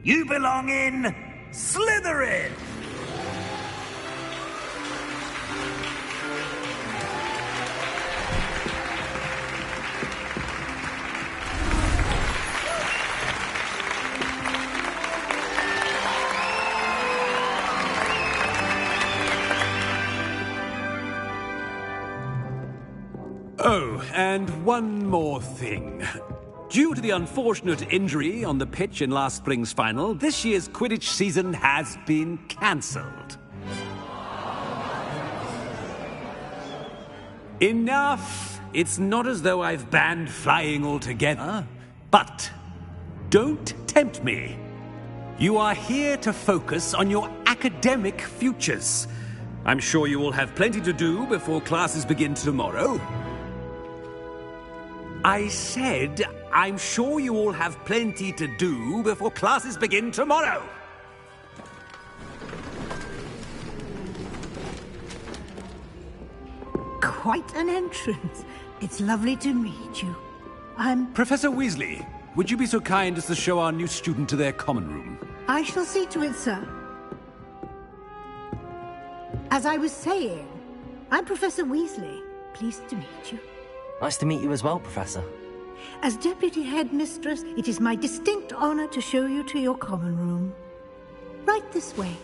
You belong in Slytherin! Oh, and one more thing. Due to the unfortunate injury on the pitch in last spring's final, this year's Quidditch season has been cancelled. Enough! It's not as though I've banned flying altogether. But don't tempt me. You are here to focus on your academic futures. I'm sure you will have plenty to do before classes begin tomorrow. I said, I'm sure you all have plenty to do before classes begin tomorrow. Quite an entrance. It's lovely to meet you. I'm... Professor Weasley, would you be so kind as to show our new student to their common room? I shall see to it, sir. As I was saying, I'm Professor Weasley. Pleased to meet you. Nice to meet you as well, Professor. As Deputy Headmistress, it is my distinct honor to show you to your common room. Right this way.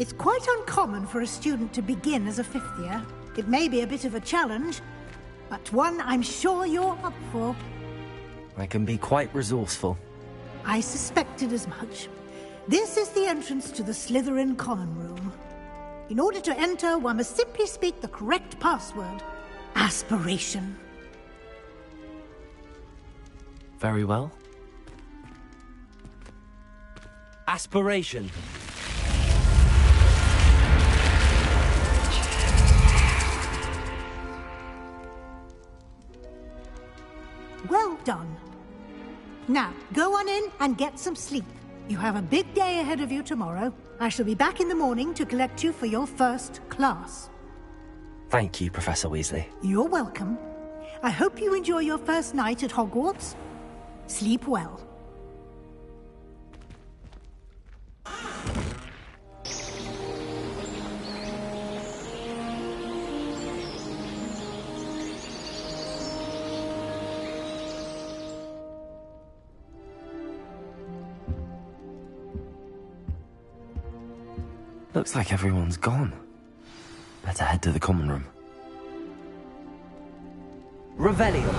It's quite uncommon for a student to begin as a fifth year. It may be a bit of a challenge, but one I'm sure you're up for. I can be quite resourceful. I suspected as much. This is the entrance to the Slytherin common room. In order to enter, one must simply speak the correct password. Aspiration. Very well. Aspiration. Well done. Now, go on in and get some sleep. You have a big day ahead of you tomorrow. I shall be back in the morning to collect you for your first class. Thank you, Professor Weasley. You're welcome. I hope you enjoy your first night at Hogwarts. Sleep well. Looks like everyone's gone. Better head to the common room. Revelio.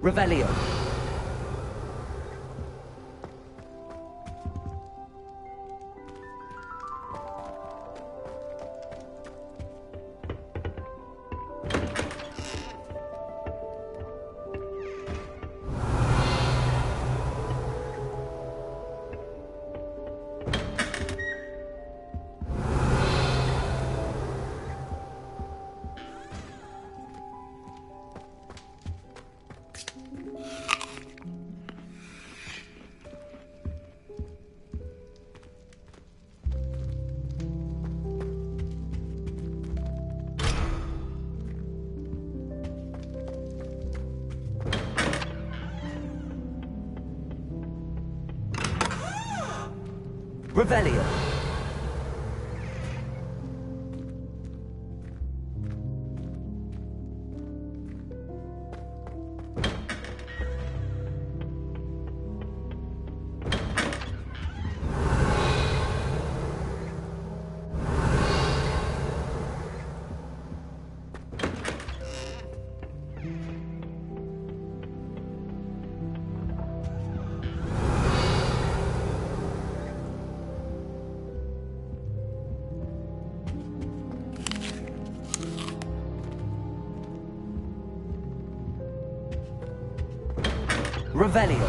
Revelio. Revelio. Revelio.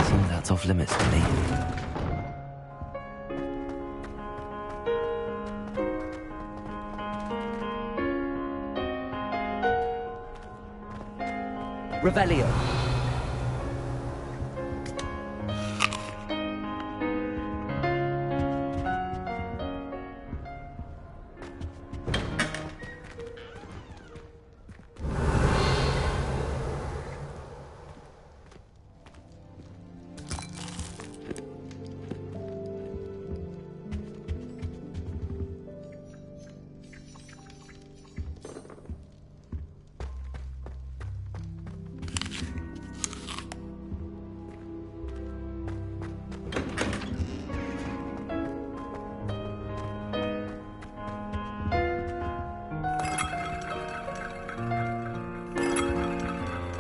Seems that's off limits to me. Revelio.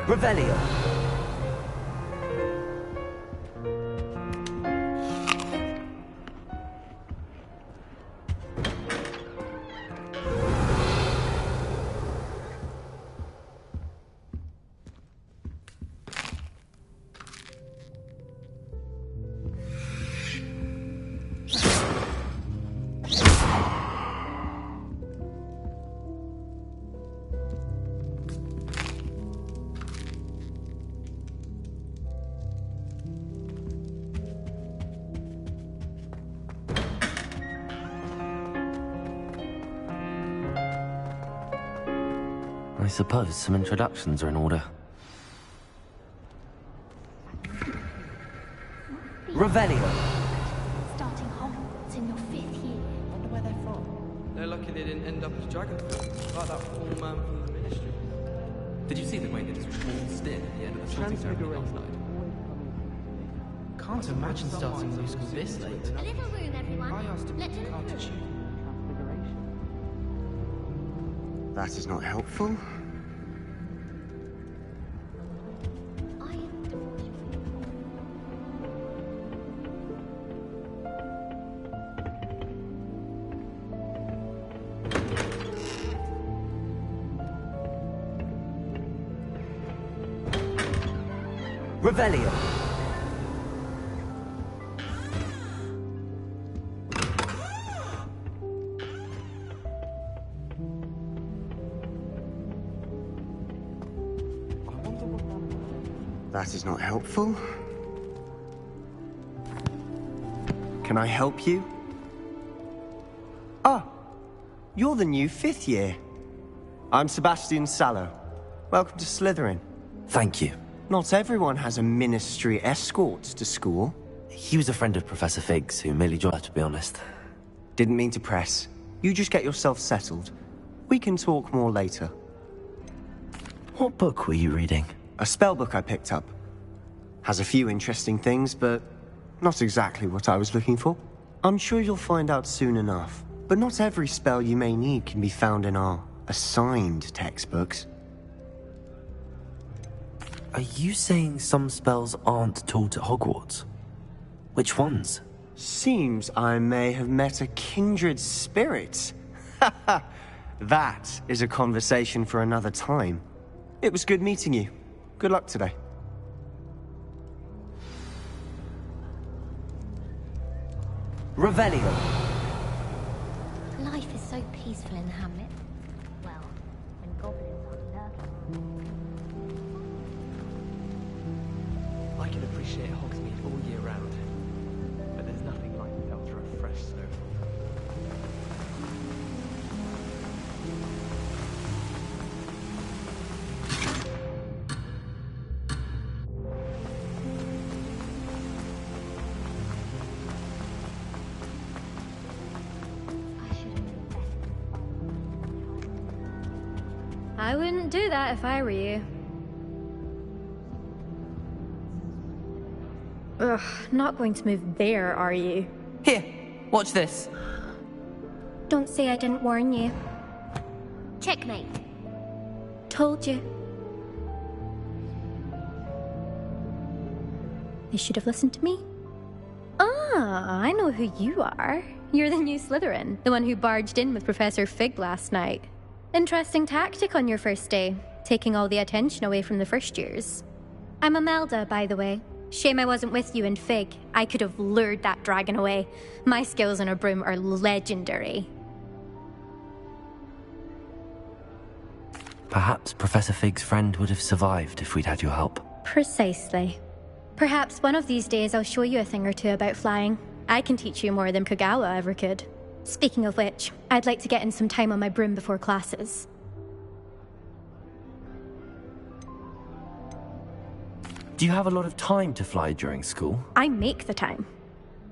Revelio. I suppose some introductions are in order. Revelio. Starting Hogwarts in your 5th year. Wonder where they're from. They're lucky they didn't end up as Dragonflies, like that poor man from the Ministry. Did you see the way they just all stood at the end of the sorting ceremony last night? Can't imagine starting new school this late. A little room, everyone. I asked Let him him to through. That is not helpful. I adore you. Revelio. That is not helpful. Can I help you? Ah, you're the new 5th year. I'm Sebastian Sallow. Welcome to Slytherin. Thank you. Not everyone has a ministry escort to school. He was a friend of Professor Fig's who merely joined, to be honest. Didn't mean to press. You just get yourself settled. We can talk more later. What book were you reading? A spell book I picked up. Has a few interesting things, but not exactly what I was looking for. I'm sure you'll find out soon enough. But not every spell you may need can be found in our assigned textbooks. Are you saying some spells aren't taught at Hogwarts? Which ones? Seems I may have met a kindred spirit. That is a conversation for another time. It was good meeting you. Good luck today. Revelio. Life is so peaceful in the hamlet. Well, when goblins aren't lurking. I can appreciate Hogsmeade all year round, but there's nothing like it after a fresh snowfall. I should have known better. I wouldn't do that if I were you. Ugh, not going to move there, are you? Here, watch this. Don't say I didn't warn you. Checkmate. Told you. You should have listened to me. Ah, I know who you are. You're the new Slytherin, the one who barged in with Professor Fig last night. Interesting tactic on your first day, taking all the attention away from the first years. I'm Imelda, by the way. Shame I wasn't with you in Fig. I could have lured that dragon away. My skills on a broom are legendary. Perhaps Professor Fig's friend would have survived if we'd had your help. Precisely. Perhaps one of these days I'll show you a thing or two about flying. I can teach you more than Kagawa ever could. Speaking of which, I'd like to get in some time on my broom before classes. Do you have a lot of time to fly during school? I make the time.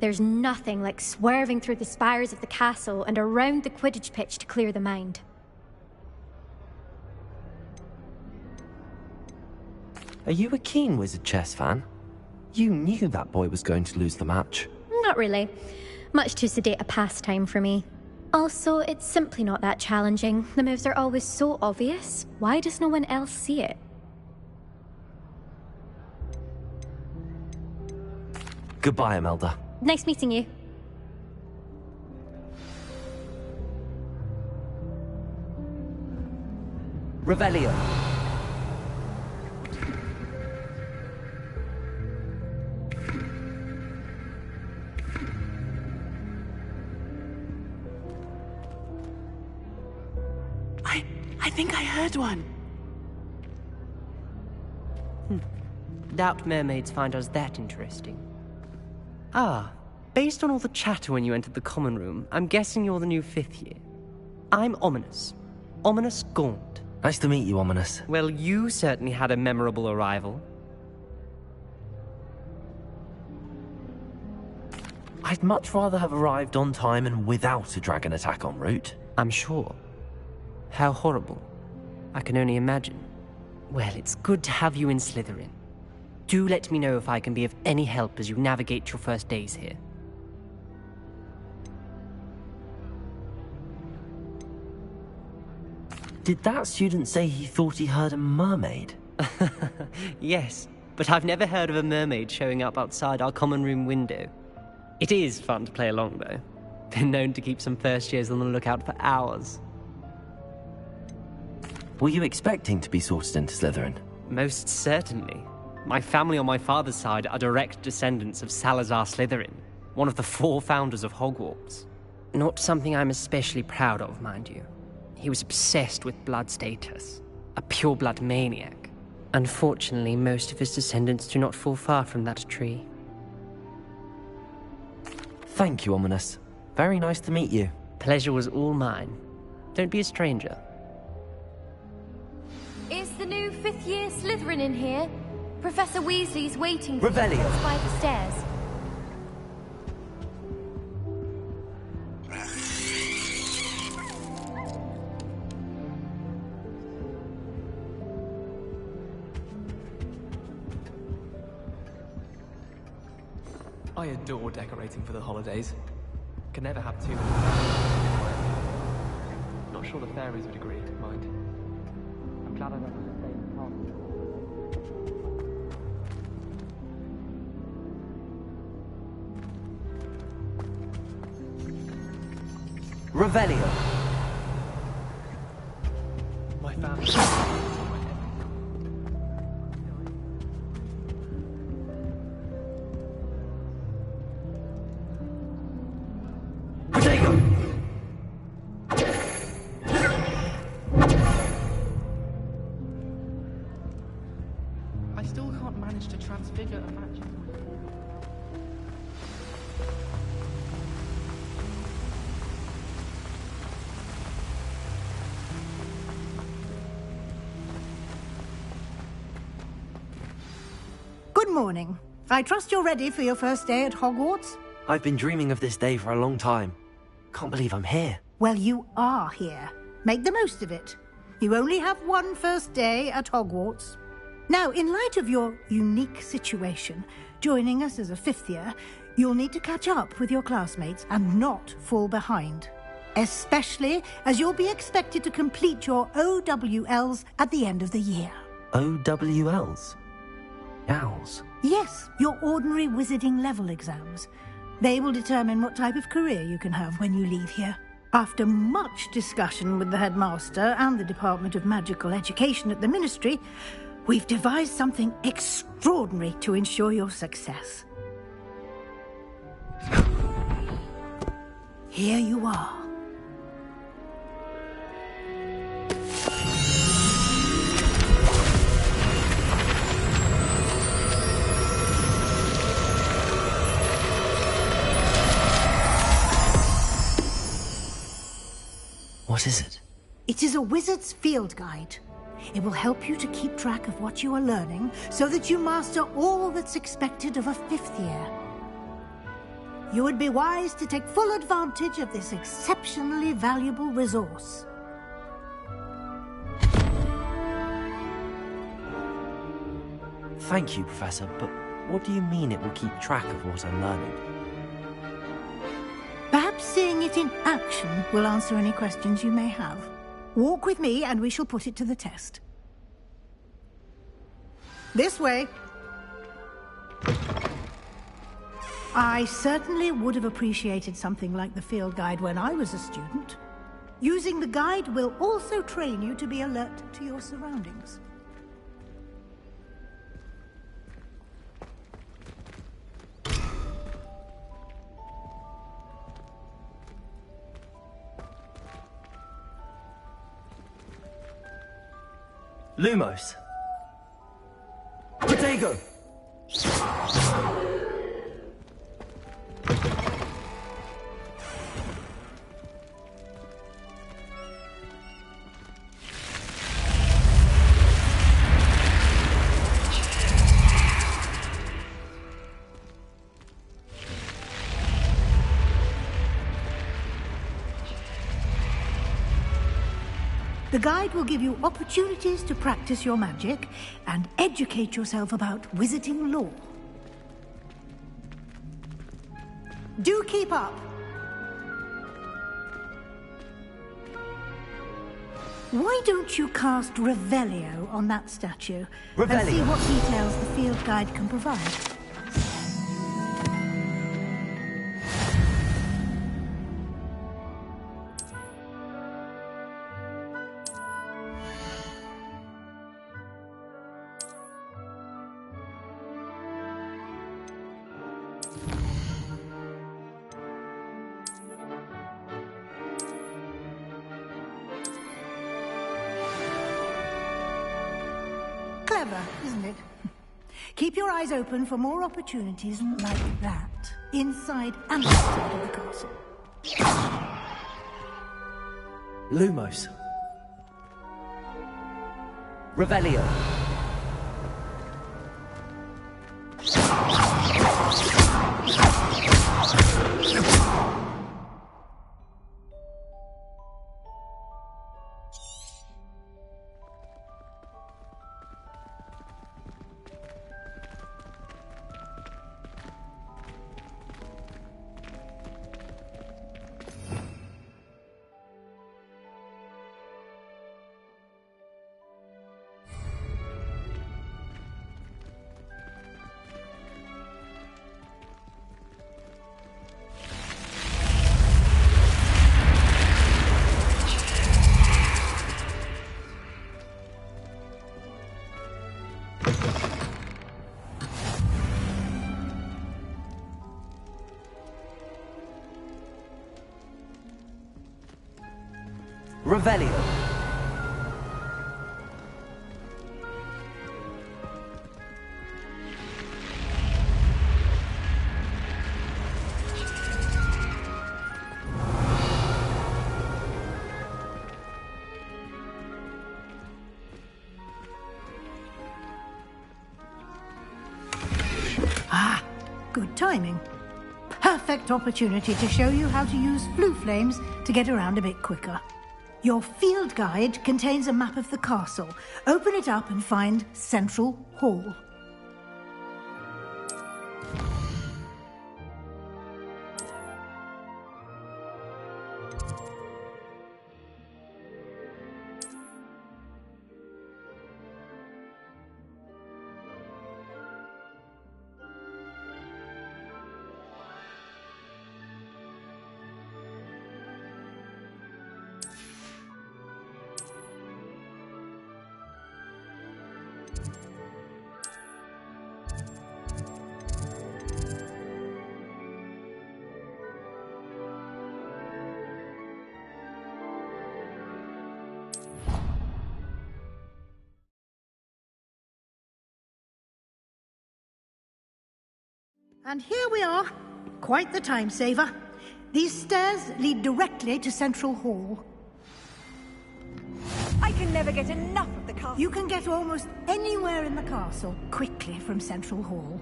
There's nothing like swerving through the spires of the castle and around the Quidditch pitch to clear the mind. Are you a keen Wizard chess fan? You knew that boy was going to lose the match. Not really. Much too sedate a pastime for me. Also, it's simply not that challenging. The moves are always so obvious. Why does no one else see it? Goodbye, Imelda. Nice meeting you. Revelio. I think I heard one. Doubt mermaids find us that interesting. Ah, based on all the chatter when you entered the common room, I'm guessing you're the new 5th year. I'm Ominous. Ominous Gaunt. Nice to meet you, Ominous. Well, you certainly had a memorable arrival. I'd much rather have arrived on time and without a dragon attack en route. I'm sure. How horrible. I can only imagine. Well, it's good to have you in Slytherin. Do let me know if I can be of any help as you navigate your first days here. Did that student say he thought he heard a mermaid? Yes, but I've never heard of a mermaid showing up outside our common room window. It is fun to play along, though. Been known to keep some first years on the lookout for hours. Were you expecting to be sorted into Slytherin? Most certainly. My family on my father's side are direct descendants of Salazar Slytherin, one of the 4 founders of Hogwarts. Not something I'm especially proud of, mind you. He was obsessed with blood status, a pure-blood maniac. Unfortunately, most of his descendants do not fall far from that tree. Thank you, Ominous. Very nice to meet you. Pleasure was all mine. Don't be a stranger. Is the new fifth-year Slytherin in here? Professor Weasley's waiting for Revelio. us by the stairs. I adore decorating for the holidays. Can never have too many. Not sure the fairies would agree, mind. I'm glad I never stayed in the castle. Revelio. My family. I still can't manage to transfigure a magic. Good morning. I trust you're ready for your first day at Hogwarts? I've been dreaming of this day for a long time. Can't believe I'm here. Well, you are here. Make the most of it. You only have one first day at Hogwarts. Now, in light of your unique situation, joining us as a fifth year, you'll need to catch up with your classmates and not fall behind. Especially as you'll be expected to complete your OWLs at the end of the year. OWLs? Owls? Yes, your ordinary wizarding level exams. They will determine what type of career you can have when you leave here. After much discussion with the headmaster and the Department of Magical Education at the Ministry, we've devised something extraordinary to ensure your success. Here you are. What is it? It is a wizard's field guide. It will help you to keep track of what you are learning so that you master all that's expected of a fifth year. You would be wise to take full advantage of this exceptionally valuable resource. Thank you, Professor, but what do you mean it will keep track of what I'm learning? Perhaps seeing it in action will answer any questions you may have. Walk with me and we shall put it to the test. This way. I certainly would have appreciated something like the field guide when I was a student. Using the guide will also train you to be alert to your surroundings. Lumos! Protego! The guide will give you opportunities to practice your magic and educate yourself about wizarding lore. Do keep up! Why don't you cast Revelio on that statue and see what details the field guide can provide? clever, isn't it? Keep your eyes open for more opportunities like that, inside and outside of the castle. Lumos. Revelio. Revelio. Ah, good timing. Perfect opportunity to show you how to use flue flames to get around a bit quicker. Your field guide contains a map of the castle. Open it up and find Central Hall. And here we are. Quite the time saver. These stairs lead directly to Central Hall. I can never get enough of the castle. You can get almost anywhere in the castle quickly from Central Hall.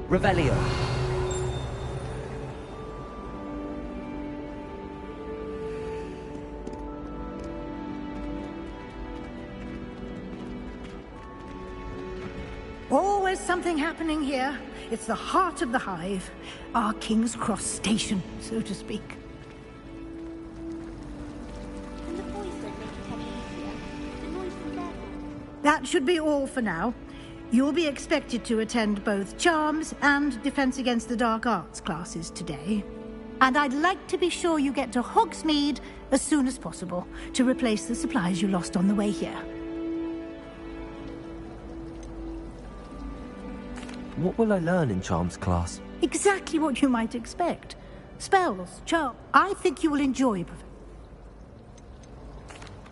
Revelio. Always something happening here. It's the heart of the hive. Our King's Cross station, so to speak. And the boys don't make it any easier. The noise from their That should be all for now. You'll be expected to attend both Charms and Defense Against the Dark Arts classes today. And I'd like to be sure you get to Hogsmeade as soon as possible to replace the supplies you lost on the way here. What will I learn in Charms class? Exactly what you might expect. Spells, charm. I think you will enjoy.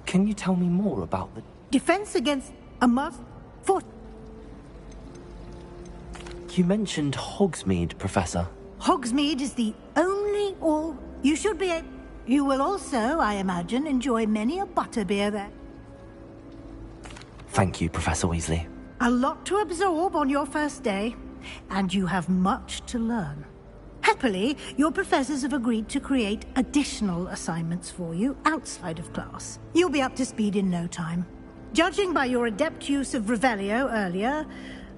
Can you tell me more about the... Defense against a must... For... You mentioned Hogsmeade, Professor. Hogsmeade is the only all... You should be... You will also, I imagine, enjoy many a butterbeer there. Thank you, Professor Weasley. A lot to absorb on your first day, and you have much to learn. Happily, your professors have agreed to create additional assignments for you outside of class. You'll be up to speed in no time. Judging by your adept use of Revelio earlier,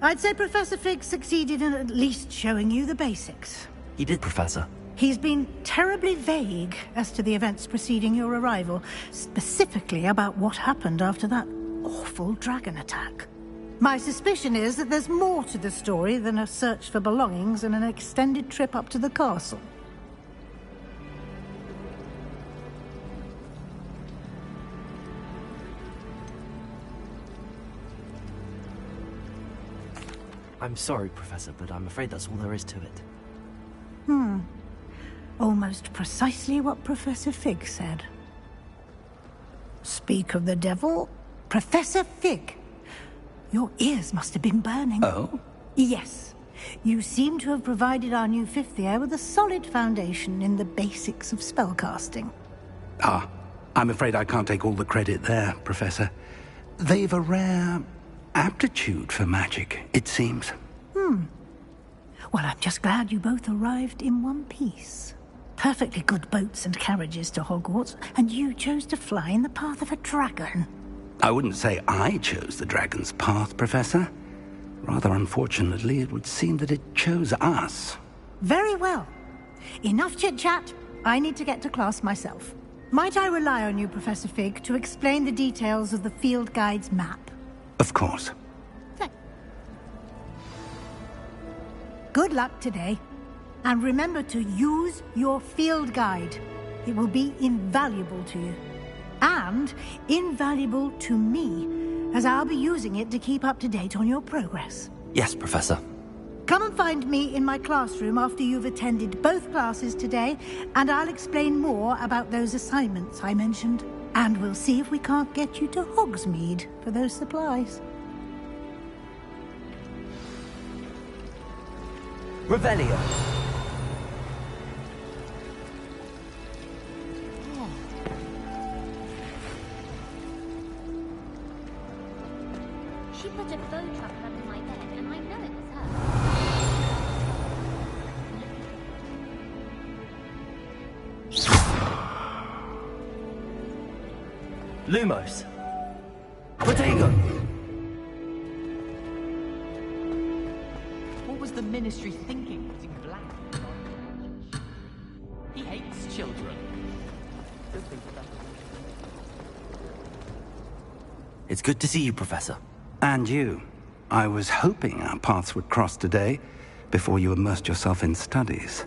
I'd say Professor Fig succeeded in at least showing you the basics. He did, Professor. He's been terribly vague as to the events preceding your arrival, specifically about what happened after that awful dragon attack. My suspicion is that there's more to the story than a search for belongings and an extended trip up to the castle. I'm sorry, Professor, but I'm afraid that's all there is to it. Almost precisely what Professor Fig said. Speak of the devil, Professor Fig. Your ears must have been burning. Oh? Yes. You seem to have provided our new fifth year with a solid foundation in the basics of spellcasting. Ah, I'm afraid I can't take all the credit there, Professor. They've a rare aptitude for magic, it seems. Well, I'm just glad you both arrived in one piece. Perfectly good boats and carriages to Hogwarts, and you chose to fly in the path of a dragon. I wouldn't say I chose the dragon's path, Professor. Rather unfortunately, it would seem that it chose us. Very well. Enough chit-chat. I need to get to class myself. Might I rely on you, Professor Fig, to explain the details of the field guide's map? Of course. Good luck today. And remember to use your field guide. It will be invaluable to you. And invaluable to me, as I'll be using it to keep up to date on your progress. Yes, Professor. Come and find me in my classroom after you've attended both classes today, and I'll explain more about those assignments I mentioned. And we'll see if we can't get you to Hogsmeade for those supplies. Revelio. She put a bow truck under my bed, and I know it was her. Lumos. Protego. What was the Ministry thinking using black? He hates children. It's good to see you, Professor. And you. I was hoping our paths would cross today, before you immersed yourself in studies.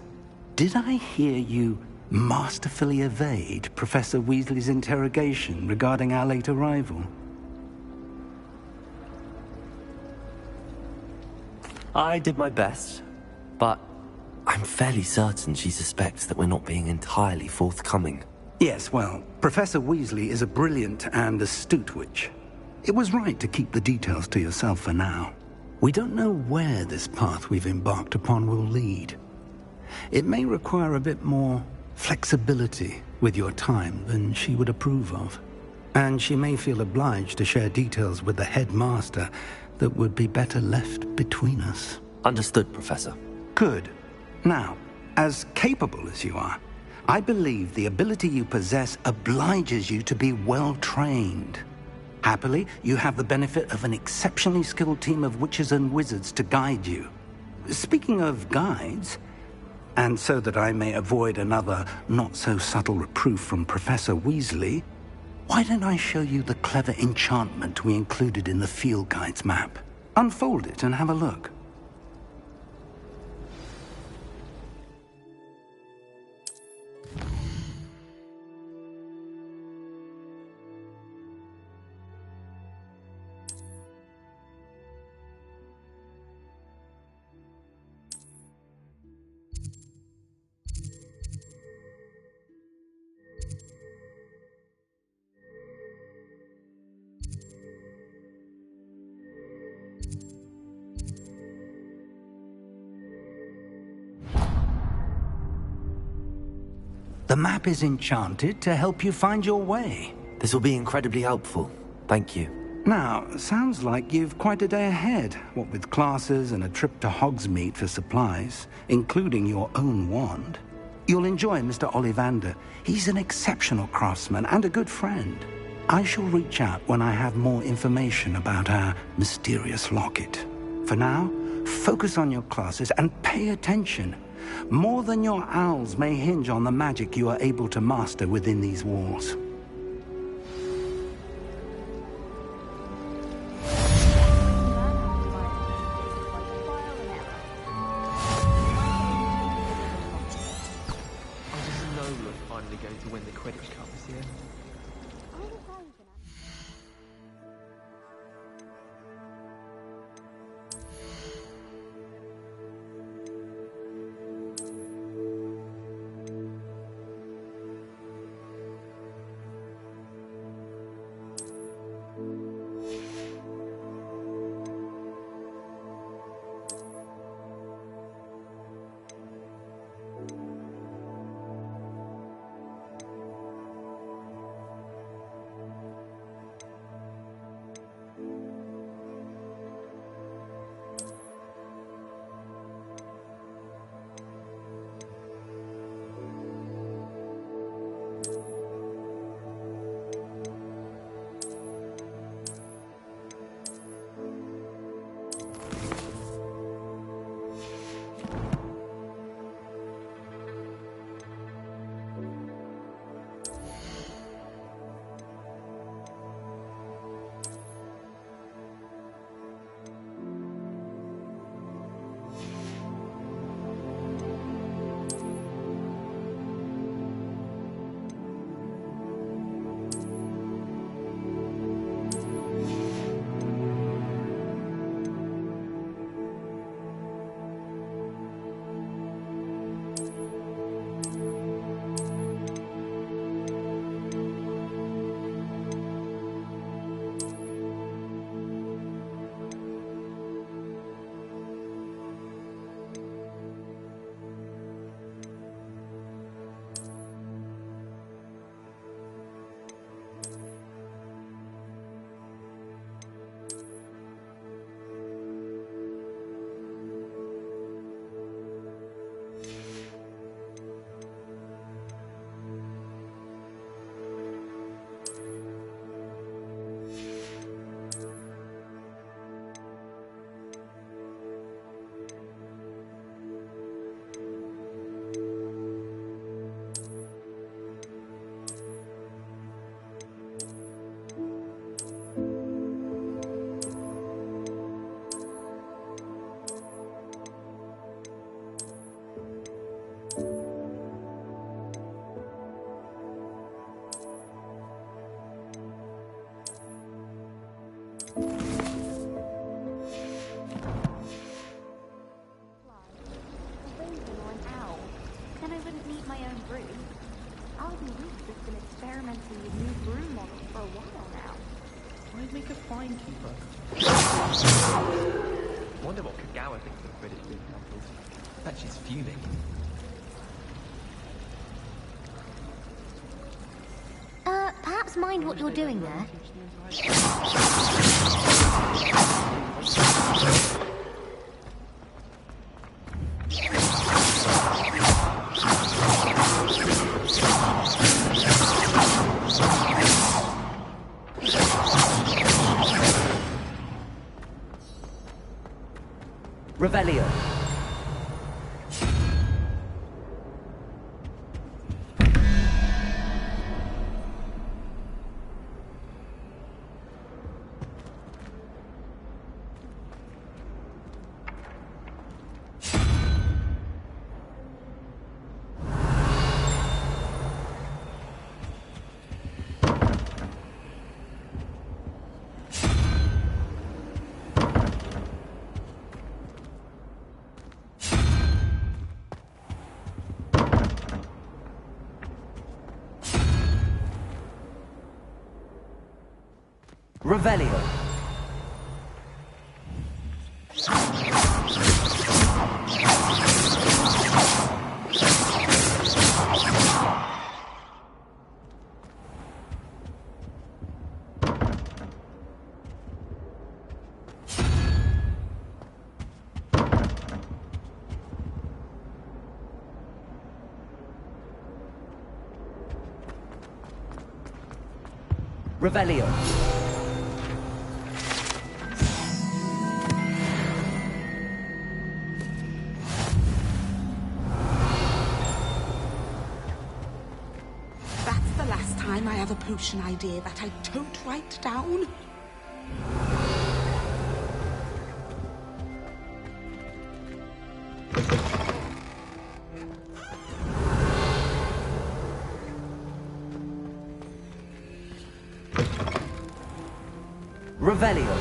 Did I hear you masterfully evade Professor Weasley's interrogation regarding our late arrival? I did my best, but I'm fairly certain she suspects that we're not being entirely forthcoming. Yes, well, Professor Weasley is a brilliant and astute witch. It was right to keep the details to yourself for now. We don't know where this path we've embarked upon will lead. It may require a bit more flexibility with your time than she would approve of. And she may feel obliged to share details with the headmaster that would be better left between us. Understood, Professor. Good. Now, as capable as you are, I believe the ability you possess obliges you to be well trained. Happily, you have the benefit of an exceptionally skilled team of witches and wizards to guide you. Speaking of guides, and so that I may avoid another not-so-subtle reproof from Professor Weasley, why don't I show you the clever enchantment we included in the field guide's map? Unfold it and have a look. The map is enchanted to help you find your way. This will be incredibly helpful. Thank you. Now, sounds like you've quite a day ahead, what with classes and a trip to Hogsmeade for supplies, including your own wand. You'll enjoy Mr. Ollivander. He's an exceptional craftsman and a good friend. I shall reach out when I have more information about our mysterious locket. For now, focus on your classes and pay attention. More than your owls may hinge on the magic you are able to master within these walls. I just know we're finally going to win the Quidditch Cup this year. need my own broom. Alden Weeks has been experimenting with new broom models for a while now. I'd make a fine keeper. Wonder what Kagawa thinks of the British broom councils. Bet she's fuming. Perhaps mind what you're doing there. Revelio. Revelio. Revelio. I have a potion idea that I don't write down. Revelio.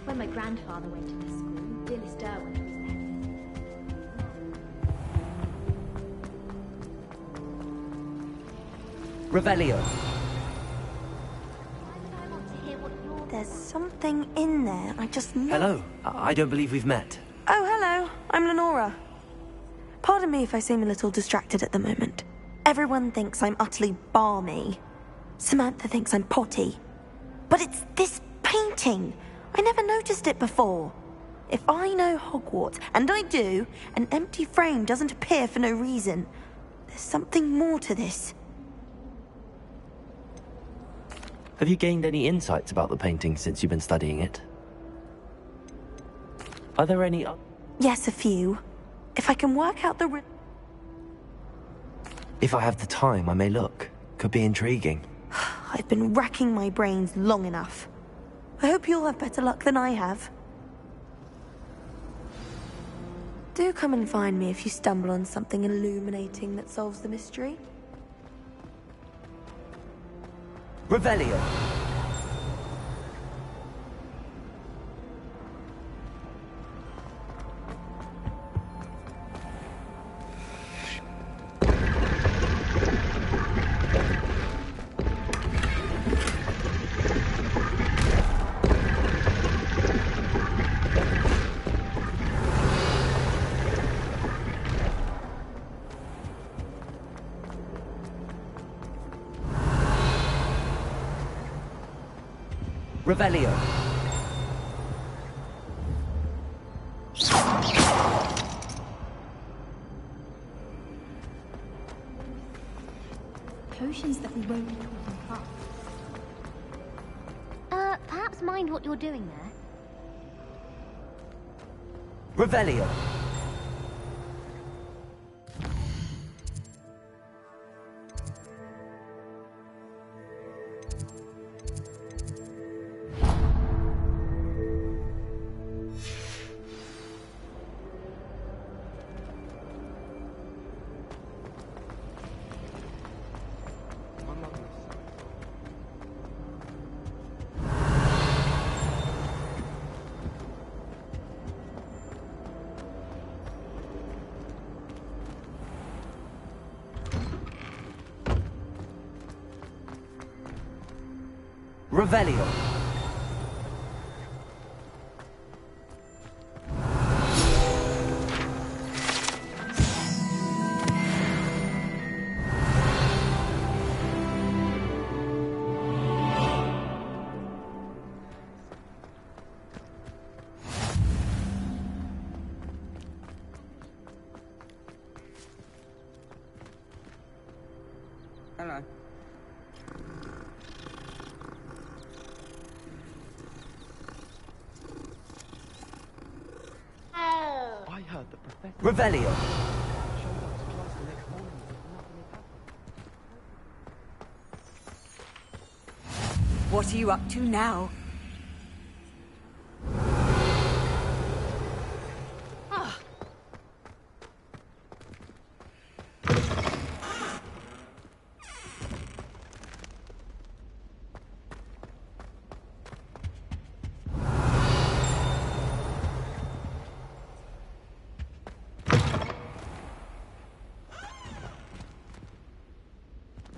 When my grandfather went to this school, Dillis Derwent was the head. Revelio. There's something in there. I just know. Hello. I don't believe we've met. Oh, hello. I'm Lenora. Pardon me if I seem a little distracted at the moment. Everyone thinks I'm utterly balmy. Samantha thinks I'm potty. But it's this painting. I never noticed it before. If I know Hogwarts, and I do, an empty frame doesn't appear for no reason. There's something more to this. Have you gained any insights about the painting since you've been studying it? Are there any... Yes, a few. If I can work out the... If I have the time, I may look. Could be intriguing. I've been racking my brains long enough. I hope you'll have better luck than I have. Do come and find me if you stumble on something illuminating that solves the mystery. Revelio. Revelio. Potions that we won't be talking about. Perhaps mind what you're doing there. Revelio. Revelio. Hello. I heard the professor... Revelio. showed up to class the next morning as if nothing had happened. What are you up to now?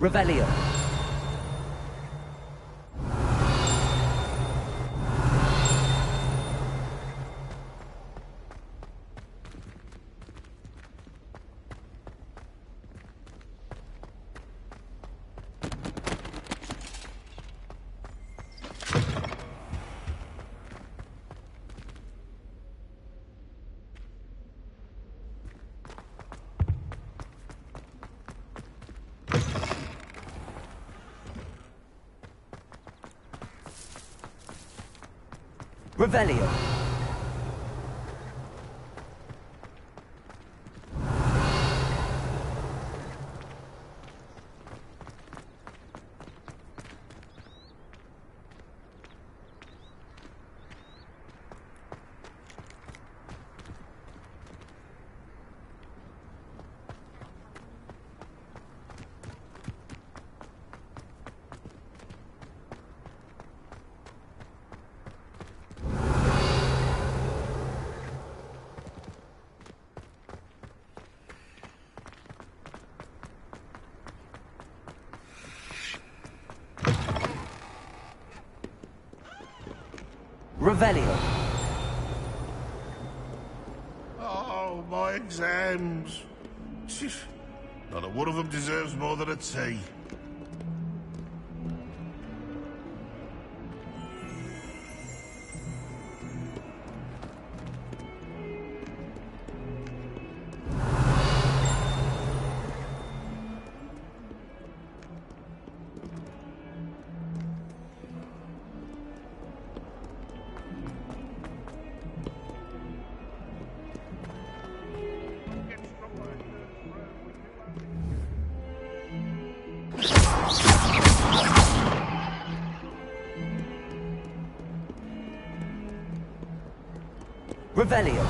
Revelio. Revelio. Revelio. Oh, my exams. Not a one of them deserves more than a T. Revelio.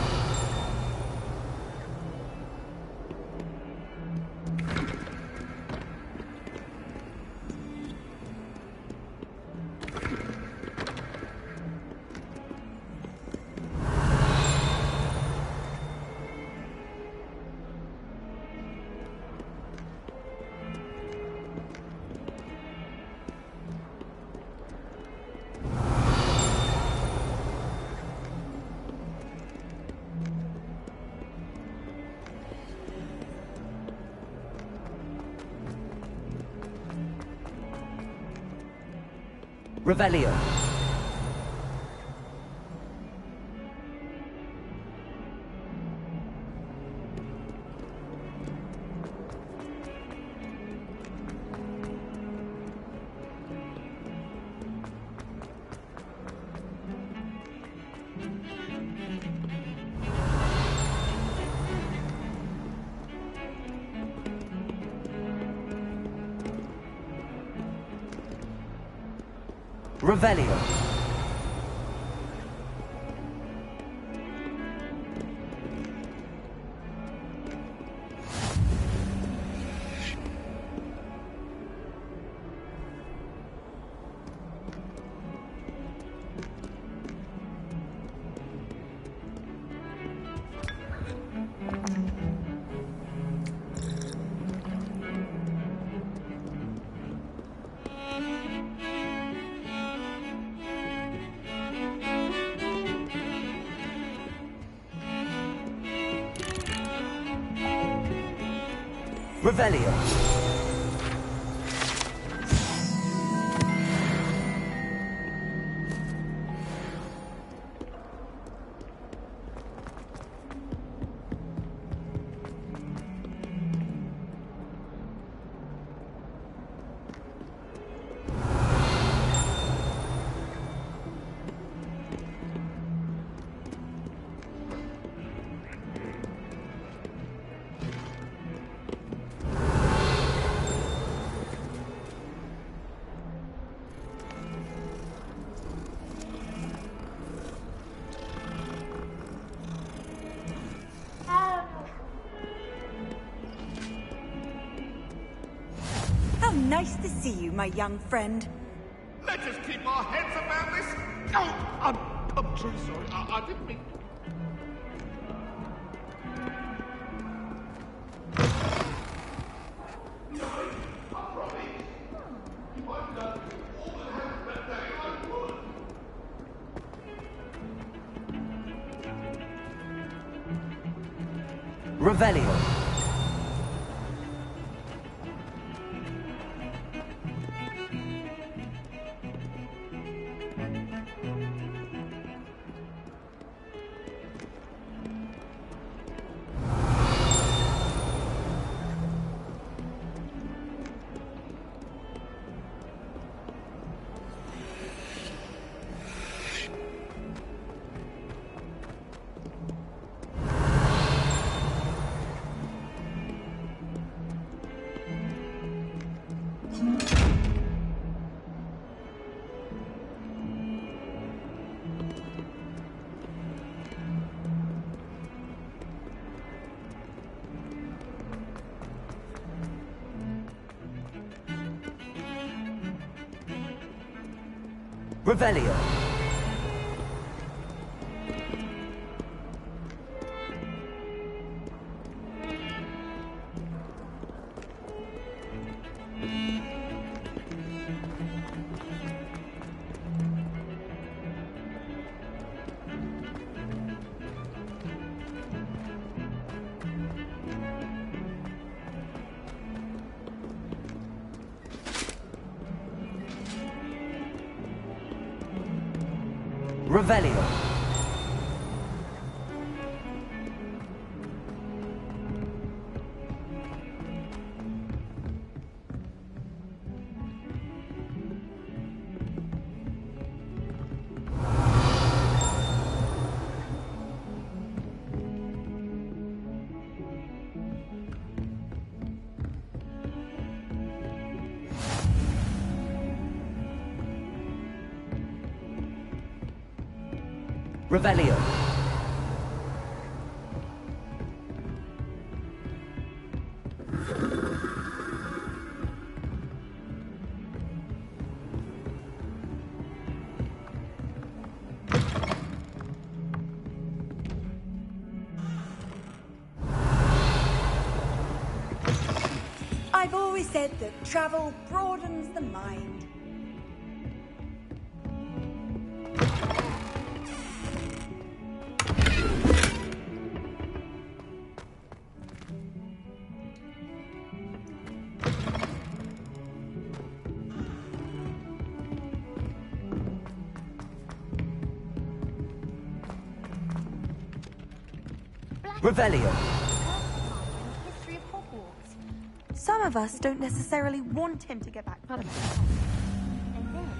Revelio. Revelio. Revelio. Nice to see you, my young friend. Let us keep our heads about this. Oh, I'm truly sorry. I didn't mean. Revelio. Revelio. Revelio. Revelio. I've always said that travel broadens the mind. Revelio. History of Hogwarts. Some of us don't necessarily want him to get back. And then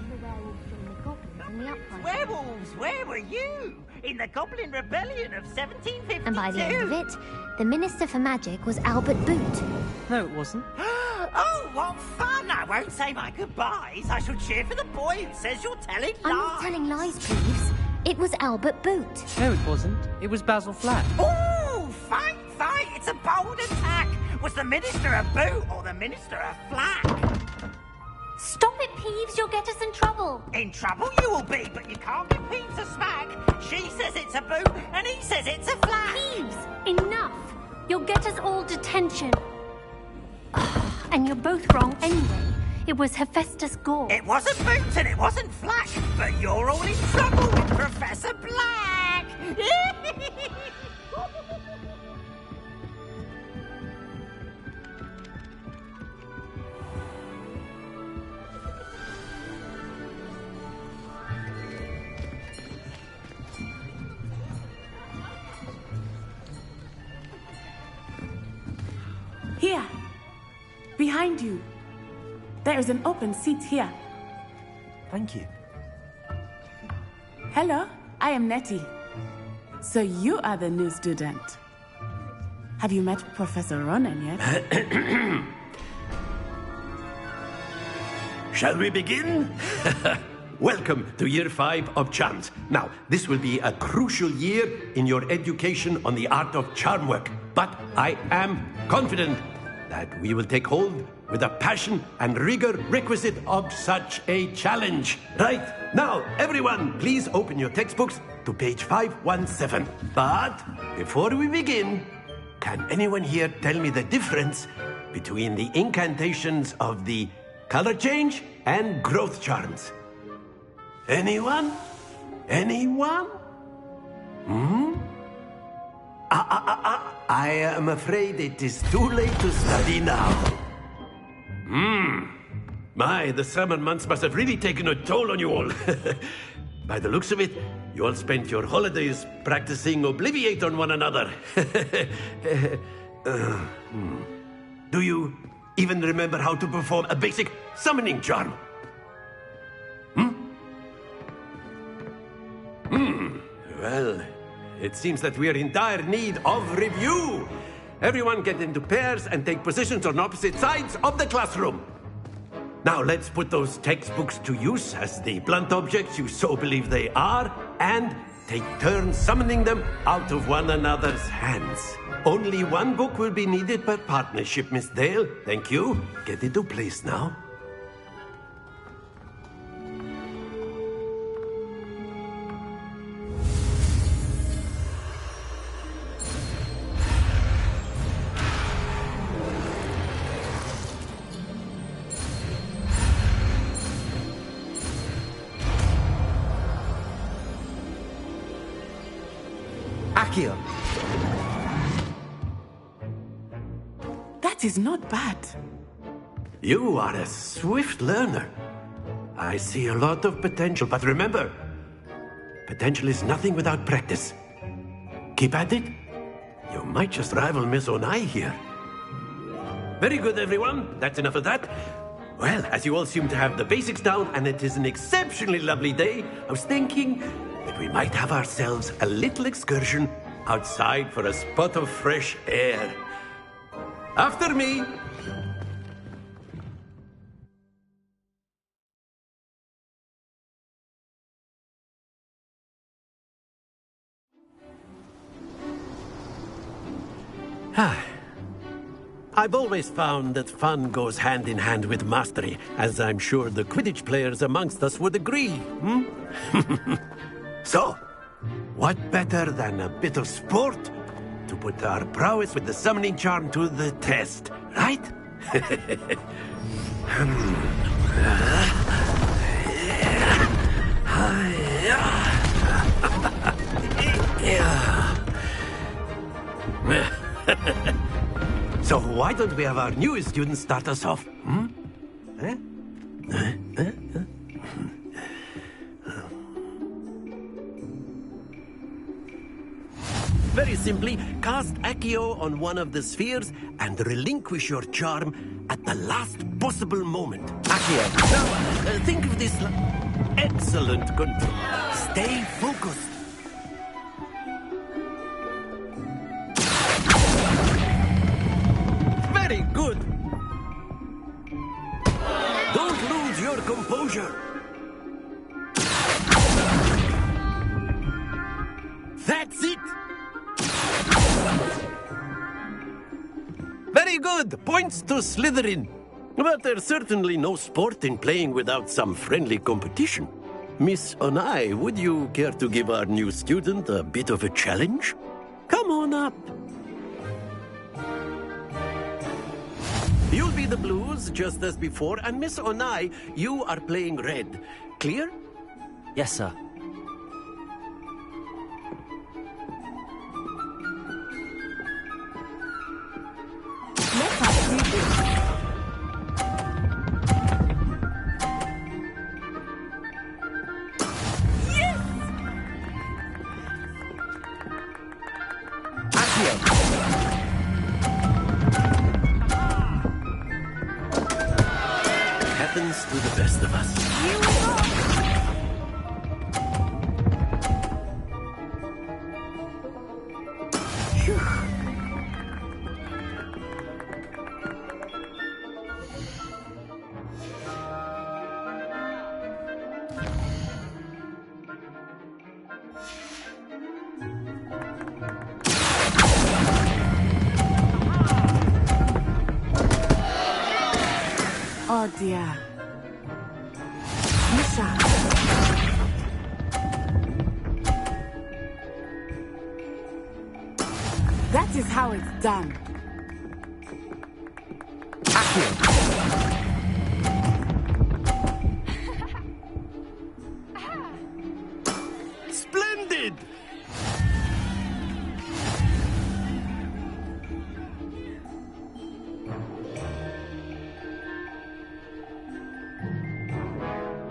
the werewolves joined the goblins in the uprising. Werewolves, where were you? In the Goblin Rebellion of 1752? And by the end of it, the Minister for Magic was Albert Boot. No, it wasn't. Oh, what fun! I won't say my goodbyes. I shall cheer for the boy who says you're telling lies. I'm not telling lies, Peeves. It was Albert Boot. No, it wasn't. It was Basil Flat. Ooh, fight! It's a bold attack! Was the Minister a boot or the Minister a flack? Stop it, Peeves. You'll get us in trouble. In trouble you will be, but you can't give Peeves a smack. She says it's a boot, and he says it's a flack. Peeves, enough. You'll get us all detention. And you're both wrong anyway. It was Hephaestus Gore. It wasn't boot and it wasn't flack, but you're all in trouble with Professor Black. behind you. There is an open seat here. Thank you. Hello, I am Nettie. So you are the new student. Have you met Professor Ronan yet? Shall we begin? Welcome to Year 5 of Charms. Now, this will be a crucial year in your education on the art of charm work. But I am confident that we will take hold with the passion and rigor requisite of such a challenge. Right, now, everyone, please open your textbooks to page 517. But before we begin, can anyone here tell me the difference between the incantations of the color change and growth charms? Anyone? Anyone? I am afraid it is too late to study now. My, the summer months must have really taken a toll on you all. By the looks of it, you all spent your holidays practicing Obliviate on one another. Do you even remember how to perform a basic summoning charm? Well, it seems that we are in dire need of review. Everyone get into pairs and take positions on opposite sides of the classroom. Now let's put those textbooks to use as the blunt objects you so believe they are, and take turns summoning them out of one another's hands. Only one book will be needed per partnership, Miss Dale. Thank you. Get into place now. Akio. That is not bad. You are a swift learner. I see a lot of potential, but remember, potential is nothing without practice. Keep at it. You might just rival Miss Onai here. Very good, everyone. That's enough of that. Well, as you all seem to have the basics down, and it is an exceptionally lovely day, I was thinking that we might have ourselves a little excursion outside for a spot of fresh air. After me. I've always found that fun goes hand in hand with mastery, as I'm sure the Quidditch players amongst us would agree. So, what better than a bit of sport to put our prowess with the summoning charm to the test, right? So why don't we have our newest student start us off? Very simply, cast Accio on one of the spheres and relinquish your charm at the last possible moment. Accio. Now, think of this. Excellent control. Stay focused. Very good. Don't lose your composure. That's it. Very good. Points to Slytherin. But there's certainly no sport in playing without some friendly competition. Miss Onai, would you care to give our new student a bit of a challenge? Come on up. You'll be the blues, just as before, and Miss Onai, you are playing red. Clear? Yes, sir. Oh dear. Misha. That is how it's done. Splendid!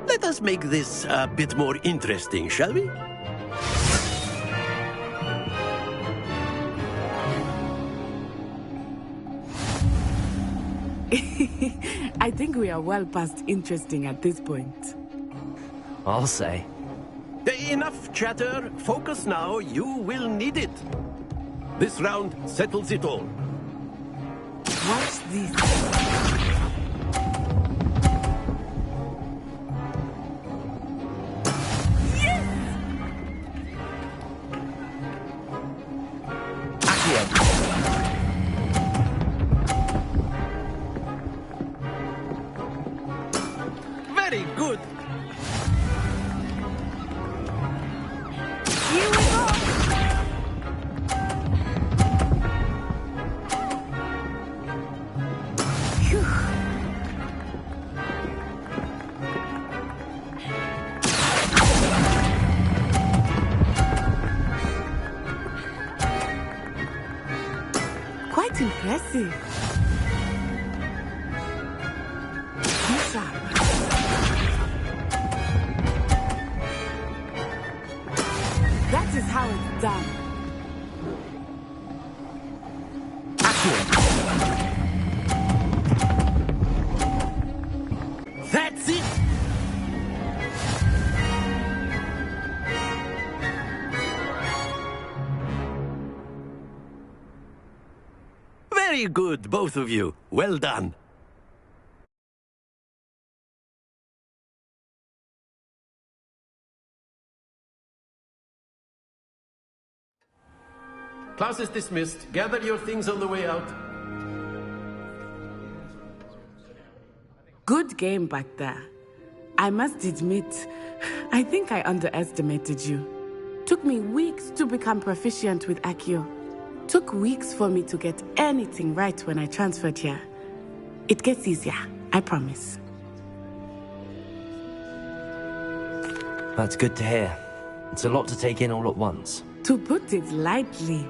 Let us make this a bit more interesting, shall we? I think we are well past interesting at this point. I'll say. Enough chatter. Focus now. You will need it. This round settles it all. Watch this. Very good. Here we go. Phew. Quite impressive. Misha. That is how it's done. That's it. Very good, both of you. Well done. Class is dismissed. Gather your things on the way out. Good game back there. I must admit, I think I underestimated you. Took me weeks to become proficient with Accio. Took weeks for me to get anything right when I transferred here. It gets easier, I promise. That's good to hear. It's a lot to take in all at once. To put it lightly,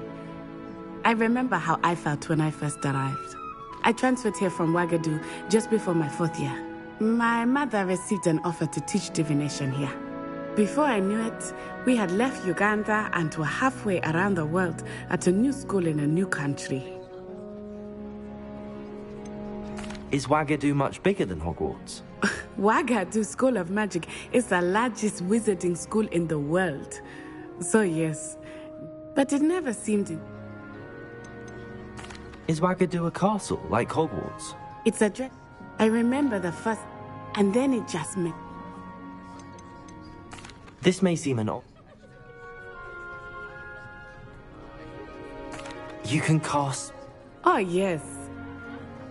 I remember how I felt when I first arrived. I transferred here from Ouagadougou just before my 4th year. My mother received an offer to teach divination here. Before I knew it, we had left Uganda and were halfway around the world at a new school in a new country. Is Ouagadougou much bigger than Hogwarts? Ouagadougou School of Magic is the largest wizarding school in the world. So yes, but it never seemed... Is Ouagadougou a castle, like Hogwarts? It's a dread. I remember the first, and then it just met. This may seem an... You can cast... Oh yes.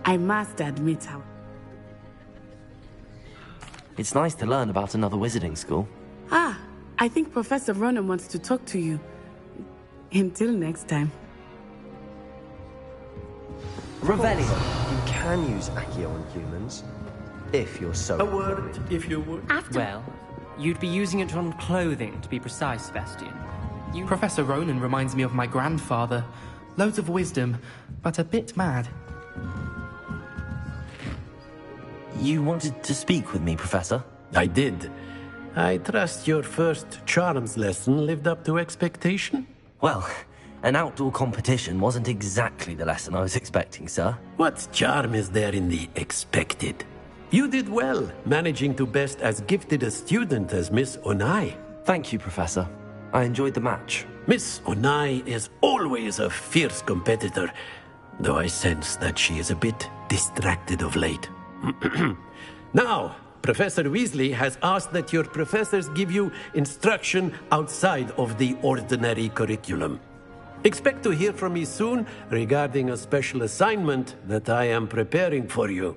I must admit how... It's nice to learn about another wizarding school. Ah, I think Professor Ronan wants to talk to you. Until next time. Revelio. You can use Accio on humans, if you're so... A word, if you would. Well, you'd be using it on clothing, to be precise, Sebastian. Professor Ronan reminds me of my grandfather. Loads of wisdom, but a bit mad. You wanted to speak with me, Professor? I did. I trust your first charms lesson lived up to expectation? Well, an outdoor competition wasn't exactly the lesson I was expecting, sir. What charm is there in the expected? You did well, managing to best as gifted a student as Miss Onai. Thank you, Professor. I enjoyed the match. Miss Onai is always a fierce competitor, though I sense that she is a bit distracted of late. Now, Professor Weasley has asked that your professors give you instruction outside of the ordinary curriculum. Expect to hear from me soon regarding a special assignment that I am preparing for you.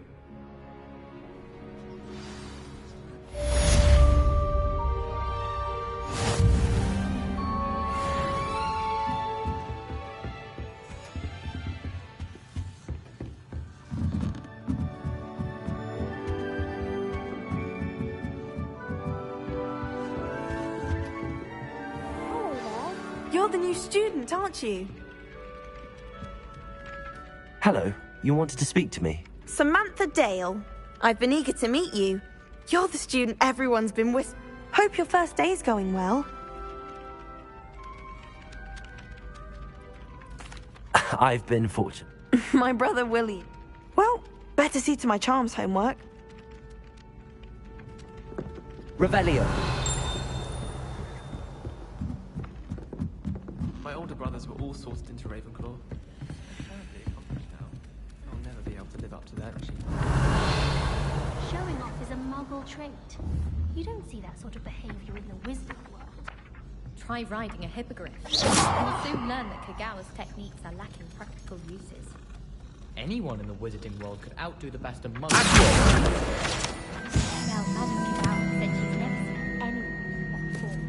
You're the new student, aren't you? Hello, you wanted to speak to me? Samantha Dale. I've been eager to meet you. You're the student everyone's been Hope your first day's going well. I've been fortunate. My brother Willie. Well, better see to my charms homework. Revelio. My older brothers were all sorted into Ravenclaw. Apparently accomplished now. I'll never be able to live up to that achievement. Showing off is a muggle trait. You don't see that sort of behavior in the wizard world. Try riding a hippogriff. You'll soon learn that Kagawa's techniques are lacking practical uses. Anyone in the wizarding world could outdo the best among Well, Madame Kagawa said she's never seen anyone in that form.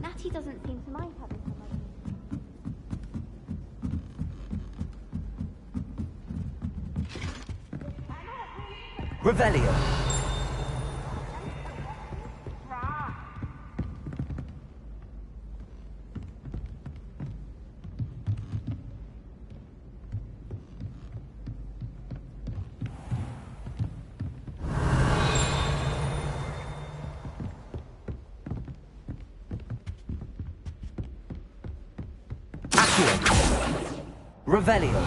Natty doesn't seem to mind having her money. Revelio. Revelio.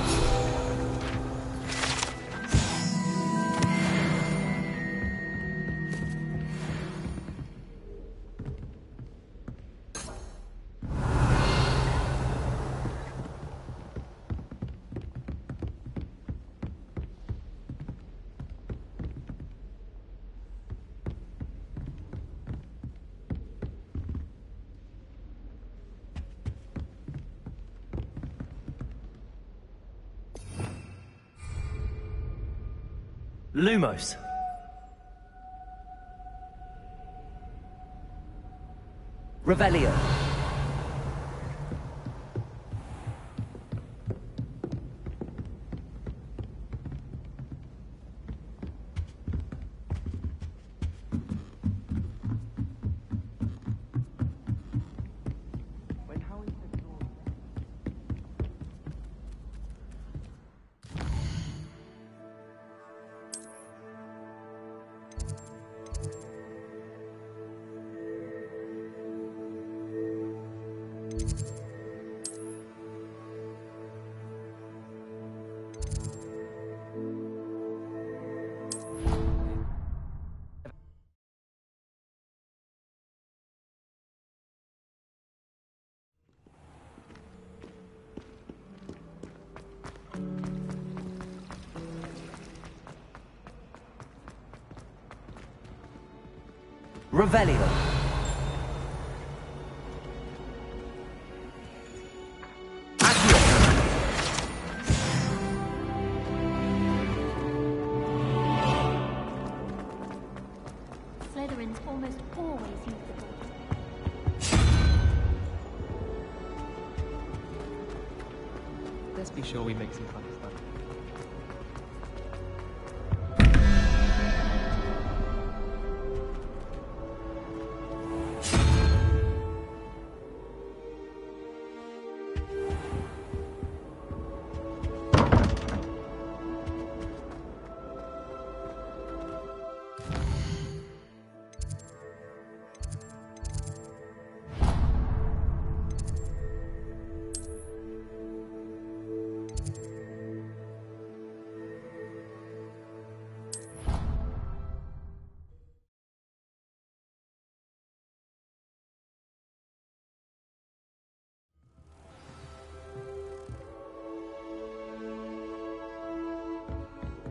Lumos. Revelio. Revelio. Slytherins almost always use the door. Let's be sure we make some fun of that.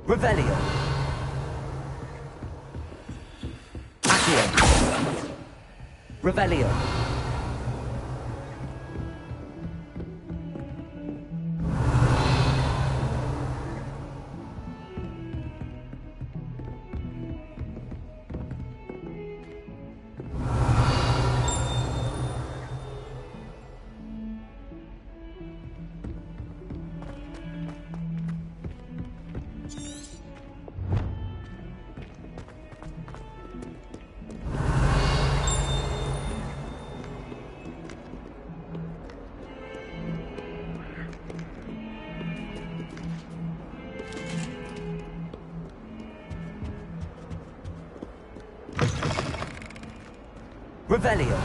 Revelio. Accio. Revelio. Revelio.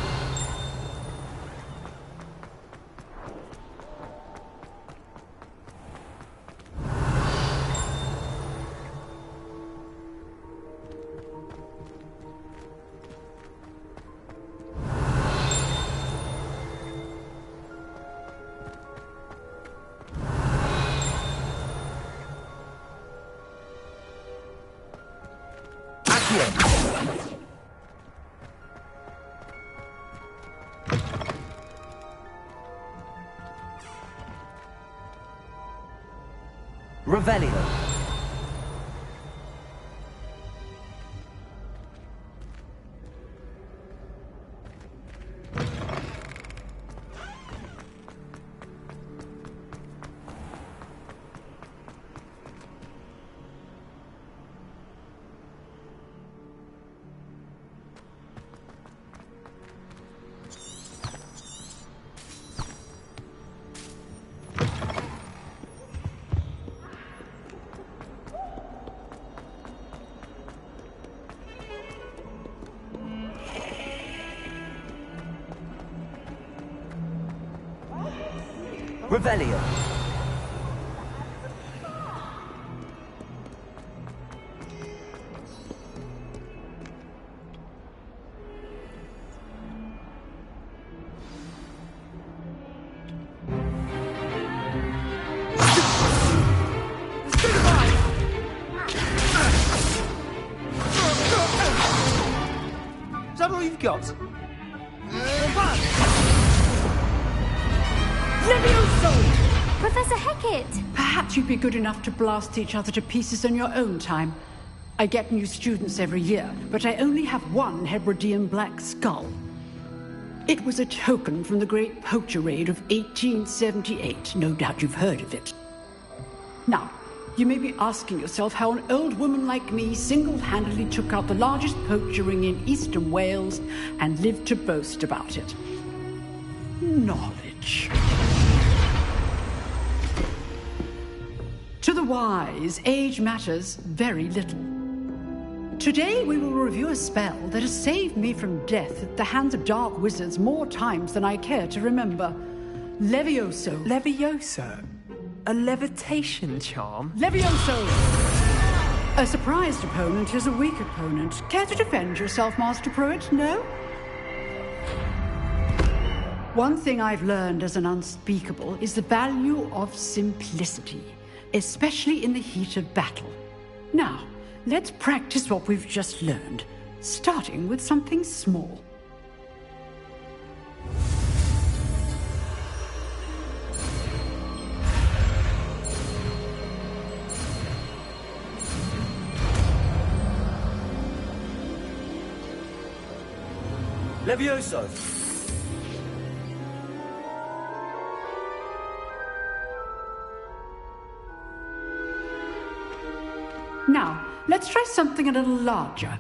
Revelio. Revelio. Is that all you've got? Professor Hecat! Perhaps you'd be good enough to blast each other to pieces in your own time. I get new students every year, but I only have one Hebridean black skull. It was a token from the Great Poacher Raid of 1878. No doubt you've heard of it. Now, you may be asking yourself how an old woman like me single-handedly took out the largest poacher ring in eastern Wales and lived to boast about it. Knowledge. To the wise, age matters very little. Today we will review a spell that has saved me from death at the hands of dark wizards more times than I care to remember. Levioso. Levioso? A levitation charm? Levioso! A surprised opponent is a weak opponent. Care to defend yourself, Master Pruitt? No? One thing I've learned as an unspeakable is the value of simplicity, especially in the heat of battle. Now, let's practice what we've just learned, starting with something small. Levioso. Now, let's try something a little larger.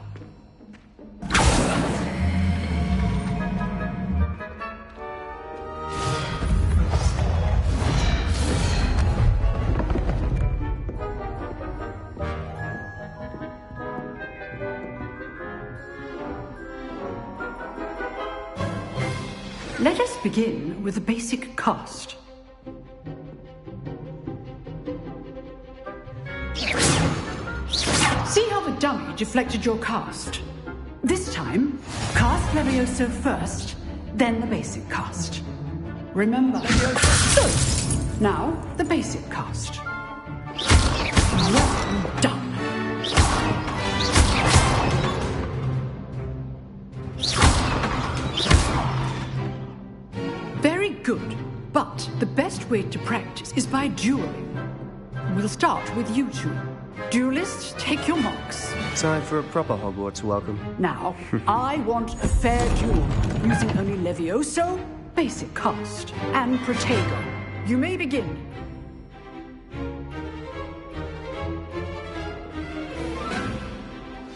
Let us begin with the basic cast. See how the dummy deflected your cast? This time, cast Levioso first, then the basic cast. Remember, good. Now, the basic cast. Well done. Very good, but the best way to practice is by dueling. We'll start with you two. Duelists, take your marks. Time for a proper Hogwarts welcome. Now, I want a fair duel, using only Levioso, basic cast, and Protego. You may begin.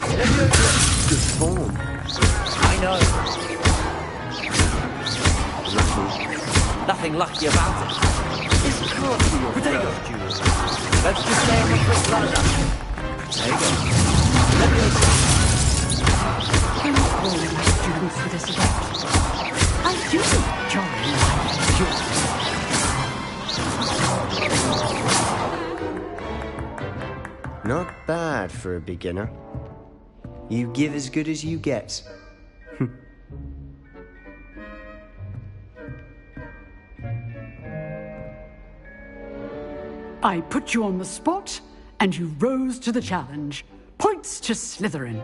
Good form. I know. Nothing lucky about it. This can't be your Protego. first duel. Let's just stay on the quick ladder. There you go. Levioso. Can I call my students for this event? Not bad for a beginner. You give as good as you get. I put you on the spot, and you rose to the challenge. Points to Slytherin.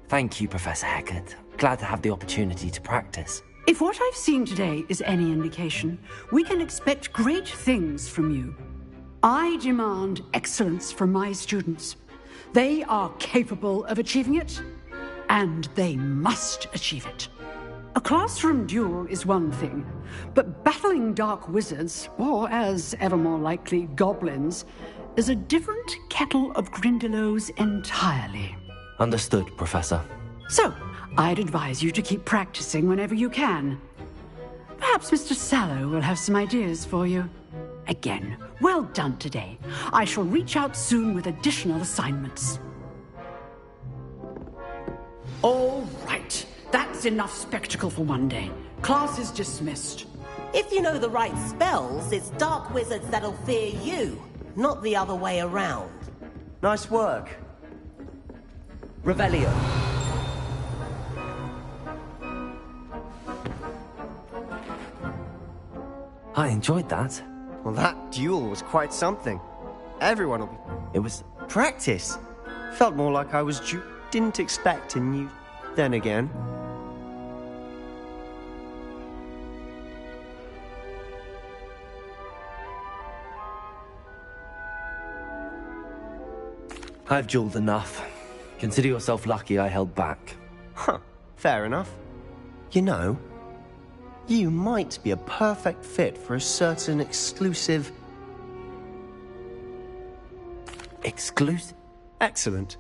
Thank you, Professor Hecat. Glad to have the opportunity to practice. If what I've seen today is any indication, we can expect great things from you. I demand excellence from my students. They are capable of achieving it, and they must achieve it. A classroom duel is one thing, but battling dark wizards, or as ever more likely, goblins, is a different kettle of Grindylows entirely. Understood, Professor. So, I'd advise you to keep practicing whenever you can. Perhaps Mr. Sallow will have some ideas for you. Again, well done today. I shall reach out soon with additional assignments. All right. That's enough spectacle for one day. Class is dismissed. If you know the right spells, it's dark wizards that'll fear you, not the other way around. Nice work. Revelio. I enjoyed that. Well, that duel was quite something. Everyone will be... It was... Practice. Felt more like I was didn't expect and you... Then again... I've dueled enough. Consider yourself lucky I held back. Huh, fair enough. You know, you might be a perfect fit for a certain exclusive... Exclusive? Excellent.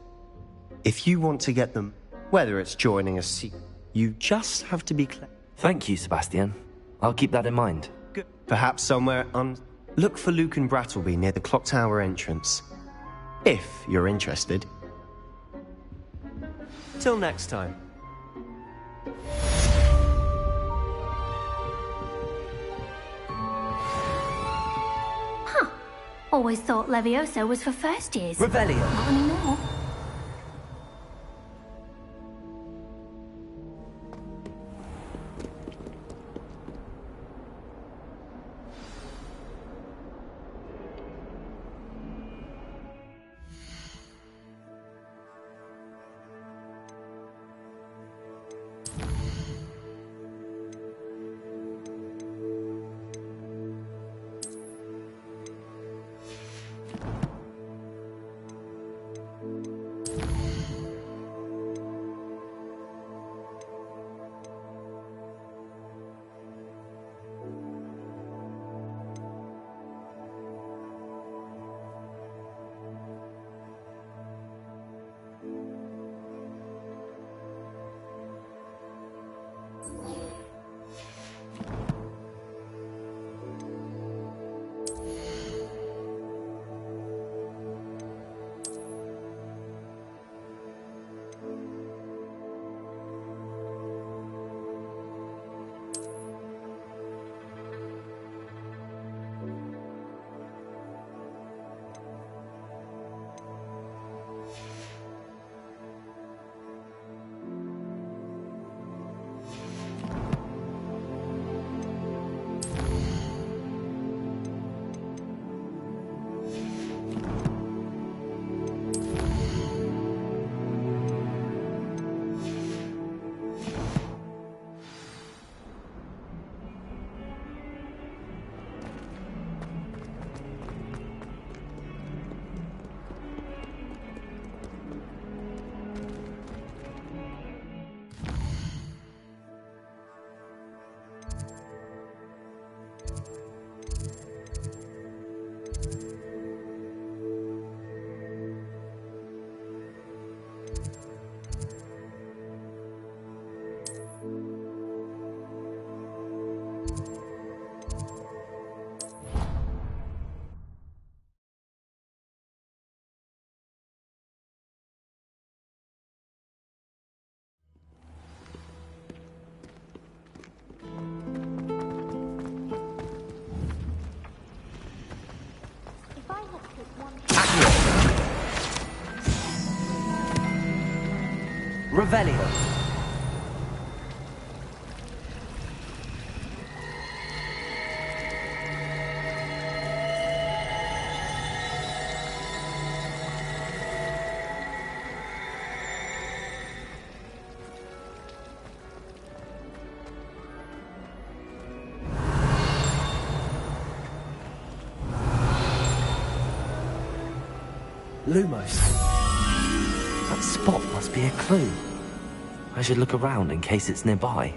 If you want to get them, whether it's joining a seat, you just have to be clear. Thank you, Sebastian. I'll keep that in mind. Good. Perhaps somewhere Look for Luke and Brattleby near the clock tower entrance. If you're interested. Till next time. Huh. Always thought Levioso was for first years. Revelio. Not anymore. Revelio. Lumos. That spot must be a clue. I should look around in case it's nearby.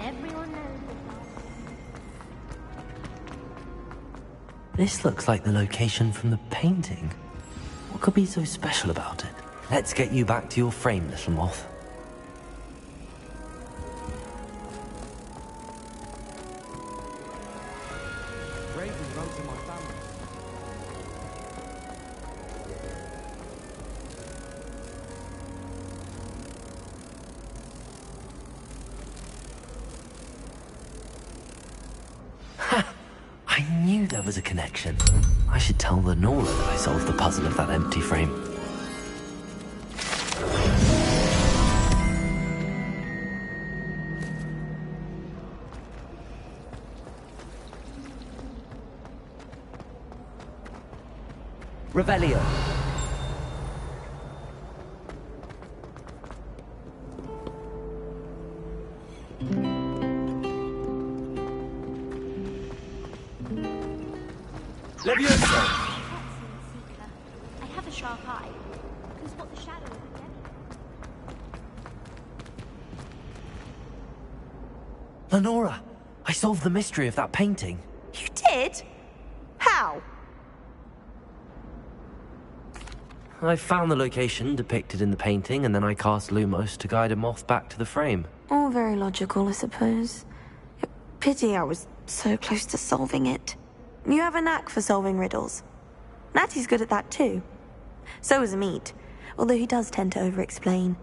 Everyone knows This looks like the location from the painting. What could be so special about it? Let's get you back to your frame, little moth. Raven runs in my family. I knew there was a connection. I should tell Lenora that I solved the puzzle of that empty frame. Revelio. Leviosa! I have a sharp eye. I can spot the shadow of the devil. Lenora, I solved the mystery of that painting. You did? How? I found the location depicted in the painting, and then I cast Lumos to guide a moth back to the frame. All very logical, I suppose. Pity I was so close to solving it. You have a knack for solving riddles. Natty's good at that too. So is Amit, although he does tend to over-explain.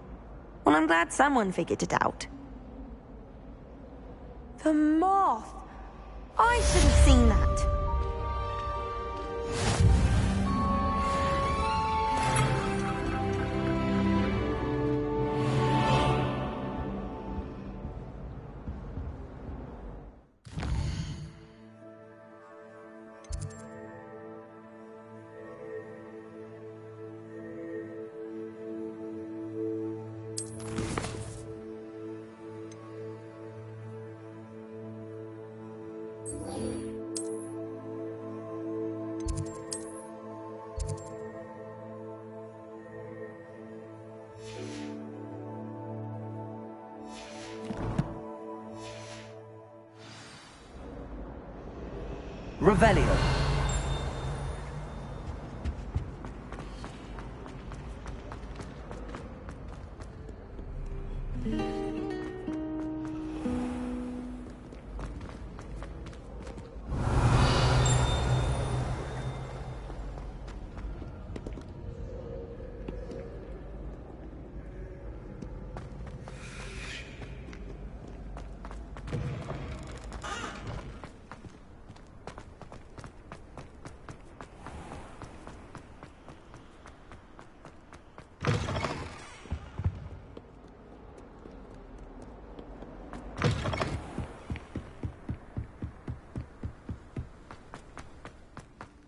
Well, I'm glad someone figured it out. The moth! I should have seen that. Revelio.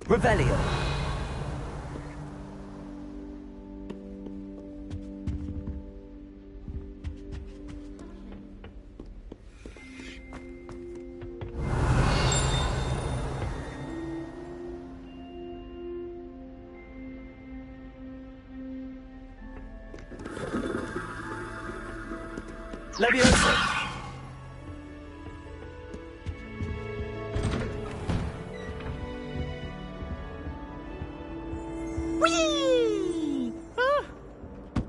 Revelio. Leviosa. Whee!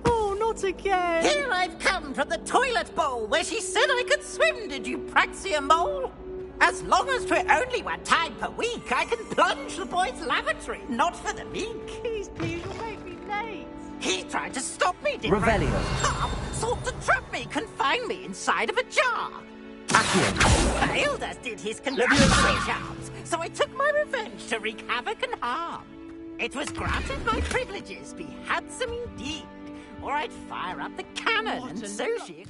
Oh, not again! Here I've come from the toilet bowl where she said I could swim, did you praxia mole? As long as 'twere only 1 time per week, I can plunge the boy's lavatory, not for the meek. Please, you'll make me late. He tried to stop me, did Revelio. sought to trap me, confine me inside of a jar. Accio. Failed as did his confounding charms, so I took my revenge to wreak havoc and harm. It was granted my privileges be handsome indeed, or I'd fire up the cannon, and so she...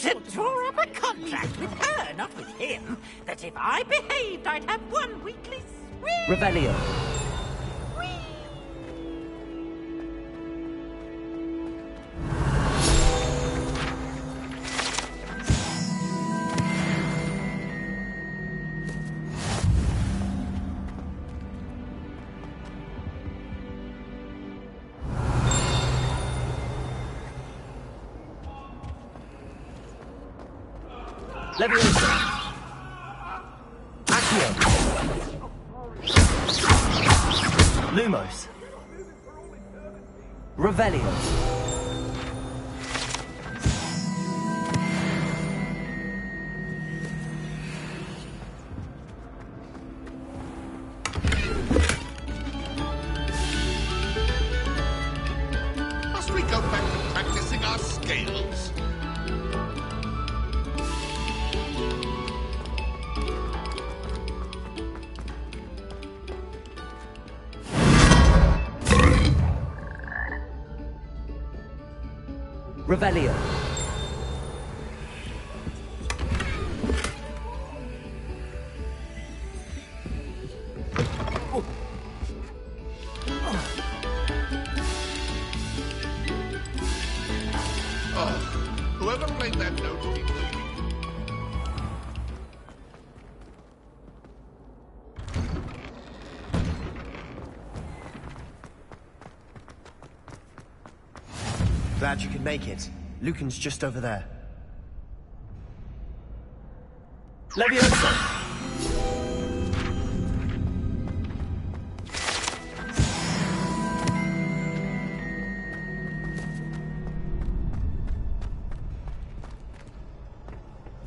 To draw up a contract with her, not with him, that if I behaved, I'd have one weekly swing. Revelio. Leviosa. Accio. Lumos. Revelio. Must we go back to practicing our scales? Revelio. Whoever played that note to me. Glad you could make it. Lucan's just over there. Leviosa.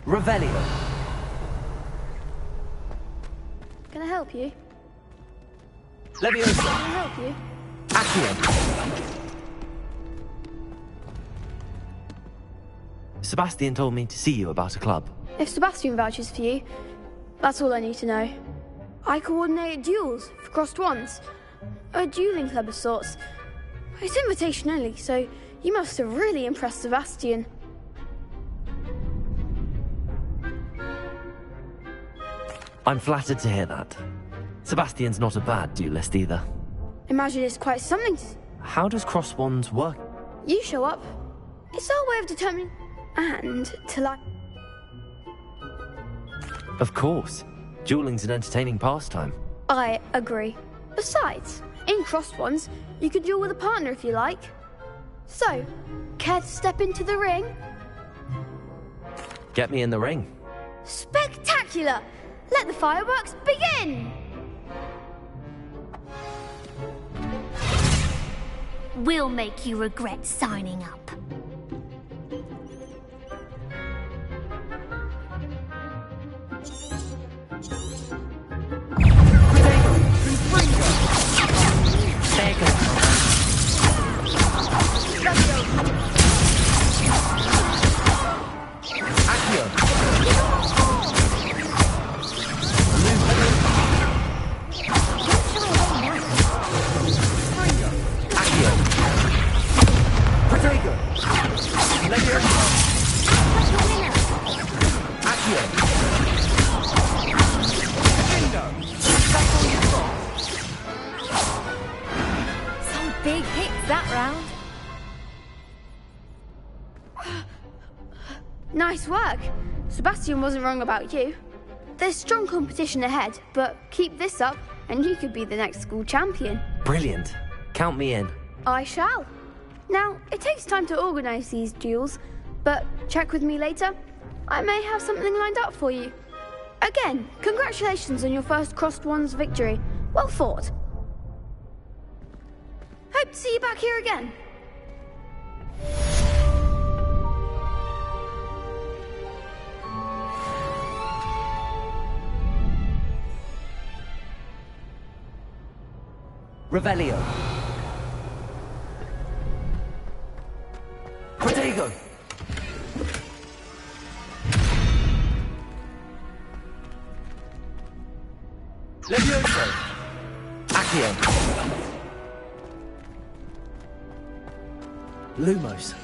Revelio. Can I help you? Leviosa. Can I help you? Accio. Sebastian told me to see you about a club. If Sebastian vouches for you, that's all I need to know. I coordinate duels for crossed ones. A dueling club of sorts. It's invitation only, so you must have really impressed Sebastian. I'm flattered to hear that. Sebastian's not a bad duelist either. Imagine it's quite something to... How does cross wands work? You show up. It's our way of determining... and to like... Of course. Dueling's an entertaining pastime. I agree. Besides, in crossed ones, you could duel with a partner if you like. So, care to step into the ring? Get me in the ring. Spectacular! Let the fireworks begin! We'll make you regret signing up. Some big hits that round. Nice work. Sebastian wasn't wrong about you. There's strong competition ahead, but keep this up and you could be the next school champion. Brilliant. Count me in. I shall. Now, it takes time to organise these duels, but check with me later. I may have something lined up for you. Again, congratulations on your first Crossed Wands victory. Well fought. Hope to see you back here again. Revelio. Protego. Levioso. Accio. Lumos.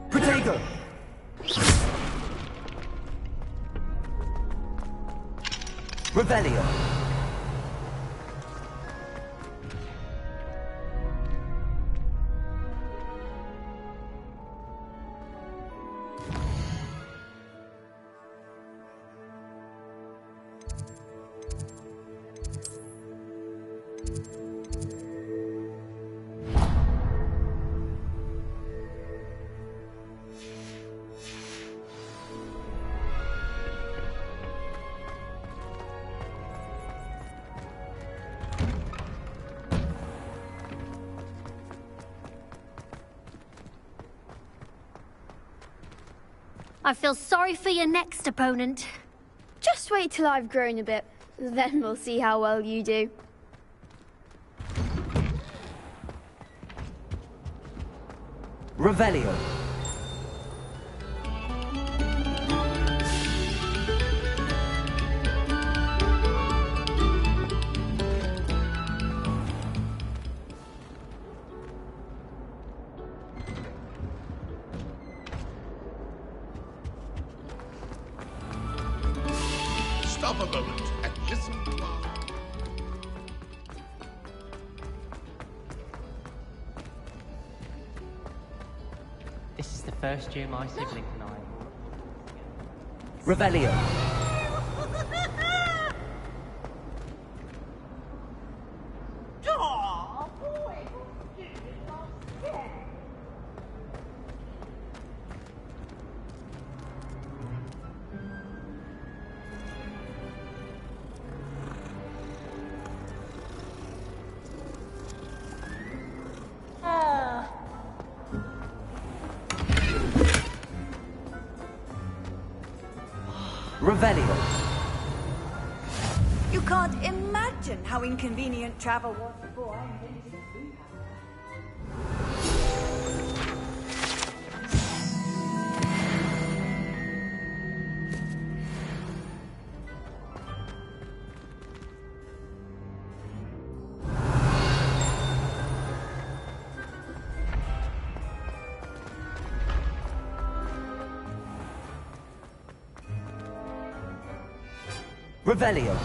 Protego. Revelio. I feel sorry for your next opponent. Just wait till I've grown a bit. Then we'll see how well you do. Revelio. Stop a moment and listen to our... This is the first year my sibling and I... Revelio. Revelio. You can't imagine how inconvenient travel was before I invented food. Revelio.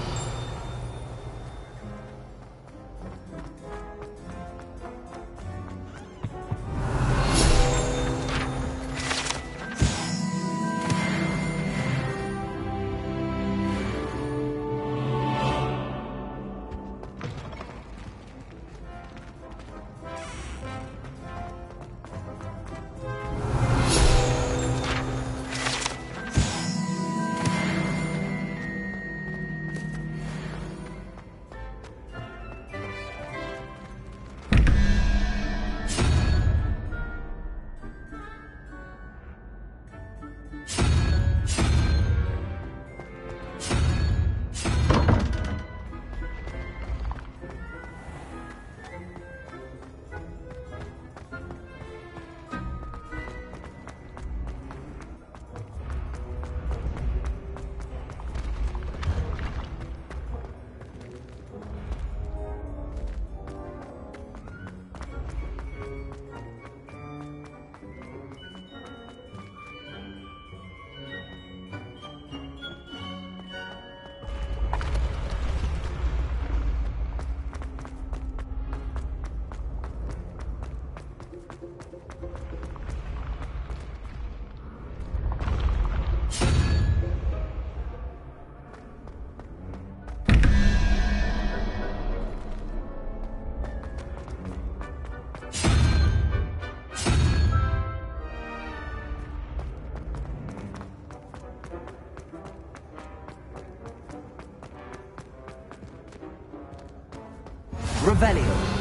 Revelio.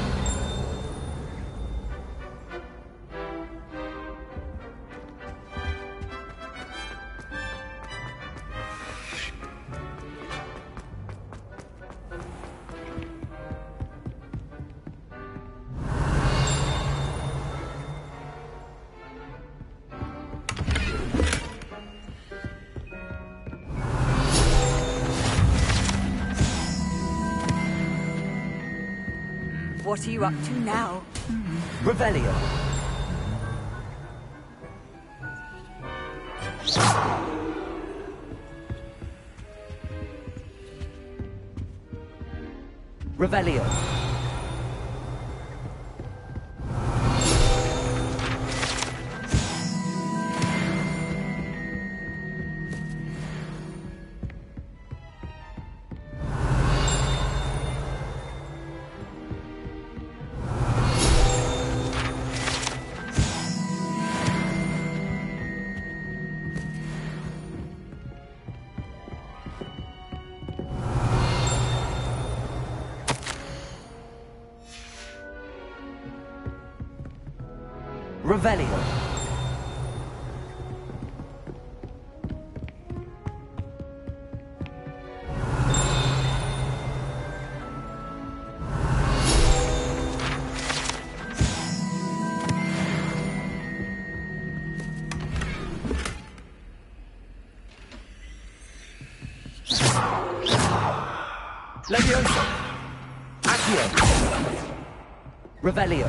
What are you up to now? Revelio. Revelio. Revelio. Leviosa. Accio. Revelio.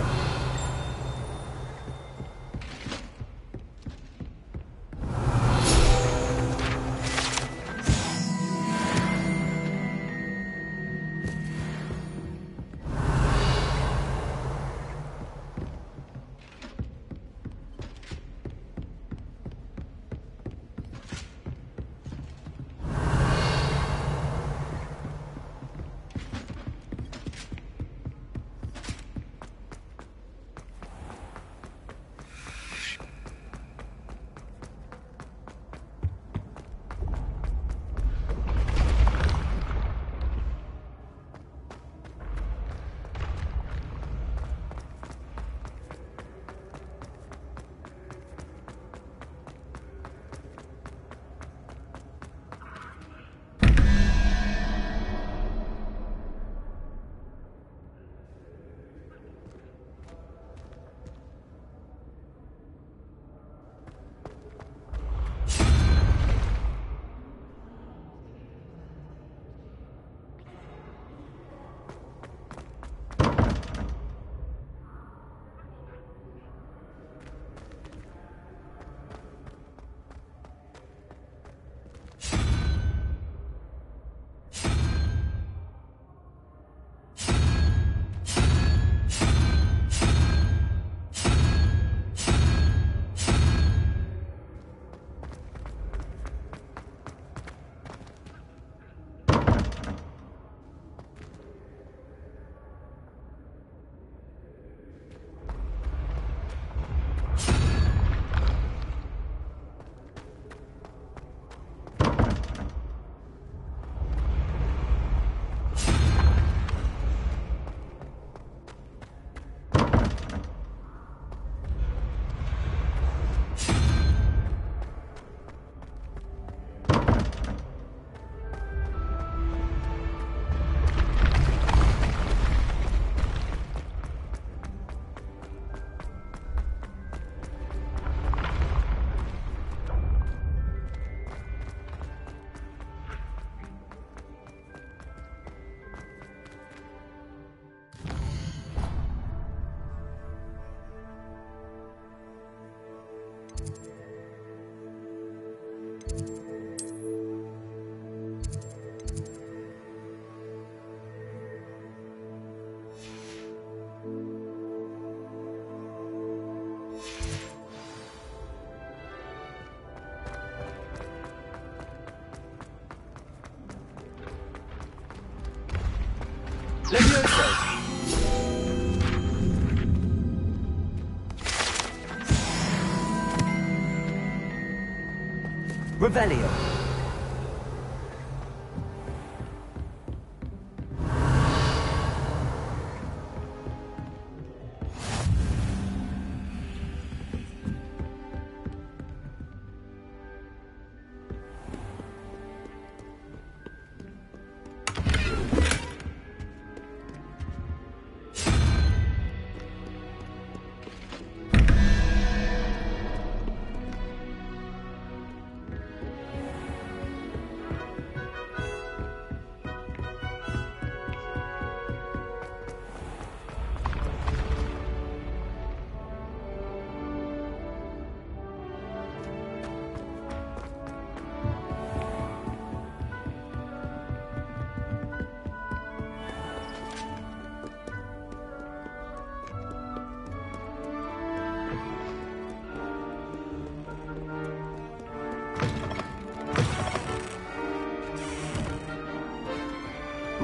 Leviosa. Revelio.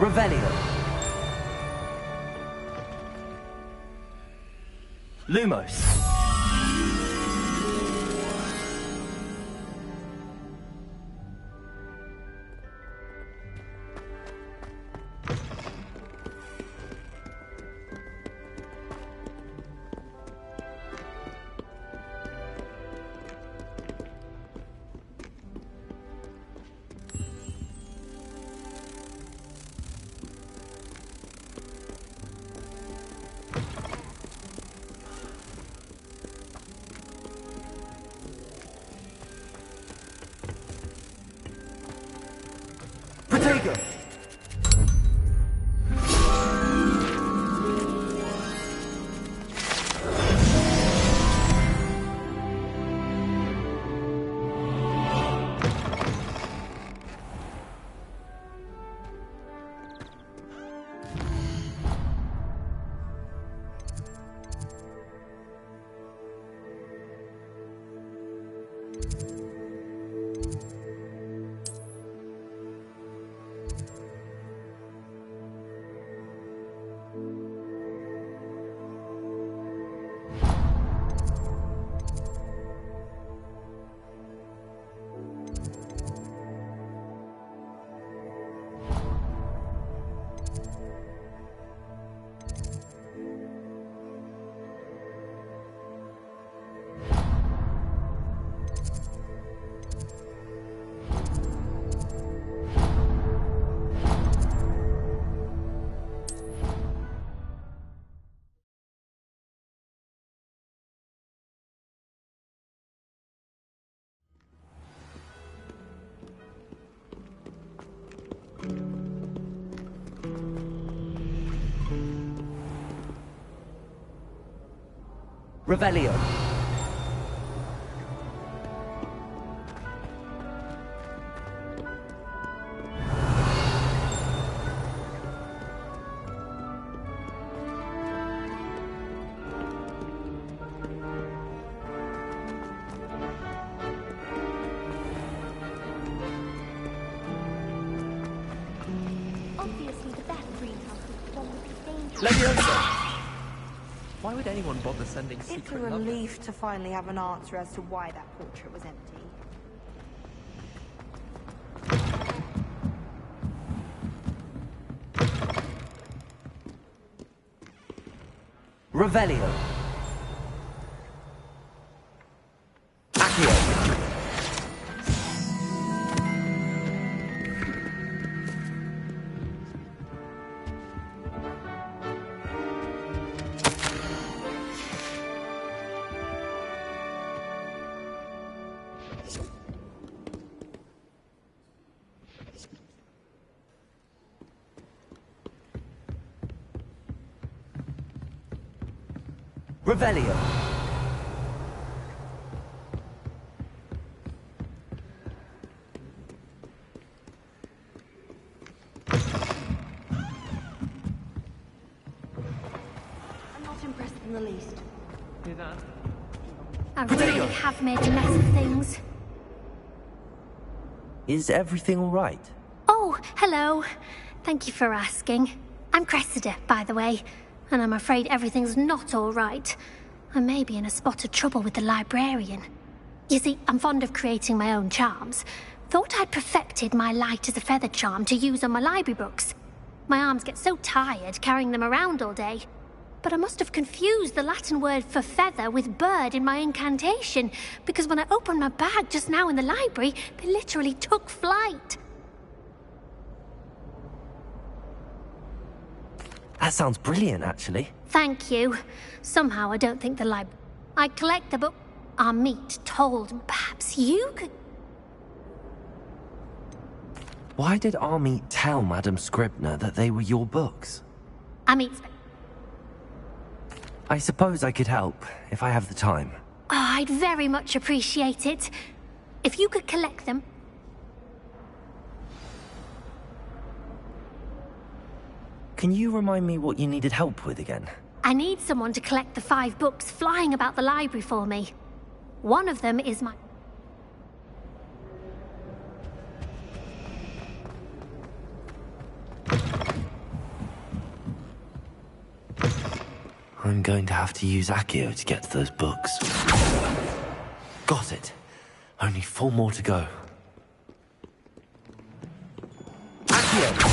Revelio. Lumos. Protego! Revelio. Obviously, the best greenhouse is the one with the Leviosa! Why would anyone bother sending It's a secret love relief to finally have an answer as to why that portrait was empty. Revelio. Accio. Revelio. I'm not impressed in the least. Hear that? I really have made a mess of things. Is everything all right? Oh, hello. Thank you for asking. I'm Cressida, by the way, and I'm afraid everything's not all right. I may be in a spot of trouble with the librarian. You see, I'm fond of creating my own charms. Thought I'd perfected my light as a feather charm to use on my library books. My arms get so tired carrying them around all day. But I must have confused the Latin word for feather with bird in my incantation, because when I opened my bag just now in the library, they literally took flight. That sounds brilliant, actually. Thank you. Somehow I don't think the library... I collect the book... Amit told me perhaps you could... Why did Army tell Madame Scribner that they were your books? Amit's... I suppose I could help, if I have the time. Oh, I'd very much appreciate it. If you could collect them... Can you remind me what you needed help with again? I need someone to collect the 5 books flying about the library for me. One of them is my... I'm going to have to use Accio to get to those books. Got it. Only 4 more to go. Accio!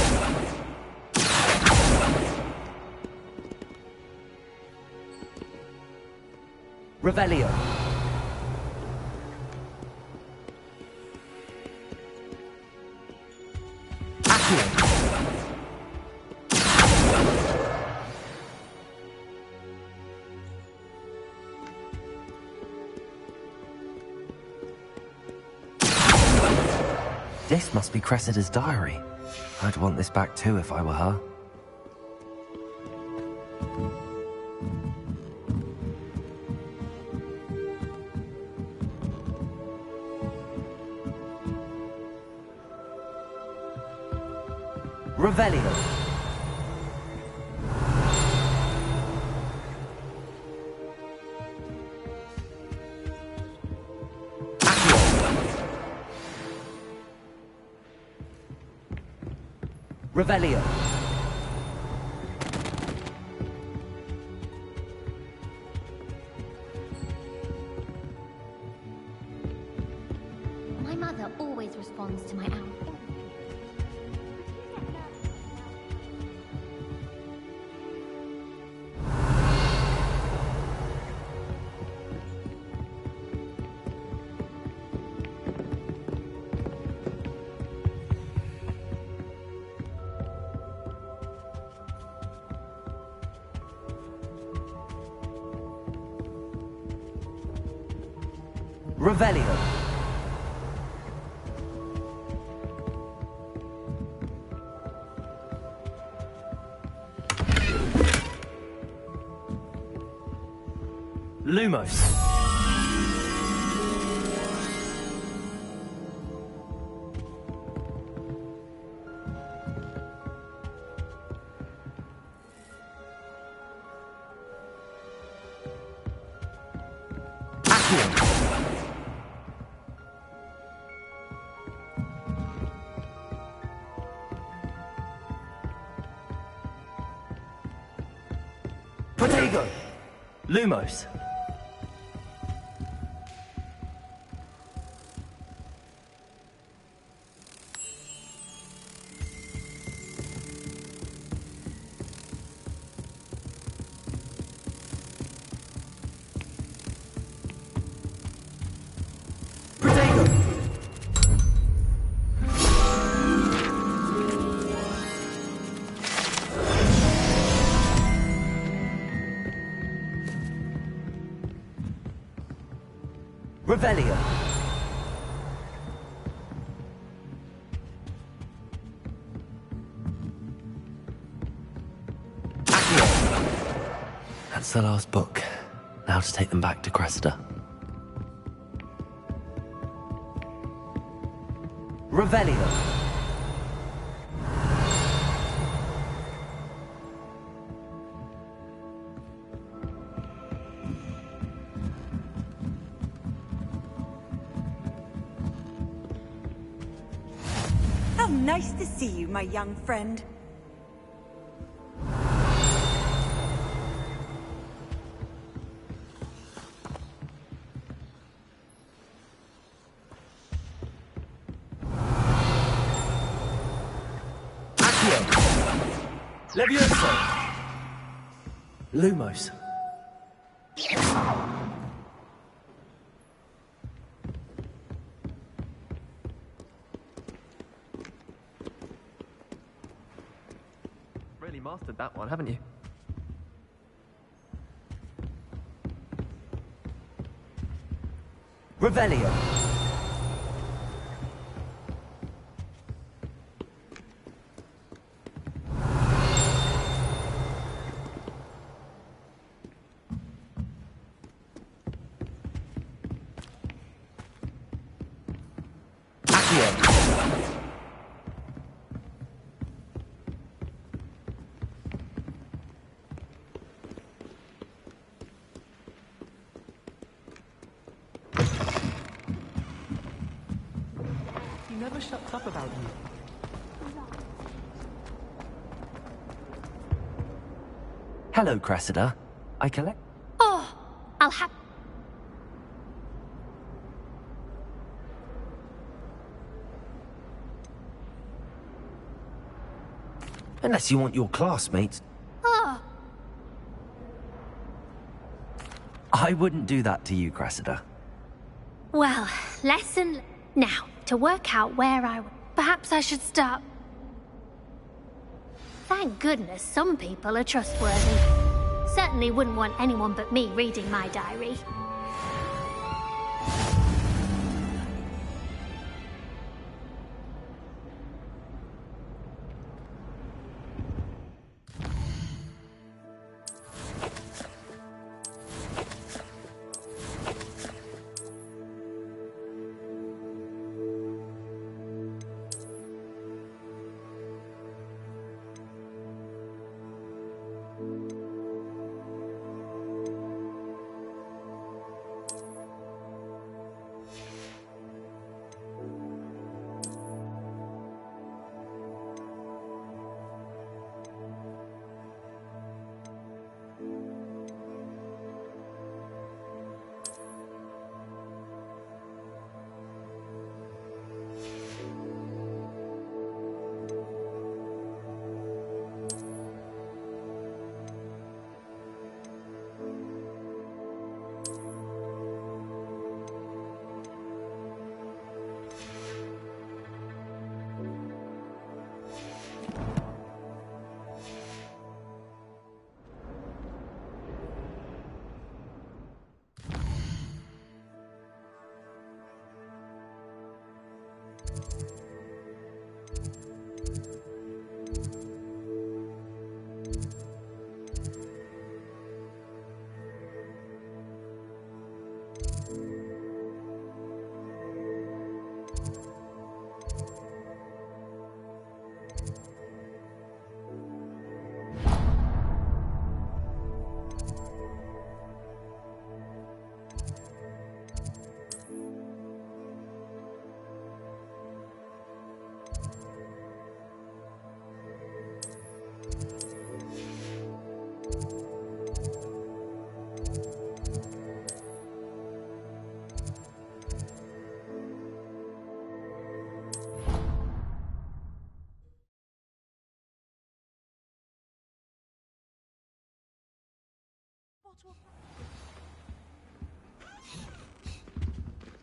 Revelio. Accio. This must be Cressida's diary. I'd want this back too if I were her. Revelio. Revelio. My mother always responds to my outfit. Revelio. Lumos. Accio. Protego! Lumos. Protego! Revelio. Accio. That's the last book. Now to take them back to Cressida. Revelio. How nice to see you, my young friend. Levioso! Lumos. Really mastered that one, haven't you? Revelio. He never shuts up about you. Hello, Cressida. I collect... Oh, I'll have... Unless you want your classmates. Oh, I wouldn't do that to you, Cressida. well, lesson... Now, to work out where I... Perhaps I should start... Thank goodness some people are trustworthy. Certainly wouldn't want anyone but me reading my diary.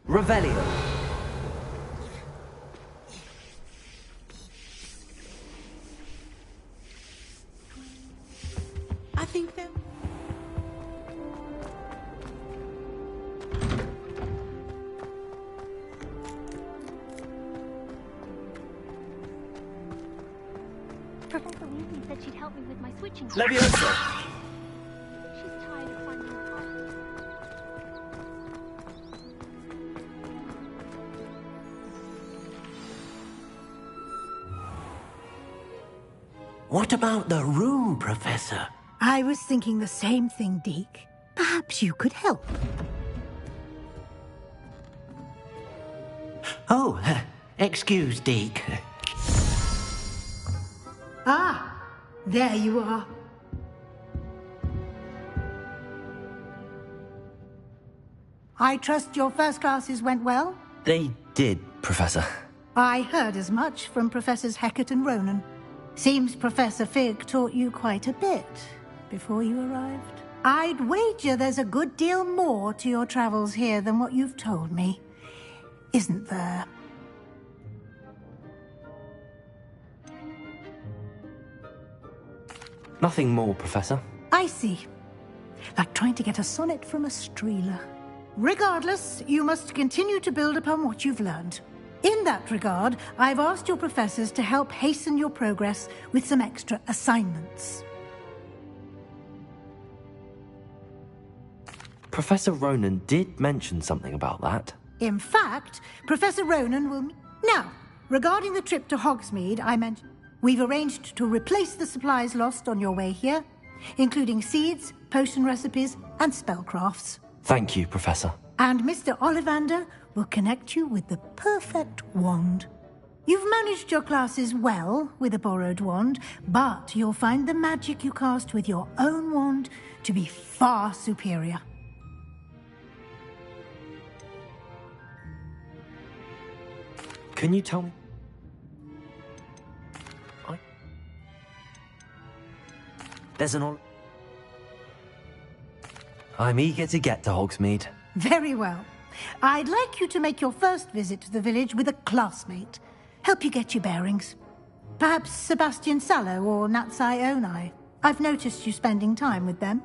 Revelio. I think that... Professor Weasley said she'd help me with my switching. Leviosa! She's tired of finding time. What about the room, Professor? I was thinking the same thing, Deke. Perhaps you could help. Oh, excuse, Deke. Ah, there you are. I trust your first classes went well? They did, Professor. I heard as much from Professors Hecat and Ronan. Seems Professor Fig taught you quite a bit before you arrived. I'd wager there's a good deal more to your travels here than what you've told me. Isn't there? Nothing more, Professor. I see. Like trying to get a sonnet from a streeler. Regardless, you must continue to build upon what you've learned. In that regard, I've asked your professors to help hasten your progress with some extra assignments. Professor Ronan did mention something about that. In fact, Professor Ronan will... Now, regarding the trip to Hogsmeade I mentioned, we've arranged to replace the supplies lost on your way here, including seeds, potion recipes, and spellcrafts. Thank you, Professor. And Mr. Ollivander will connect you with the perfect wand. You've managed your classes well with a borrowed wand, but you'll find the magic you cast with your own wand to be far superior. Can you tell me? There's an I'm eager to get to Hogsmeade. Very well. I'd like you to make your first visit to the village with a classmate. Help you get your bearings. Perhaps Sebastian Sallow or Natsai Onai. I've noticed you spending time with them.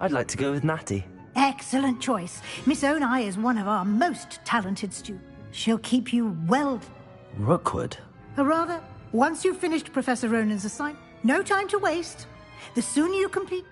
I'd like to go with Natty. Excellent choice. Miss Onai is one of our most talented students. She'll keep you well... Rookwood? Or rather, once you've finished Professor Ronan's assignment, no time to waste. The sooner you complete...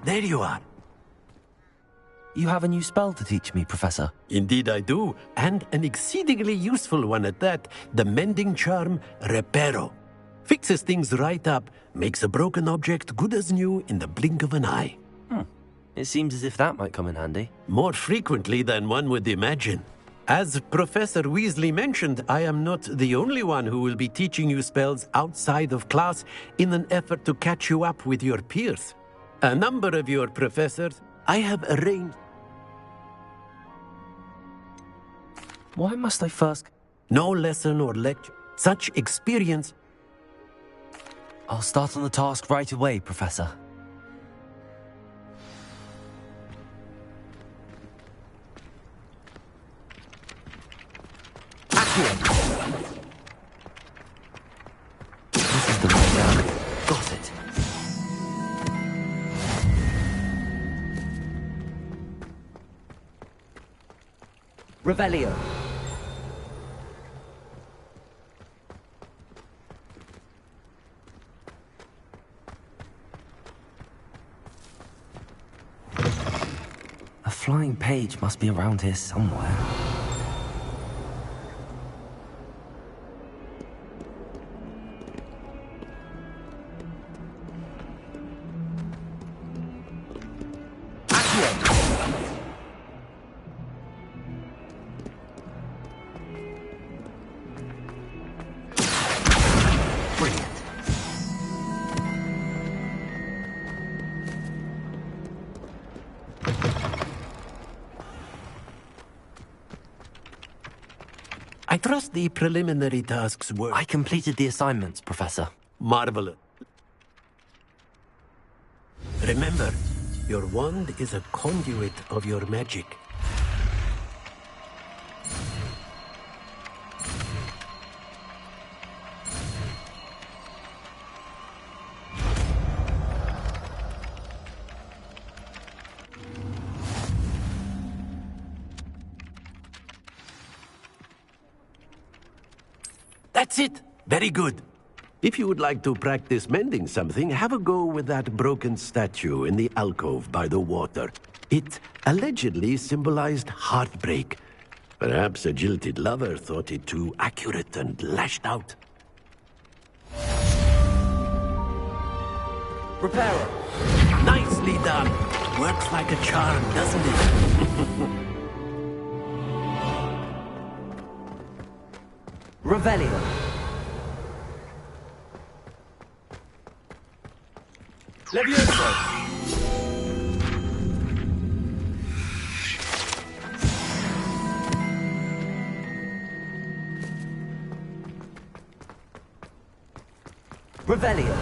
there you are. You have a new spell to teach me, Professor. Indeed I do, and an exceedingly useful one at that. The mending charm, Reparo. Fixes things right up, makes a broken object good as new in the blink of an eye. It seems as if that might come in handy. More frequently than one would imagine. As Professor Weasley mentioned, I am not the only one who will be teaching you spells outside of class in an effort to catch you up with your peers. A number of your professors I have arranged... Why must I first... No lesson or lecture. Such experience... I'll start on the task right away, Professor. This is the right round. Got it. Revelio. A flying page must be around here somewhere. I trust the preliminary tasks were... I completed the assignments, Professor. Marvelous. Remember, your wand is a conduit of your magic. That's it. Very good. If you would like to practice mending something, have a go with that broken statue in the alcove by the water. It allegedly symbolized heartbreak. Perhaps a jilted lover thought it too accurate and lashed out. Reparo. Nicely done. Works like a charm, doesn't it? Revelio. Levioso. Revelio.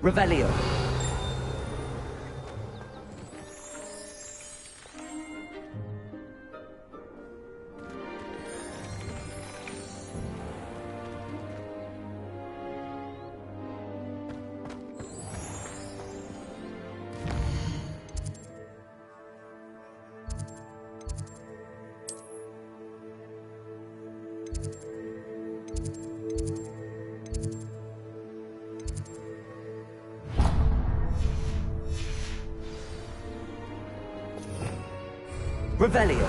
Revelio. Revelio.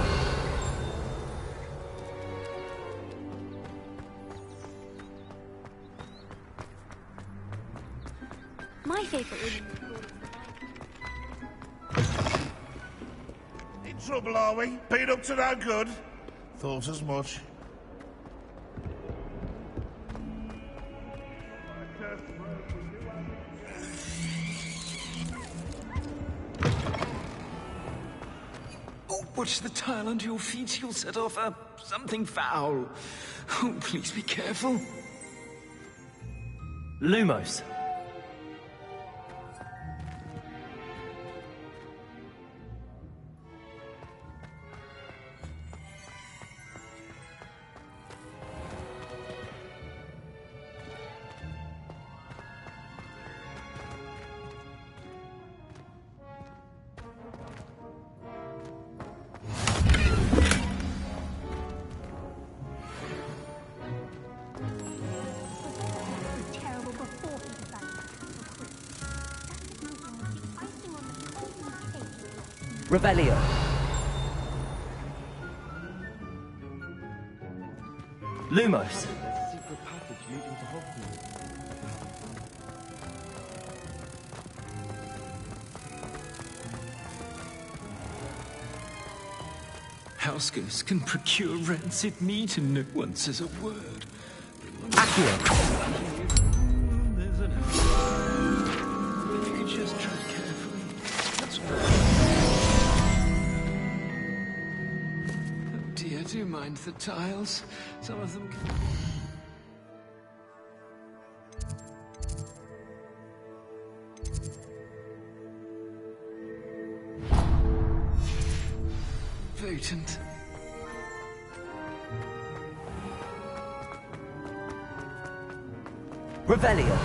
My favorite room. In trouble, are we? Been up to no good? Thought as much. Watch the tile under your feet. You'll set off something foul. Oh, please be careful. Lumos. Revelio. Lumos. House ghosts can procure rancid meat and no one says a word. Accio. There's enough. If you could just tread carefully. That's all. Oh dear, do mind the tiles. Some of them can... Potent. Revelio.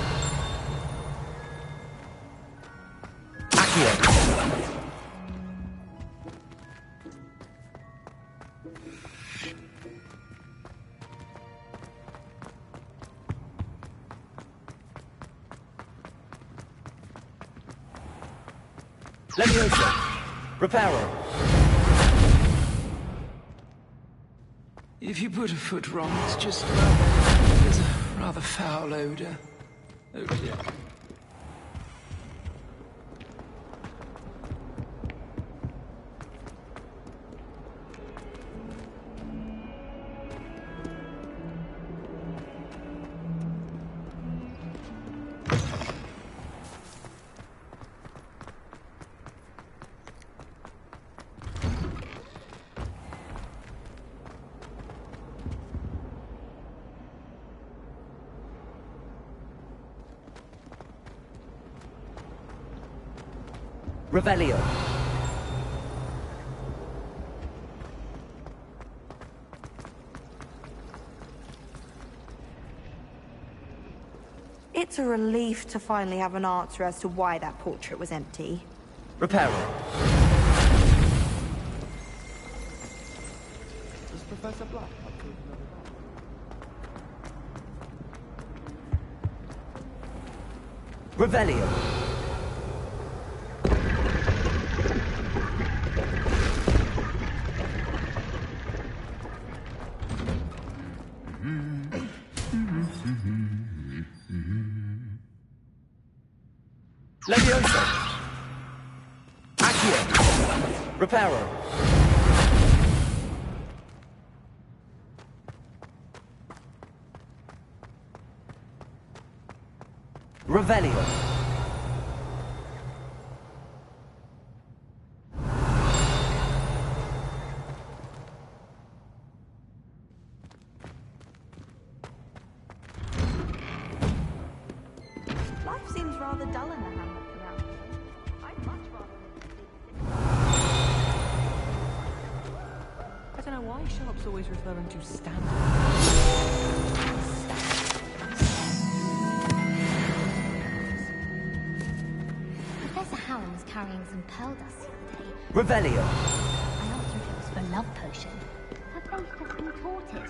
Accio. Levioso. Reparo. If you put a foot wrong, it's just there's a rather foul odor. Oh dear. Revelio. It's a relief to finally have an answer as to why that portrait was empty. Reparo. Does Professor Black have to another Revelio. Levioso. Accio. Reparo. Revelio. Life seems rather dull in the hamlet around here. I'd much rather I don't know why Sharp's always referring to standard. Professor Hallam was carrying some pearl dust the other day. Revelio. I asked her if it was for a love potion. Her face just contorted.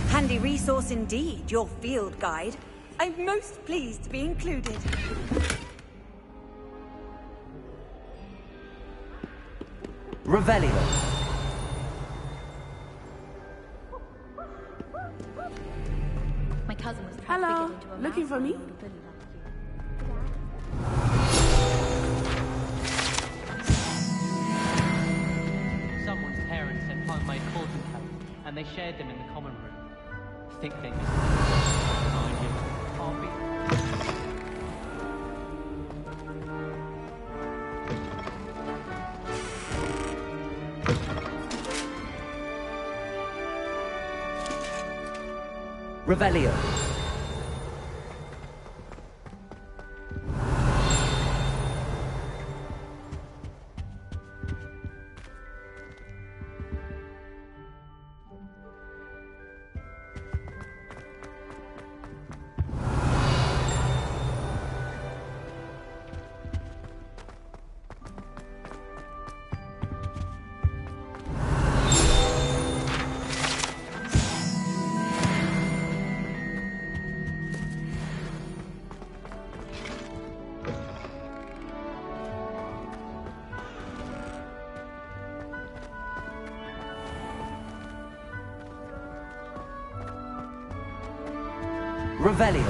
Handy resource indeed, your field guide. I'm most pleased to be included. Revelio. My cousin was Hello, looking for me? Someone's parents had homemade cauldron cakes, and they shared them in the common room. Think they missed it. Mind you, can't be. Revelio. Revelio.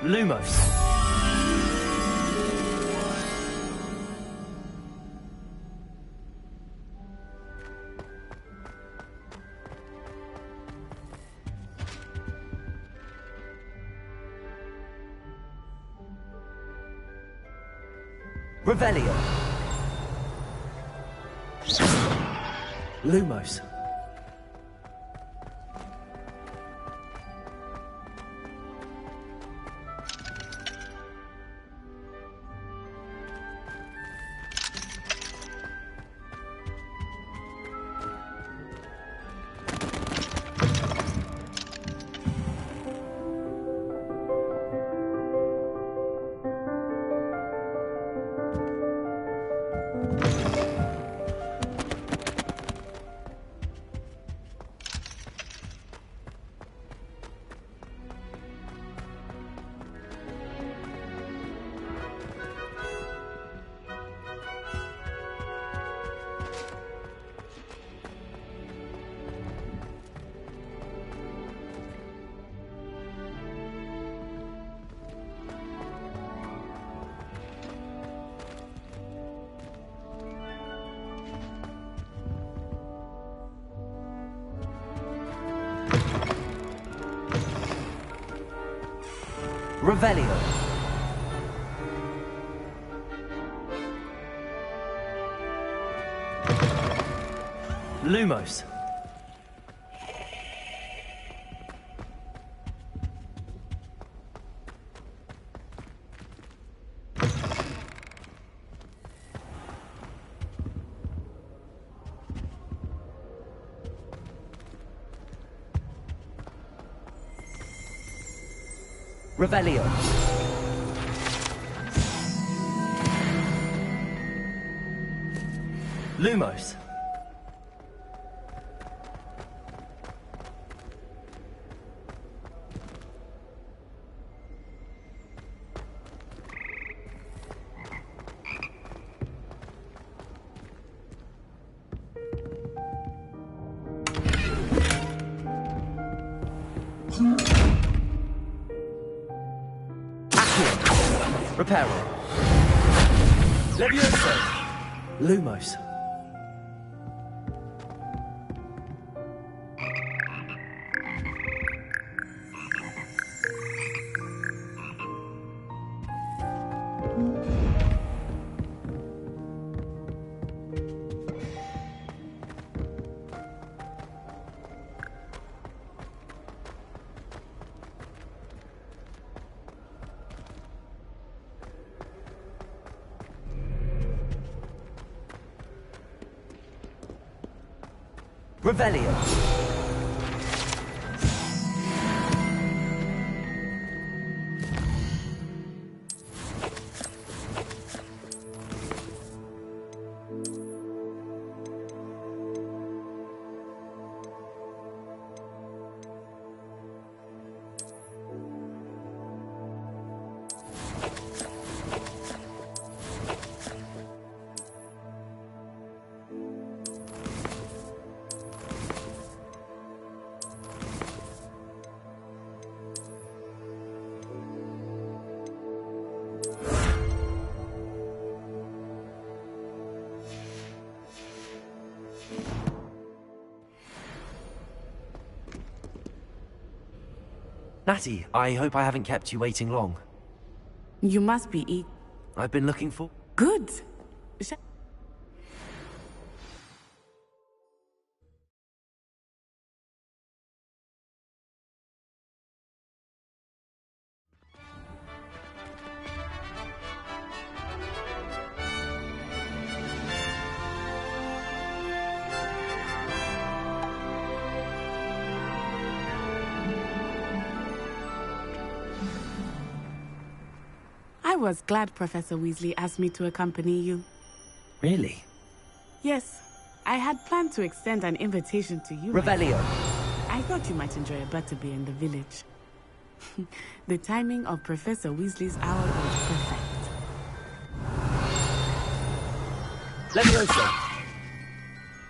Lumos. Revelio. Lumos. Revelio. Lumos. Revelio. Lumos. Reparo. Levioso. Lumos. Revelio. Natty, I hope I haven't kept you waiting long. You must be eating. I've been looking for... Good. I was glad Professor Weasley asked me to accompany you. Really? Yes. I had planned to extend an invitation to you. Revelio. I thought you might enjoy a butterbeer in the village. The timing of Professor Weasley's hour was perfect. Levioso.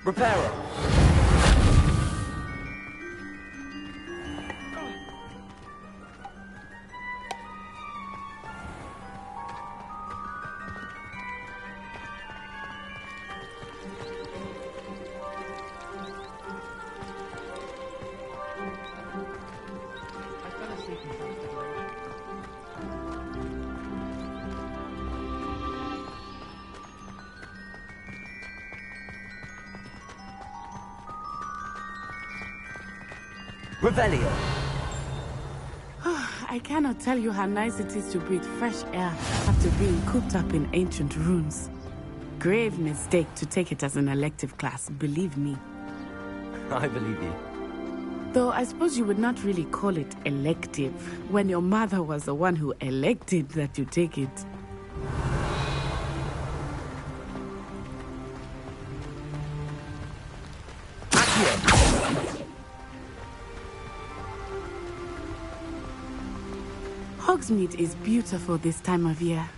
Repairer! Revelio! I cannot tell you how nice it is to breathe fresh air after being cooped up in ancient ruins. Grave mistake to take it as an elective class, believe me. I believe you. Though I suppose you would not really call it elective, when your mother was the one who elected that you take it. Hogsmeade is beautiful this time of year.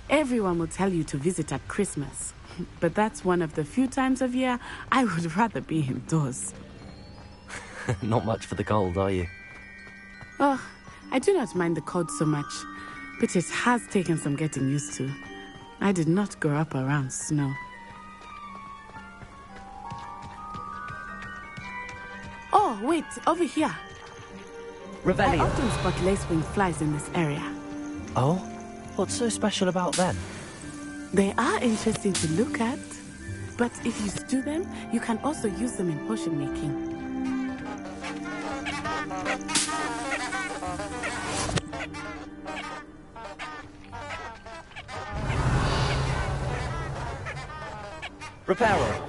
Everyone will tell you to visit at Christmas. But that's one of the few times of year I would rather be indoors. Not much for the cold, are you? Oh, I do not mind the cold so much, but it has taken some getting used to. I did not grow up around snow. Oh, wait, over here. Revelio. I often spot lacewing flies in this area. Oh? What's so special about them? They are interesting to look at, but if you stew them, you can also use them in potion making. Repairer!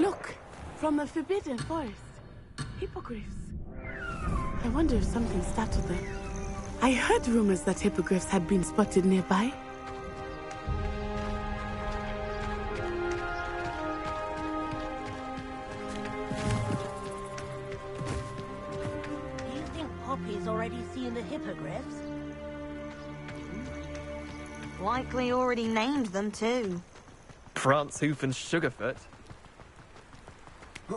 Look, from the Forbidden Forest. Hippogriffs. I wonder if something startled them. I heard rumors that hippogriffs had been spotted nearby. Do you think Poppy's already seen the hippogriffs? Likely already named them too. Prance, Hoof, and Sugarfoot.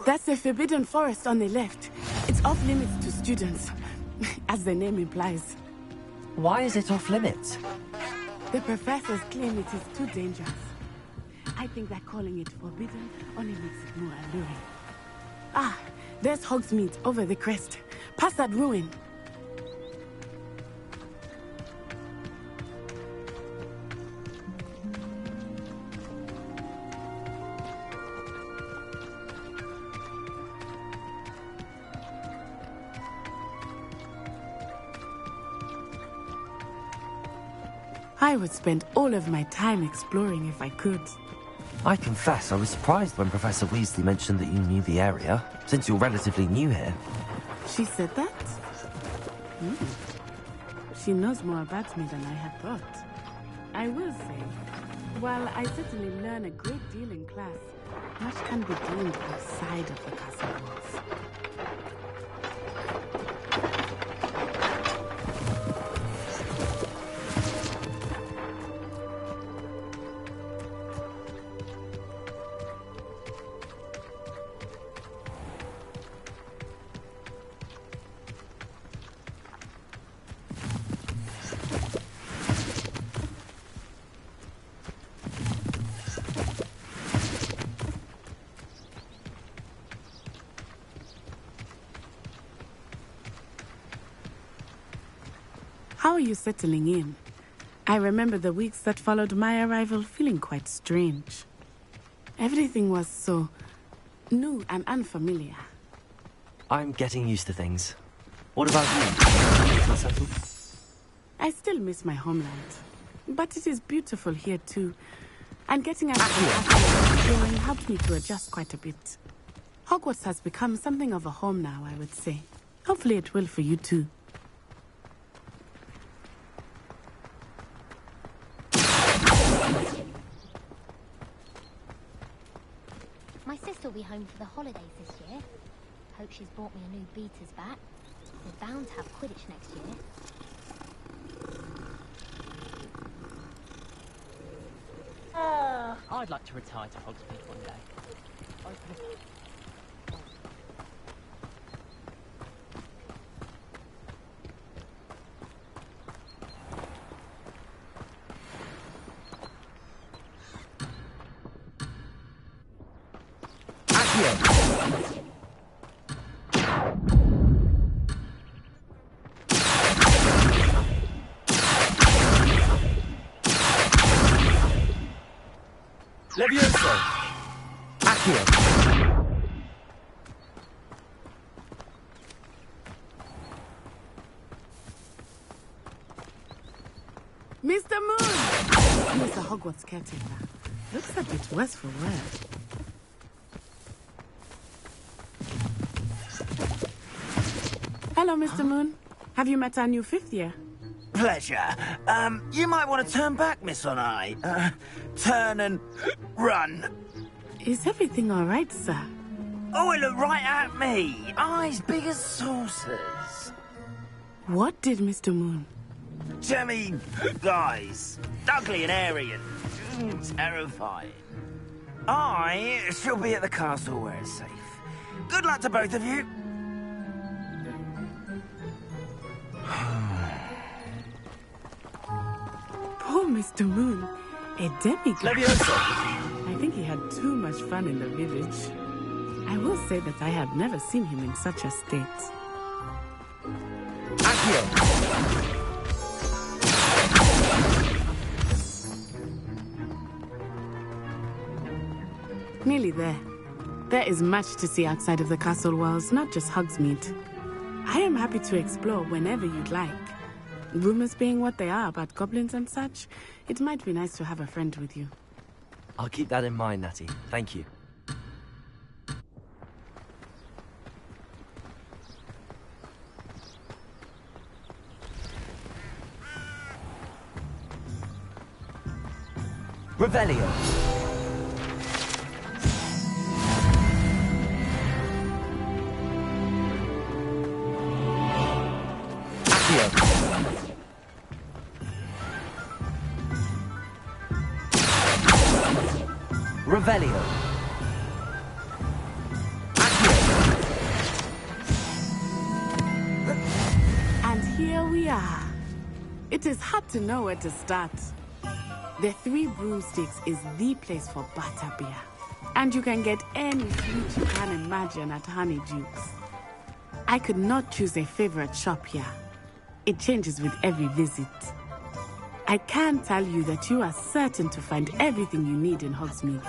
That's the Forbidden Forest on the left. It's off limits to students, as the name implies. Why is it off limits? The professors claim it is too dangerous. I think that calling it forbidden only makes it more alluring. Ah, there's Hogsmeade over the crest. Past that ruin. I would spend all of my time exploring if I could. I confess I was surprised when Professor Weasley mentioned that you knew the area, since you're relatively new here. She said that? She knows more about me than I had thought. I will say, while I certainly learn a great deal in class, much can be gained outside of the castle walls. How are you settling in? I remember the weeks that followed my arrival feeling quite strange. Everything was so new and unfamiliar. I'm getting used to things. What about you? I still miss my homeland, but it is beautiful here too. And getting out of exploring helped me to adjust quite a bit. Hogwarts has become something of a home now, I would say. Hopefully it will for you too. be home for the holidays this year. Hope she's brought me a new beater's bat. We're bound to have Quidditch next year. I'd like to retire to Hogsmeade one day. Levioso! Accio! Mr. Moon! He's the Hogwarts caretaker. Looks like it's worse for wear. Hello, Mr. Moon. Have you met our new 5th year? Pleasure. You might want to turn back, Miss Onai. Turn and run. Is everything all right, sir? Oh, it looked right at me. Eyes big as saucers. What did Mr. Moon? Jemmy guys. Ugly and airy and terrifying. I shall be at the castle where it's safe. Good luck to both of you. Poor Mr. Moon. A demigod. Levioso! I think he had too much fun in the village. I will say that I have never seen him in such a state. Accio! Nearly there. There is much to see outside of the castle walls, not just Hogsmeade. I am happy to explore whenever you'd like. Rumors being what they are about goblins and such, it might be nice to have a friend with you. I'll keep that in mind, Natty. Thank you. Revelio. Revelio. And here we are. It is hard to know where to start. The Three Broomsticks is the place for butterbeer. And you can get any sweet you can imagine at Honeyduke's. I could not choose a favorite shop here. It changes with every visit. I can tell you that you are certain to find everything you need in Hogsmeade.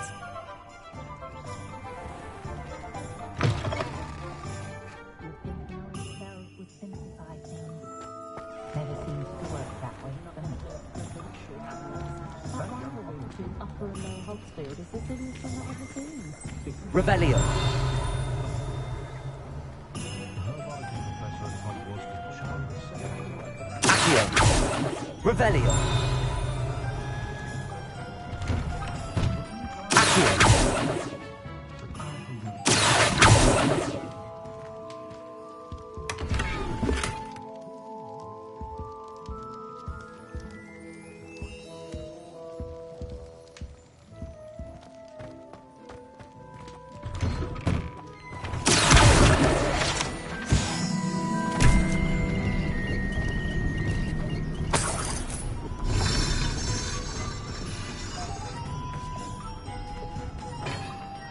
Revelio. Accio. Revelio. Accio.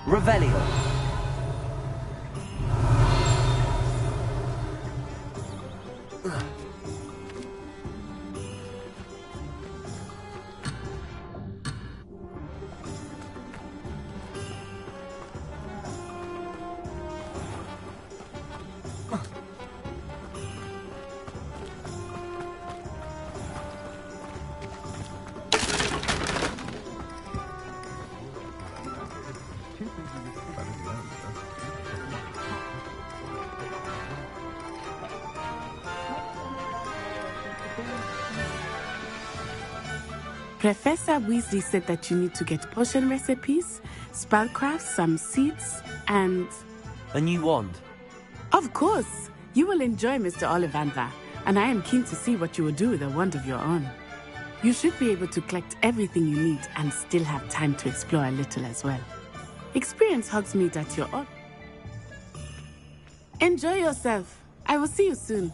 Revelio. Professor Weasley said that you need to get potion recipes, spellcraft, some seeds, and... A new wand? Of course! You will enjoy Mr. Ollivander, and I am keen to see what you will do with a wand of your own. You should be able to collect everything you need and still have time to explore a little as well. Experience Hogsmeade at your own. Enjoy yourself. I will see you soon.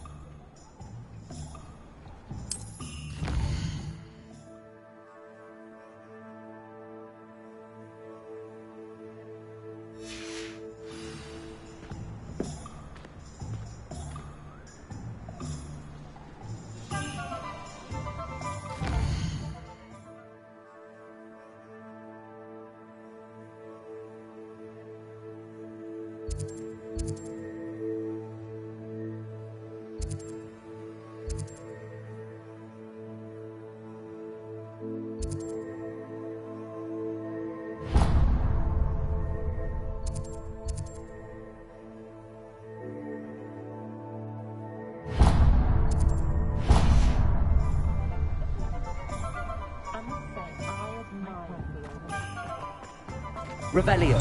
Revelio.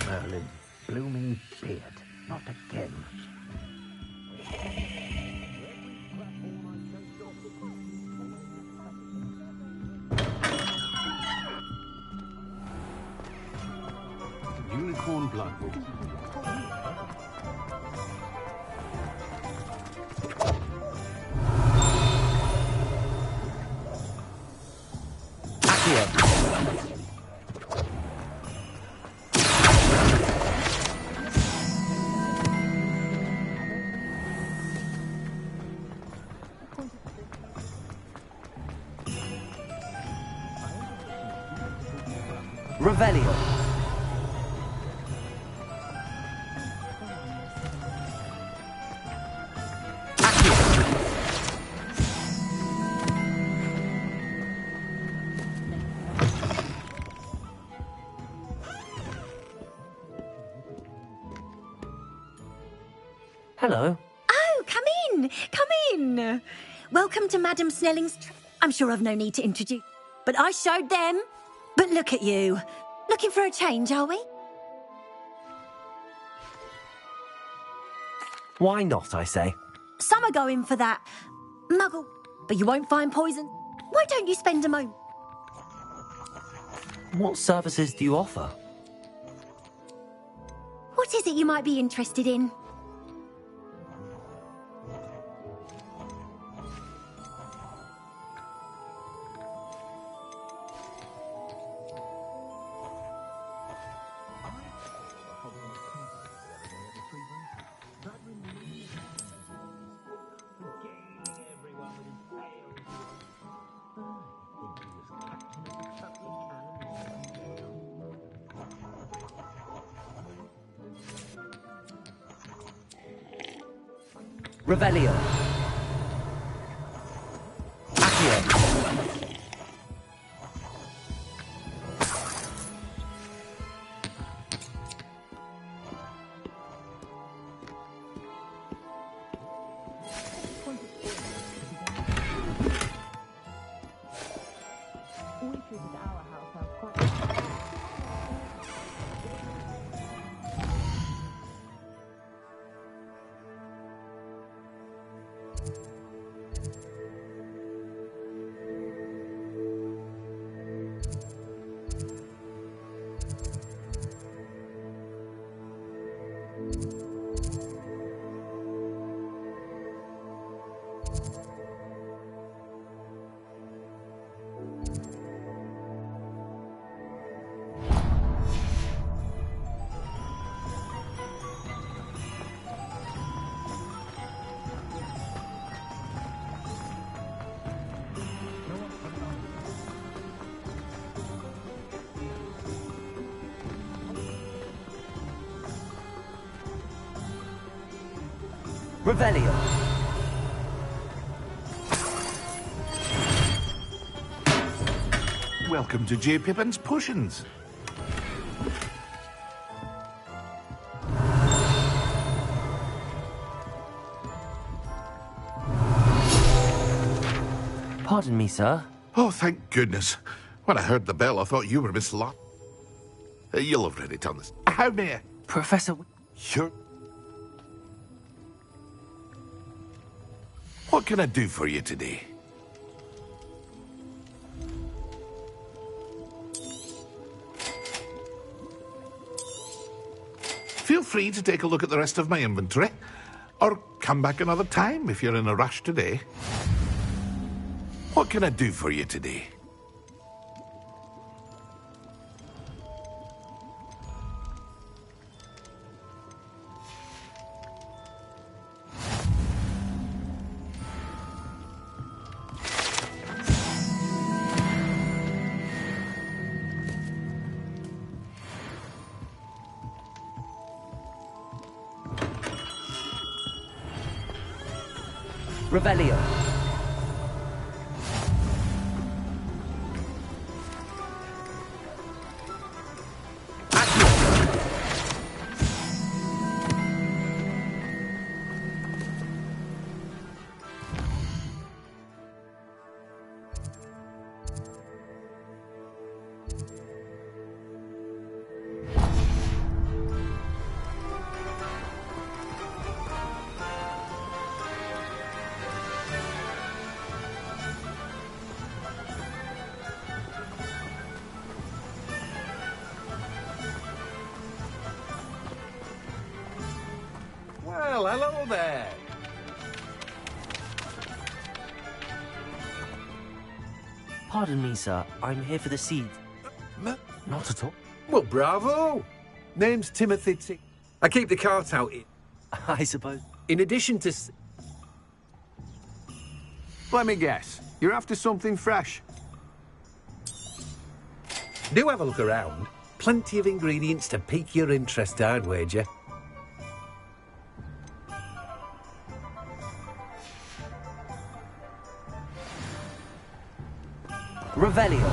Merlin, blooming beard. Not again. Unicorn blood. Revelio. Hello. Oh, come in! Come in! Welcome to Madam Snelling's... I'm sure I've no need to introduce... But I showed them. But look at you. Looking for a change, are we? Why not, I say? Some are going for that muggle, but you won't find poison. Why don't you spend a moment? What services do you offer? What is it you might be interested in? Revelio. Accio. Revelio. Welcome to J. Pippin's Potions. Pardon me, sir. Oh, thank goodness. When I heard the bell, I thought you were Miss Lot. You'll have read it on this. How may I? Professor... Sure. What can I do for you today? Feel free to take a look at the rest of my inventory, or come back another time if you're in a rush today. What can I do for you today? Revelio. Well, hello there. Pardon me, sir. I'm here for the seed. Not at all. Well, bravo. Name's Timothy T. I keep the cart out in. I suppose. In addition to... Let me guess. You're after something fresh. Do have a look around. Plenty of ingredients to pique your interest, I'd wager. Revelio.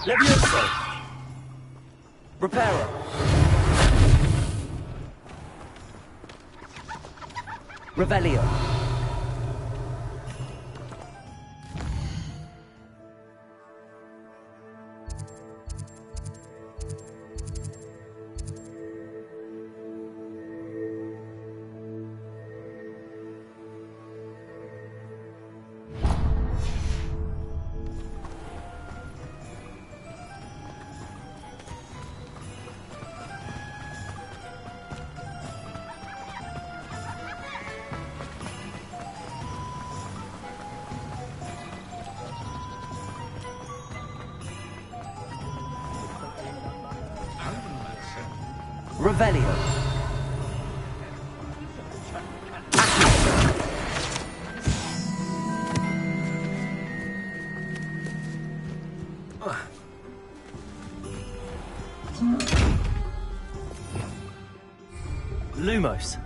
Levioso. Reparo. Revelio. Revelio. Lumos.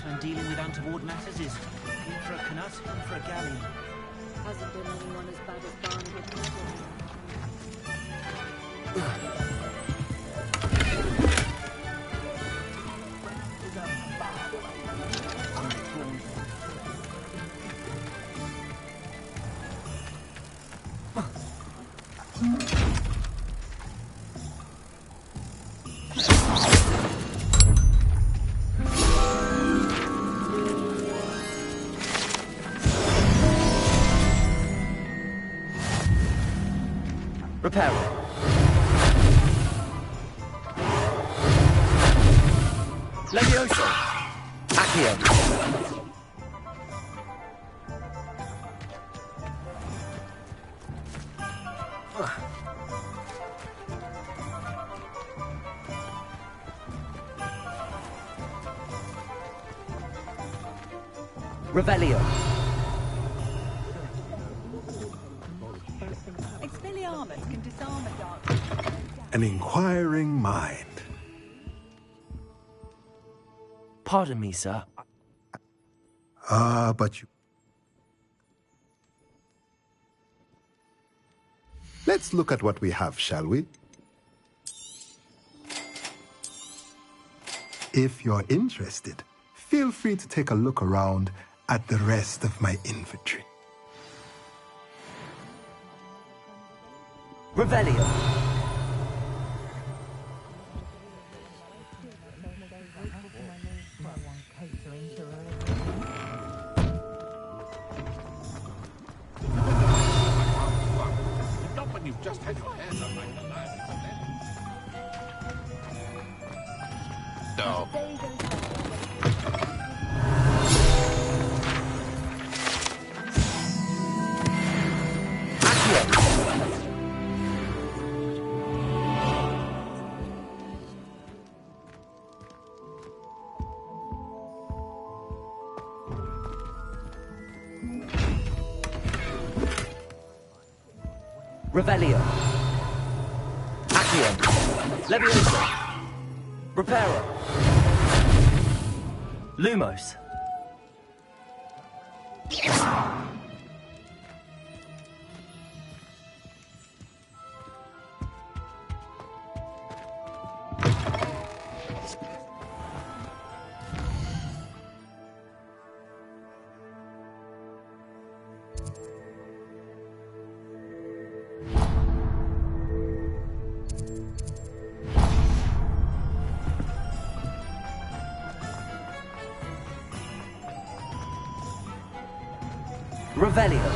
When dealing with untoward matters is in for a canut, in for a galley. Hasn't been anyone as bad as Barney with Reparo. Levioso. Accio. Revelio. Expelliarmus can disarm a dark. An inquiring mind. Pardon me, sir. But you... Let's look at what we have, shall we? If you're interested, feel free to take a look around at the rest of my inventory. Revelio. Not when you've just had your hair done like the lad. No. Revelio. Accio. Levioso. Reparo. Lumos. Revelio.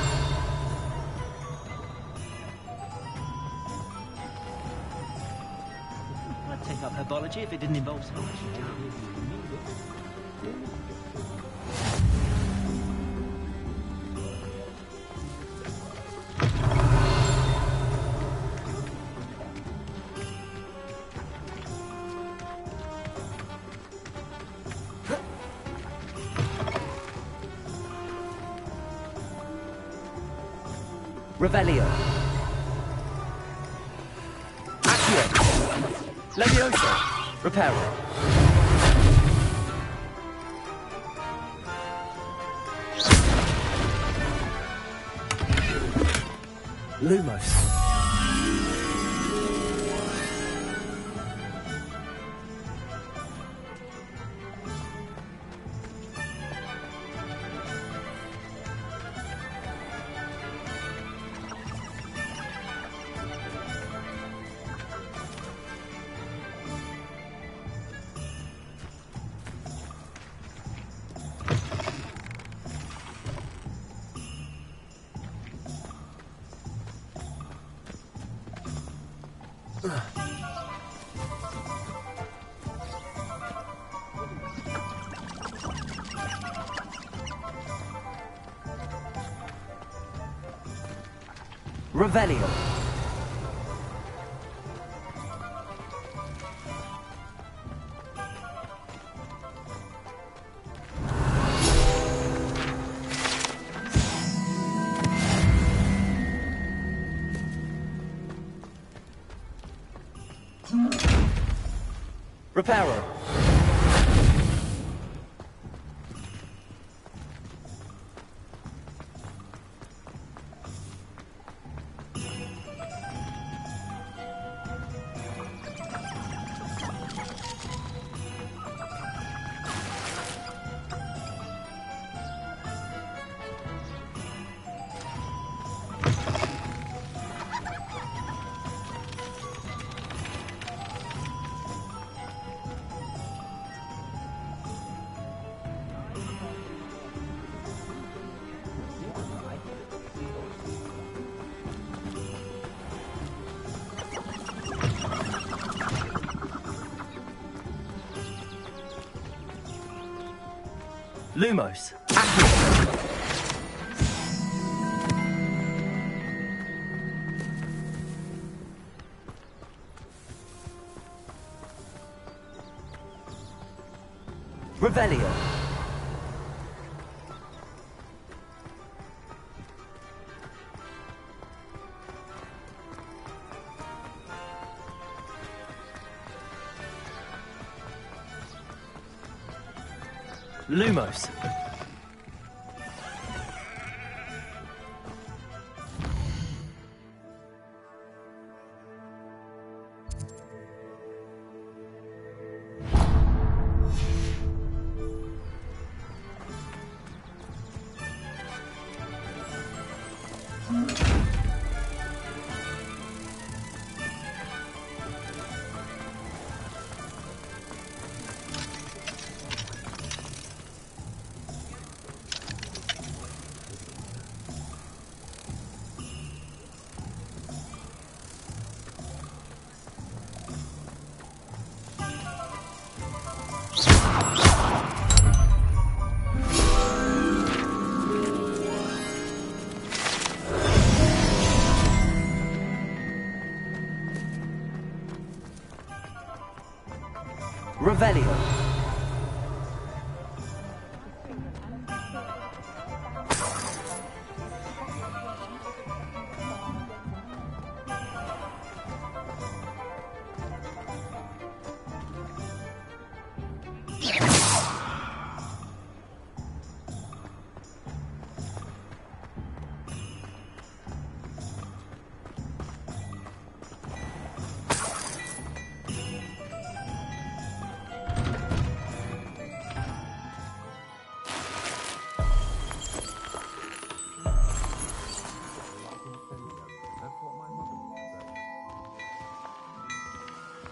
I'd take up herbology if it didn't involve so much. Revelio. Accio. Levioso. Reparo. Lumos. Revelio. Reparo. Lumos. Revelio. Lumos. Revelio.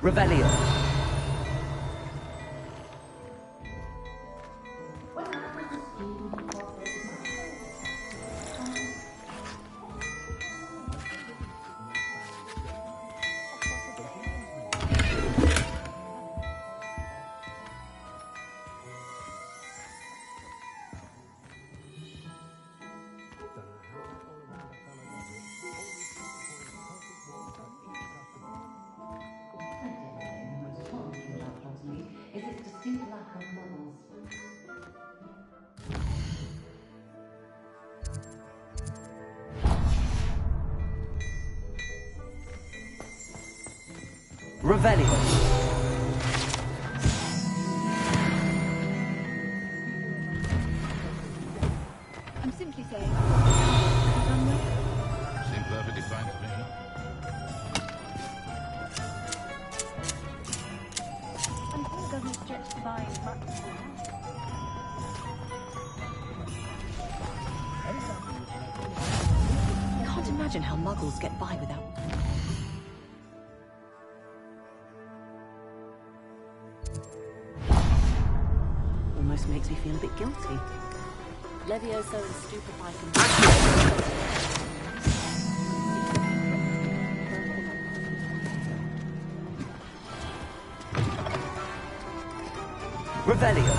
Revelio. Revelio. I'm simply saying. Seems perfectly fine to me. And Paul doesn't stretch the vine as much as I can't imagine how muggles get by without... Almost makes me feel a bit guilty. Levioso and stupefying. Revelio.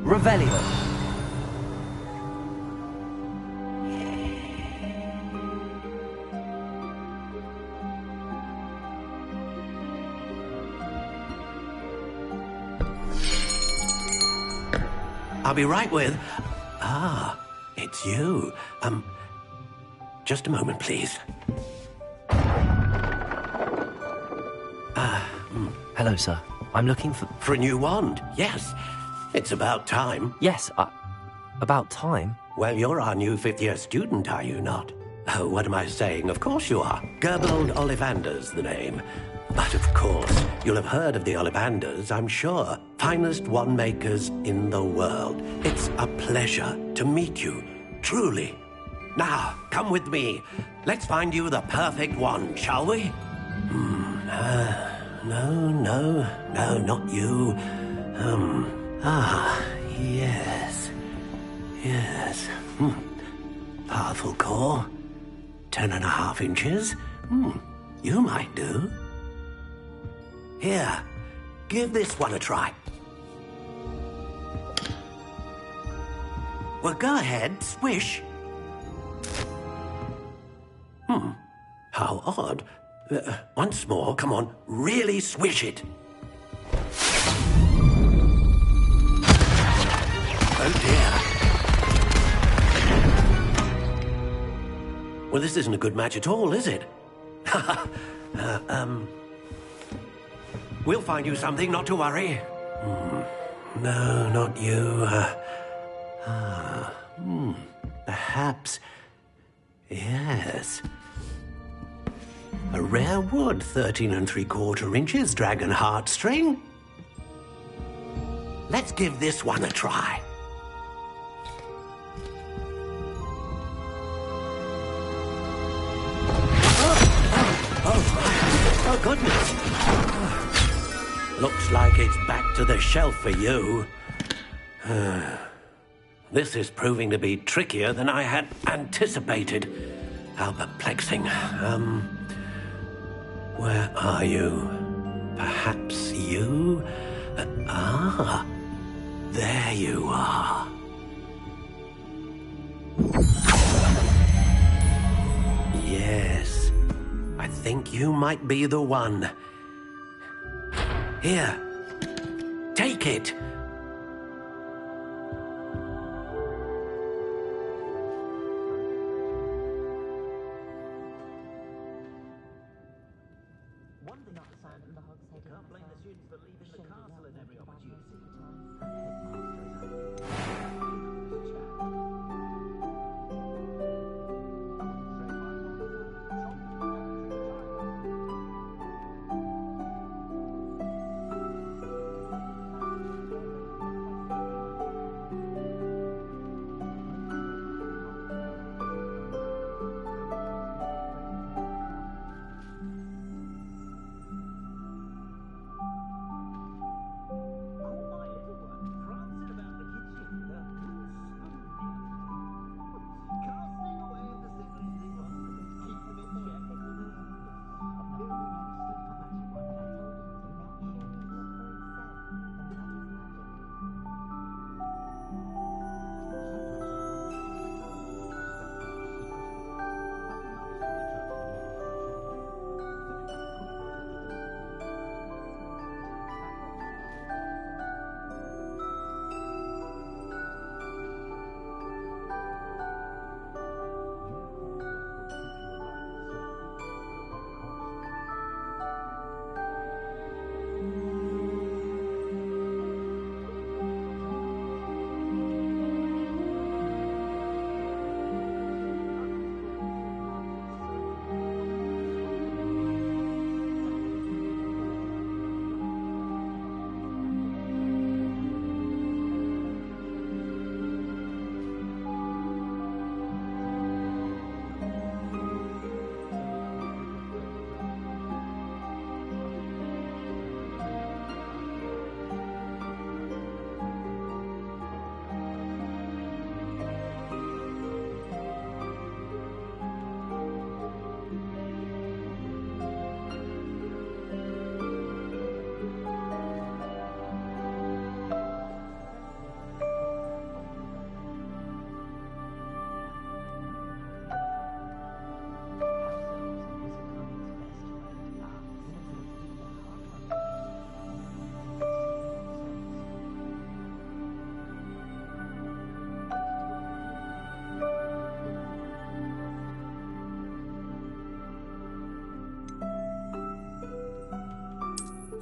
Revelio. I'll be right with... Ah, it's you. Just a moment, please. Hello, sir. I'm looking for... For a new wand, yes. It's about time. Yes, about time? Well, you're our new fifth-year student, are you not? Oh, what am I saying? Of course you are. Gerbold Ollivander's the name. But of course, you'll have heard of the Ollivanders, I'm sure. Finest wand makers in the world. It's a pleasure to meet you, truly. Now, come with me. Let's find you the perfect wand, shall we? No, not you. Yes. Powerful core. 10.5 inches. You might do. Here, give this one a try. Well, go ahead, swish. How odd. Once more, come on, really swish it. Oh dear. Well, this isn't a good match at all, is it? We'll find you something, not to worry. No, not you. Perhaps... Yes. A rare wood, 13 3/4 inches, dragon heartstring. Let's give this one a try. Oh, goodness. Looks like it's back to the shelf for you. This is proving to be trickier than I had anticipated. How perplexing. Where are you? Perhaps you? There you are. Yes, I think you might be the one. Here, take it.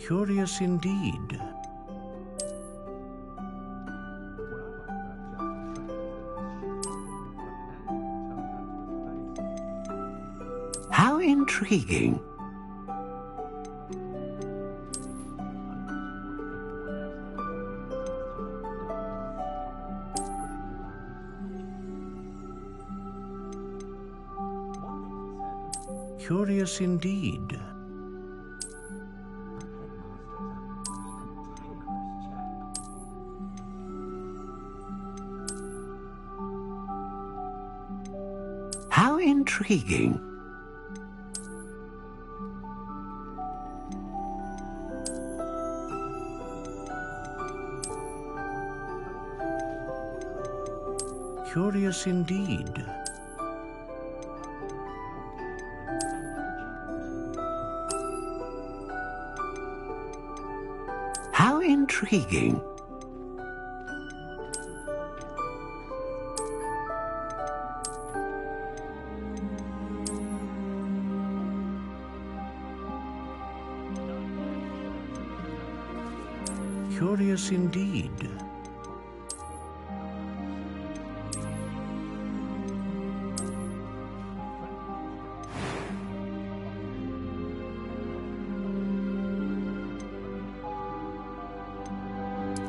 Curious indeed. How intriguing. Curious indeed. How intriguing. Curious indeed. How intriguing. Curious indeed.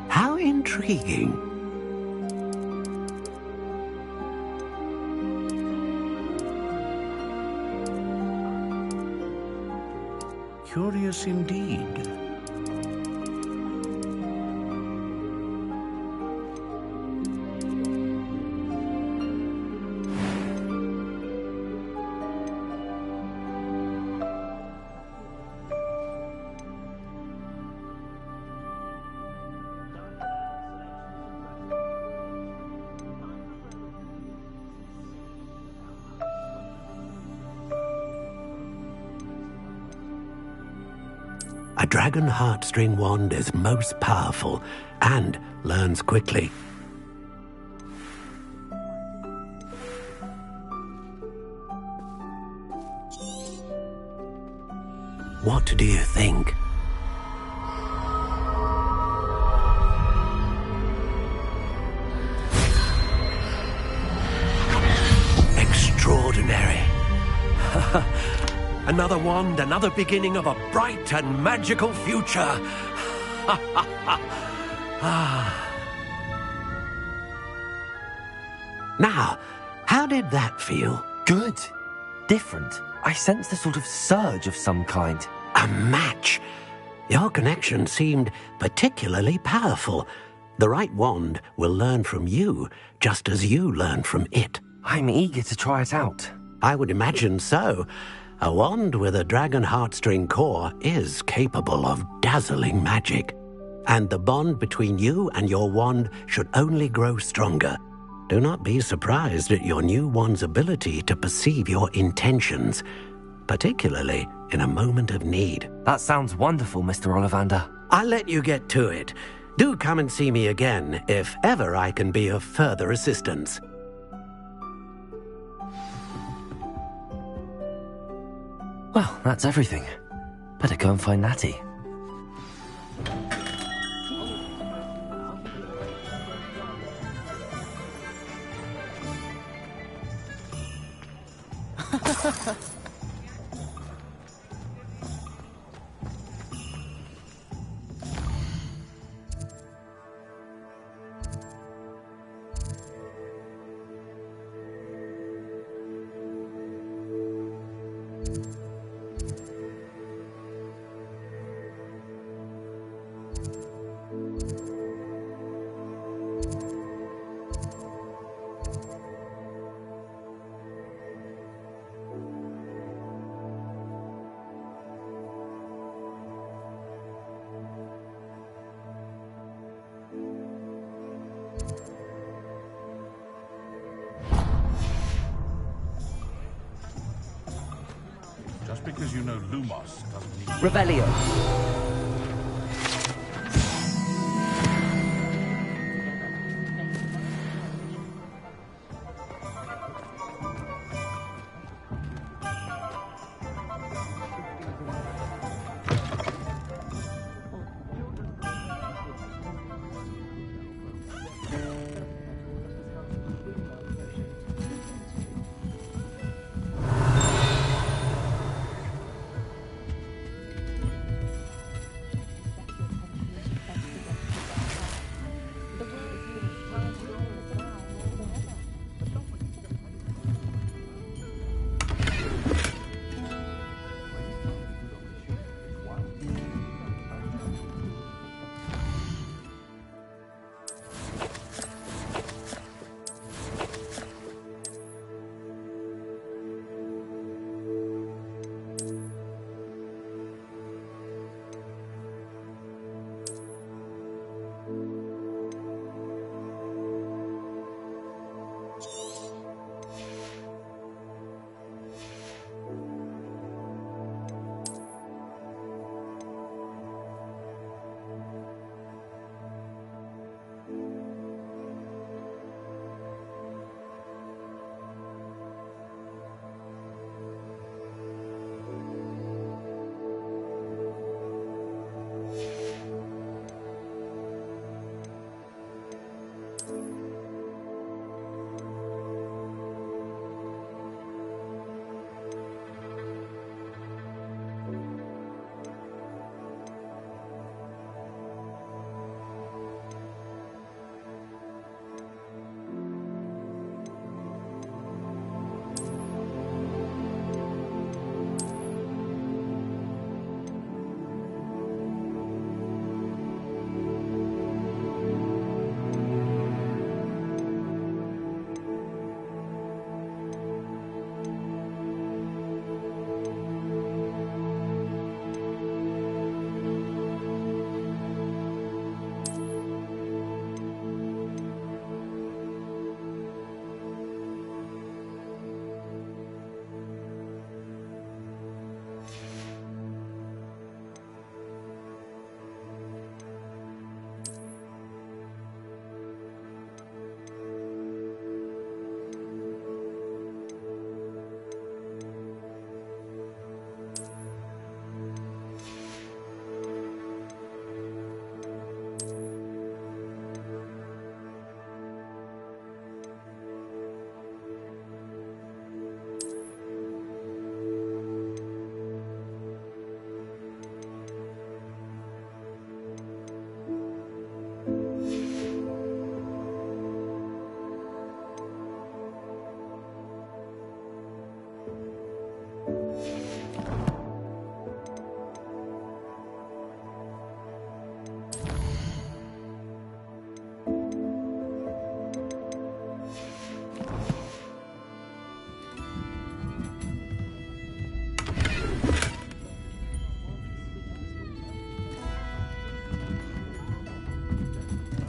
How intriguing. Curious indeed. A dragon heartstring wand is most powerful and learns quickly. What do you think? Extraordinary. Another wand, another beginning of a bright and magical future. Now, how did that feel? Good. Different. I sensed a sort of surge of some kind. A match. Your connection seemed particularly powerful. The right wand will learn from you, just as you learn from it. I'm eager to try it out. I would imagine so. A wand with a dragon heartstring core is capable of dazzling magic. And the bond between you and your wand should only grow stronger. Do not be surprised at your new wand's ability to perceive your intentions, particularly in a moment of need. That sounds wonderful, Mr. Ollivander. I'll let you get to it. Do come and see me again if ever I can be of further assistance. Well, that's everything. Better go and find Natty. Just because you know Lumos doesn't mean... Revelio.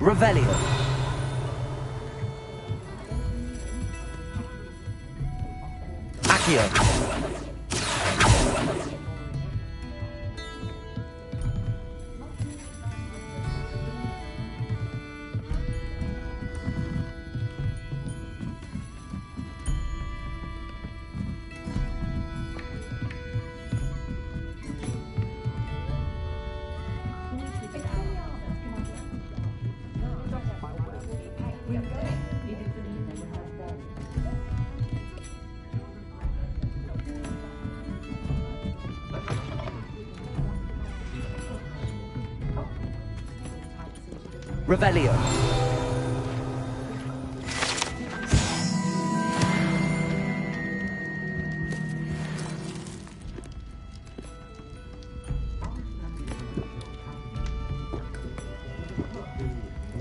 Revelio. Accio. Revelio.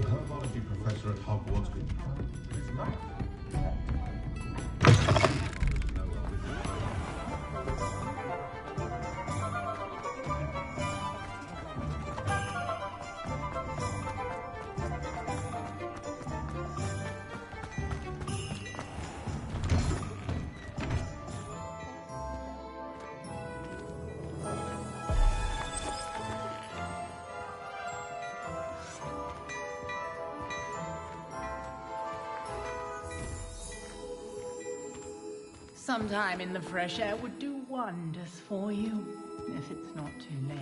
Herbology professor at Hogwarts. Some time in the fresh air would do wonders for you, if it's not too late.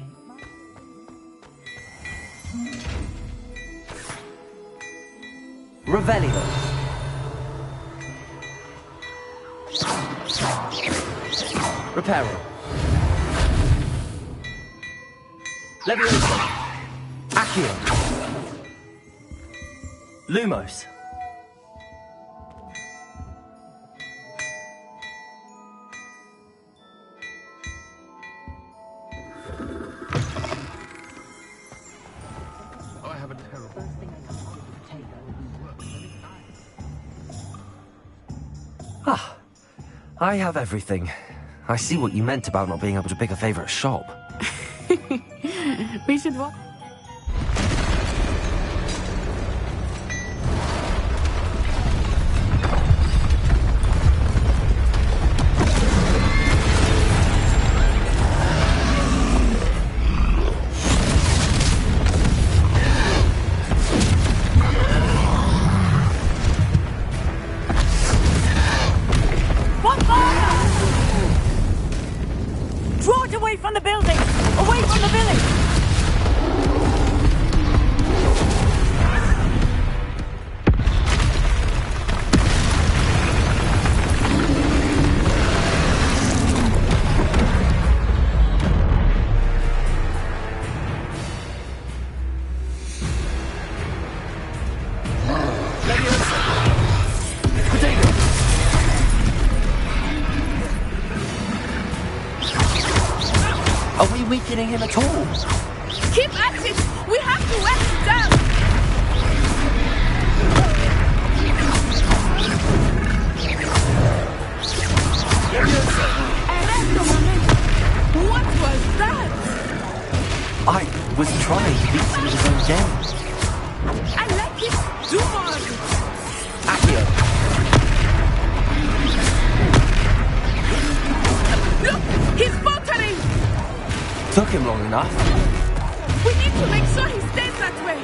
Revelio. Reparo. Leviosa. Accio. Lumos. I have a terrible... Ah, I have everything. I see what you meant about not being able to pick a favourite shop. We should walk. Draw it away from the building! Away from the village! Are we weakening him at all? Keep at it! We have to wear him down! What was that? I was trying to beat him with his own game. I like it! Do more! Accio. Look! He's faltering! Took him long enough. We need to make sure he stays that way!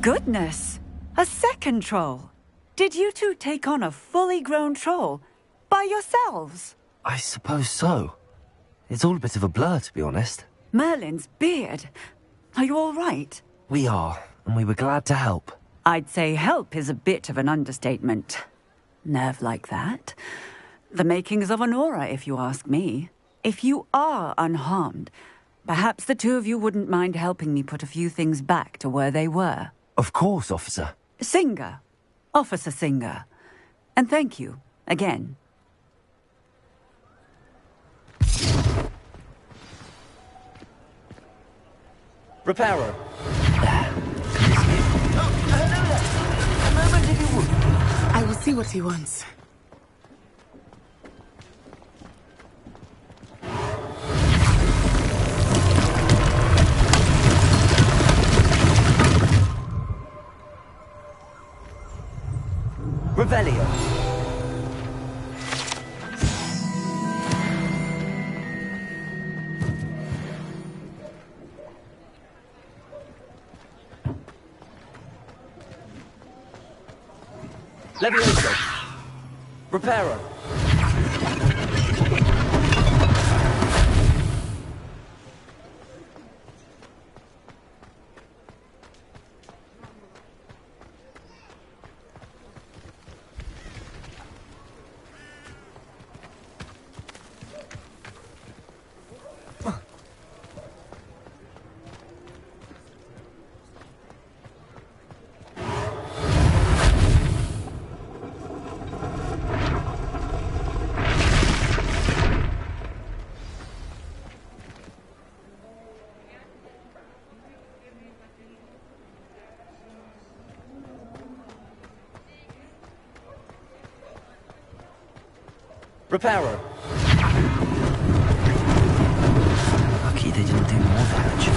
Goodness! A second troll! Did you two take on a fully grown troll? By yourselves? I suppose so. It's all a bit of a blur, to be honest. Merlin's beard. Are you all right? We are, and we were glad to help. I'd say help is a bit of an understatement. Nerve like that. The makings of an aura, if you ask me. If you are unharmed, perhaps the two of you wouldn't mind helping me put a few things back to where they were. Of course, officer. Singer. Officer Singer. And thank you, again. Reparo. A moment, if you would. I will see what he wants. Revelio. Levioso. Reparo. Reparo. Lucky they didn't do more damage.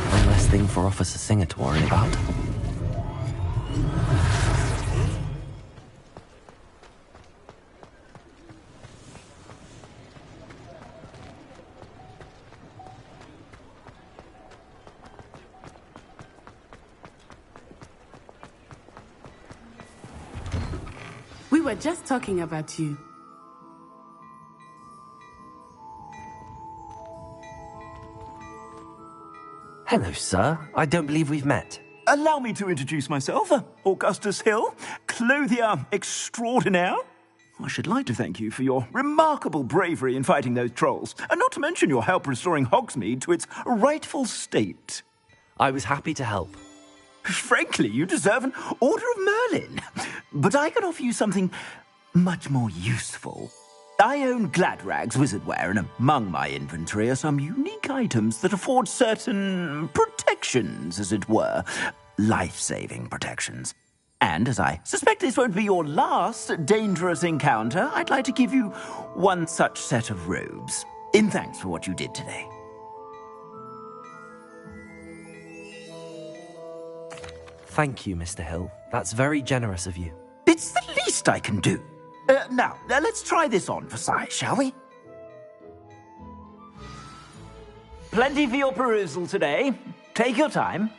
One less thing for Officer Singer to worry about. We were just talking about you. Hello, sir. I don't believe we've met. Allow me to introduce myself, Augustus Hill, clothier extraordinaire. I should like to thank you for your remarkable bravery in fighting those trolls, and not to mention your help restoring Hogsmeade to its rightful state. I was happy to help. Frankly, you deserve an Order of Merlin. But I can offer you something much more useful. I own Gladrag's wizardware, and among my inventory are some unique items that afford certain protections, as it were. Life-saving protections. And as I suspect this won't be your last dangerous encounter, I'd like to give you one such set of robes, in thanks for what you did today. Thank you, Mr. Hill. That's very generous of you. It's the least I can do. Now, let's try this on for size, shall we? Plenty for your perusal today. Take your time.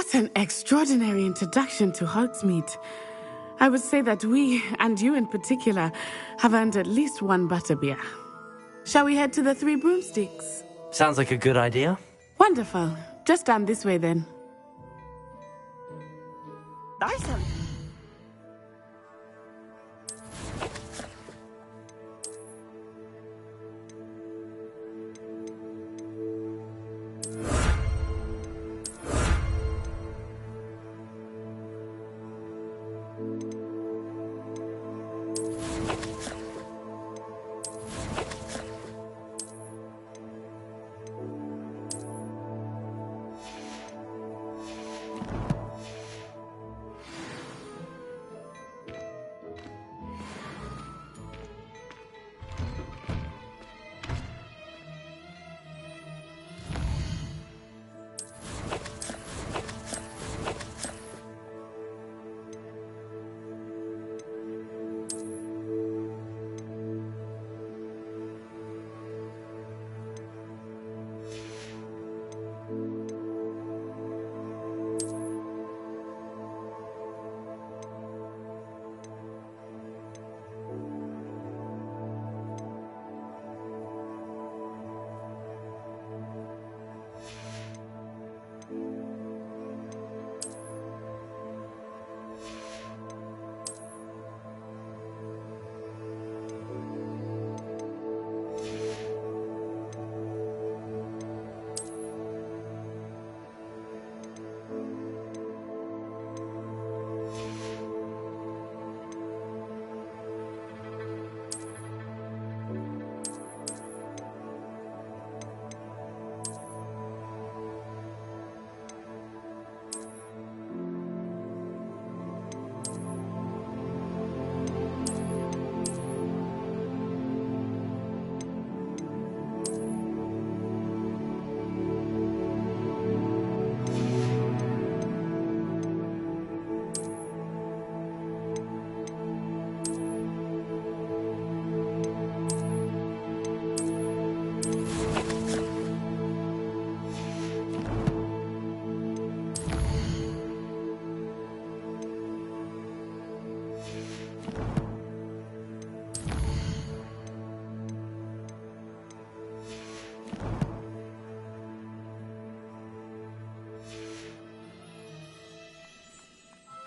What an extraordinary introduction to Hogsmeade. I would say that we, and you in particular, have earned at least one butterbeer. Shall we head to the Three Broomsticks? Sounds like a good idea. Wonderful. Just down this way then. Nice.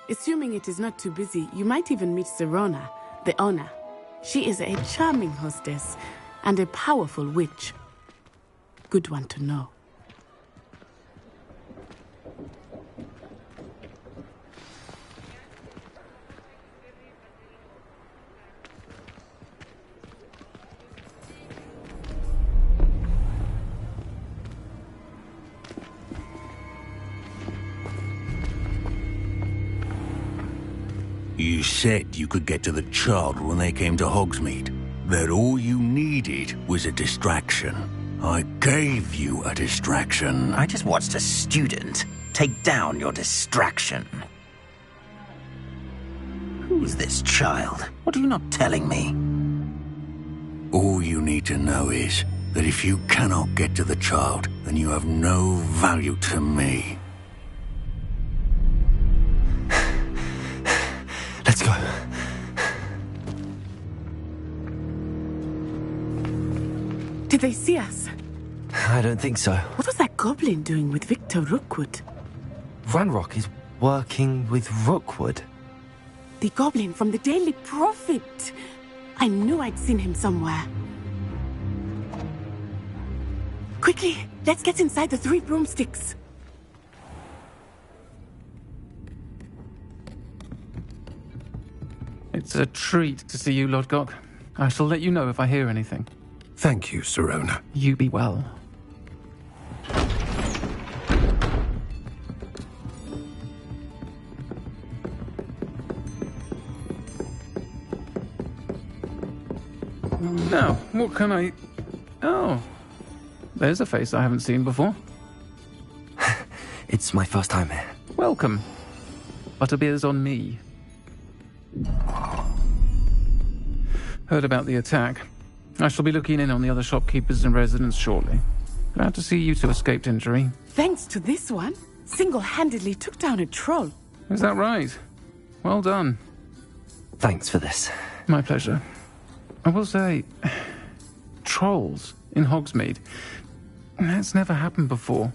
Assuming it is not too busy, you might even meet Serona, the owner. She is a charming hostess and a powerful witch. Good one to know. You said you could get to the child when they came to Hogsmeade. That all you needed was a distraction. I gave you a distraction. I just watched a student take down your distraction. Who's this child? What are you not telling me? All you need to know is that if you cannot get to the child, then you have no value to me. Let's go. Did they see us? I don't think so. What was that goblin doing with Victor Rookwood? Ranrock is working with Rookwood. The goblin from the Daily Prophet. I knew I'd seen him somewhere. Quickly, let's get inside the Three Broomsticks. It's a treat to see you, Lodgok. I shall let you know if I hear anything. Thank you, Serona. You be well. Now, what can I... Oh, there's a face I haven't seen before. It's my first time here. Welcome. Butterbeer's on me. Heard about the attack. I shall be looking in on the other shopkeepers and residents shortly. Glad to see you two escaped injury. Thanks to this one, single-handedly took down a troll. Is that right? Well done. Thanks for this. My pleasure. I will say, trolls in Hogsmeade. That's never happened before.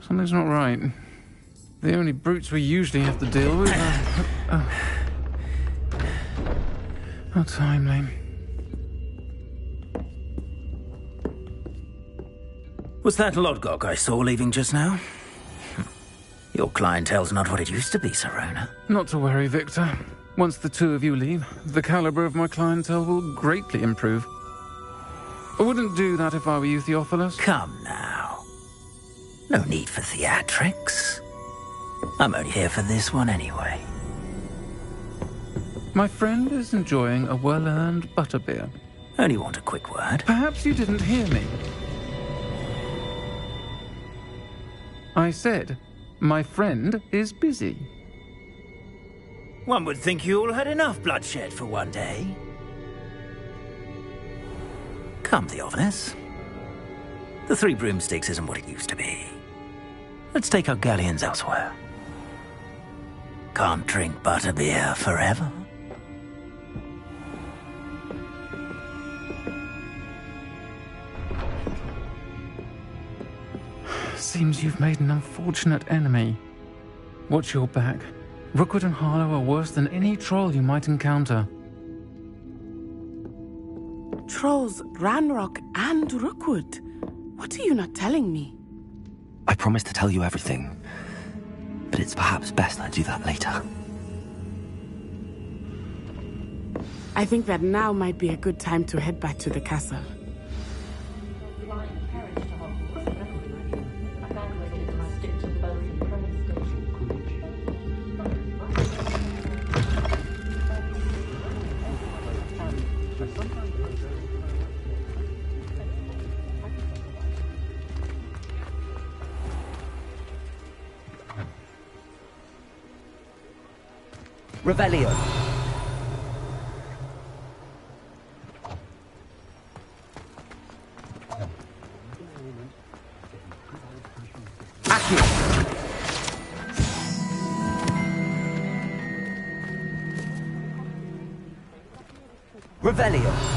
Something's not right. The only brutes we usually have to deal with are... How timely. Was that Lodgok I saw leaving just now? Your clientele's not what it used to be, Serona. Not to worry, Victor. Once the two of you leave, the caliber of my clientele will greatly improve. I wouldn't do that if I were you, Theophilus. Come now. No need for theatrics. I'm only here for this one anyway. My friend is enjoying a well-earned butterbeer. Only want a quick word. Perhaps you didn't hear me. I said, my friend is busy. One would think you all had enough bloodshed for one day. Come, Theophilus. The Three Broomsticks isn't what it used to be. Let's take our galleons elsewhere. Can't drink butterbeer forever. Seems you've made an unfortunate enemy. Watch your back. Rookwood and Harlow are worse than any troll you might encounter. Trolls, Ranrock, and Rookwood. What are you not telling me? I promised to tell you everything, but it's perhaps best I do that later. I think that now might be a good time to head back to the castle. Revelio. Accio. Revelio.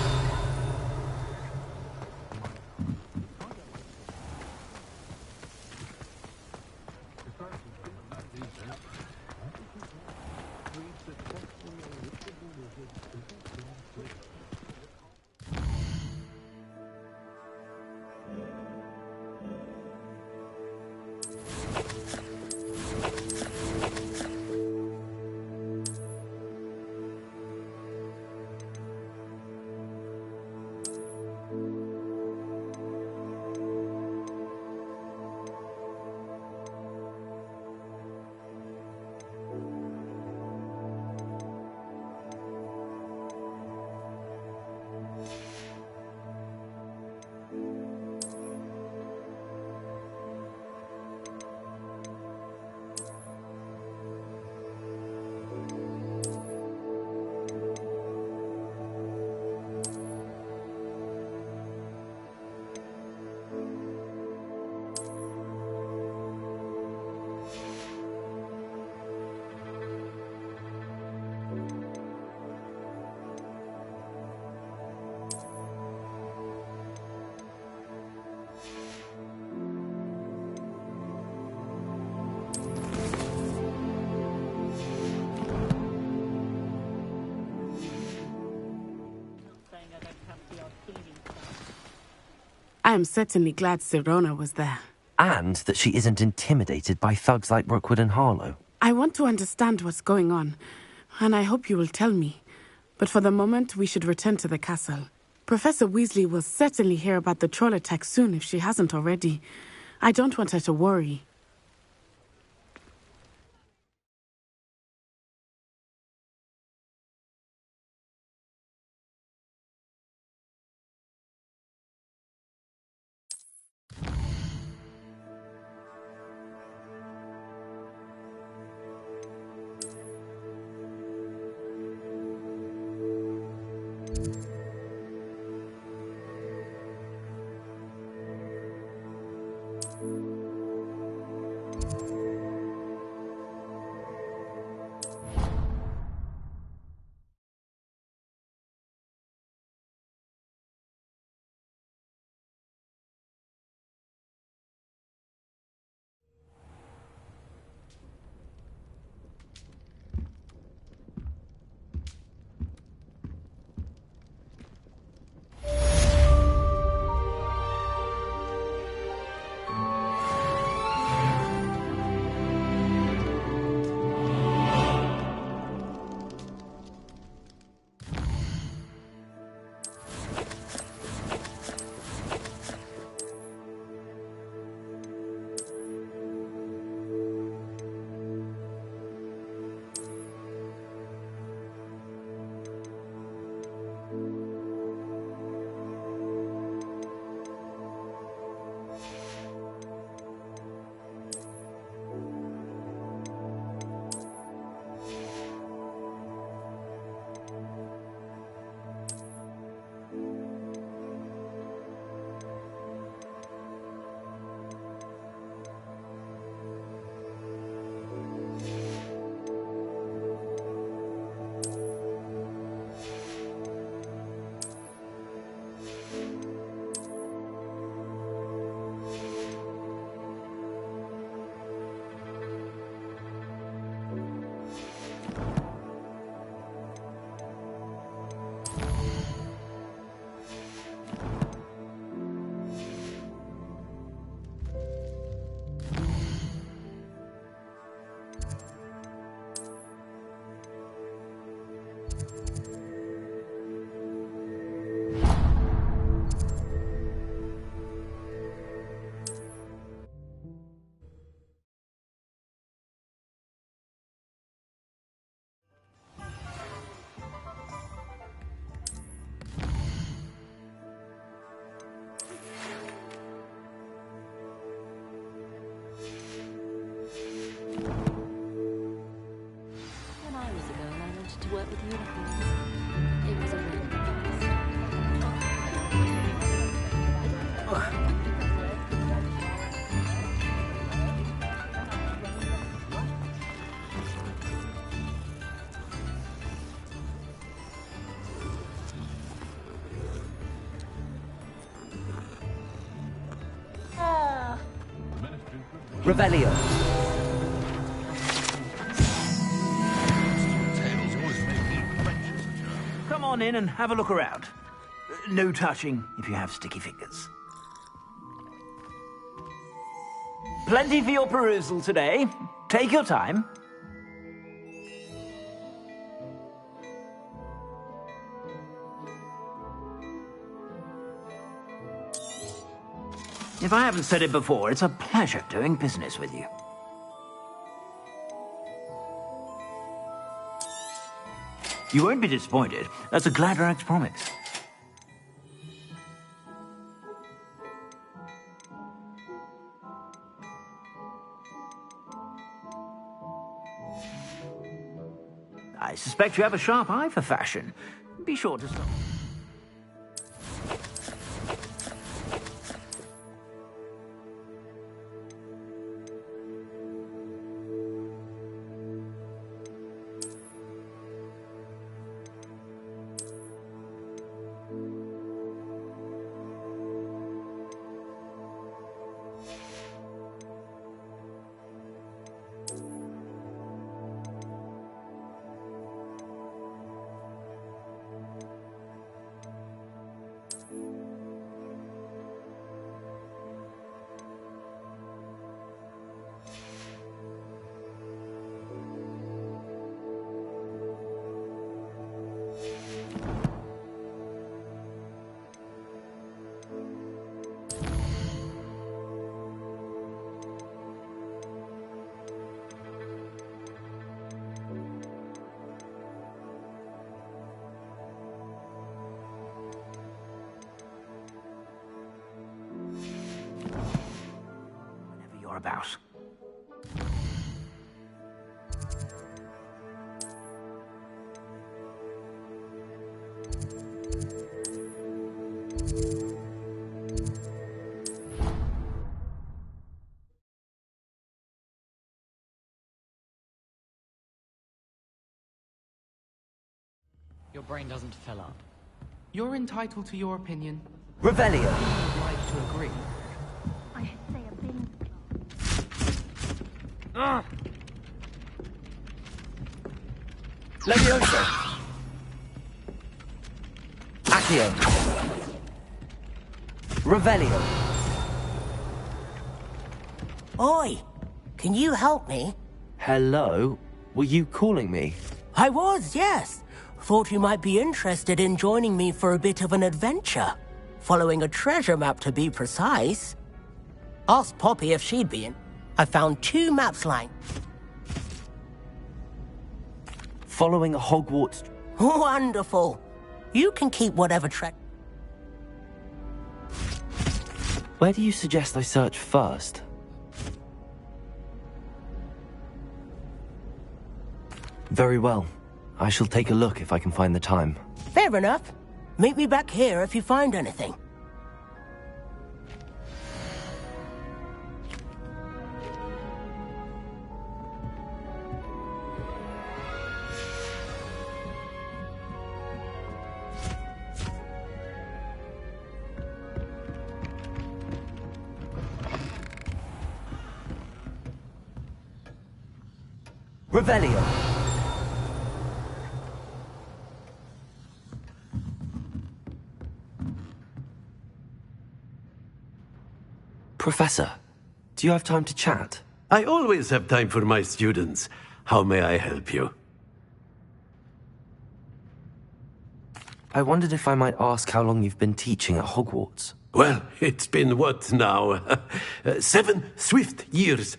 I am certainly glad Serona was there. And that she isn't intimidated by thugs like Rookwood and Harlow. I want to understand what's going on, and I hope you will tell me. But for the moment, we should return to the castle. Professor Weasley will certainly hear about the troll attack soon if she hasn't already. I don't want her to worry. Revelio. Come on in and have a look around. No touching if you have sticky fingers. Plenty for your perusal today. Take your time. If I haven't said it before, it's a pleasure doing business with you. You won't be disappointed. That's a Gladrag's promise. I suspect you have a sharp eye for fashion. Be sure to stop. About. Your brain doesn't fill up. You're entitled to your opinion. Revelio. You'd like to agree. I should say a bin. Levioso. Accio. Revelio. Oi! Can you help me? Hello? Were you calling me? I was, yes. Thought you might be interested in joining me for a bit of an adventure. Following a treasure map, to be precise. Asked Poppy if she'd be in. I found 2 maps lying. Following a Hogwarts... Wonderful. You can keep whatever track... Where do you suggest I search first? Very well. I shall take a look if I can find the time. Fair enough. Meet me back here if you find anything. Revelio. Professor, do you have time to chat? I always have time for my students. How may I help you? I wondered if I might ask how long you've been teaching at Hogwarts. Well, it's been what now? 7 swift years.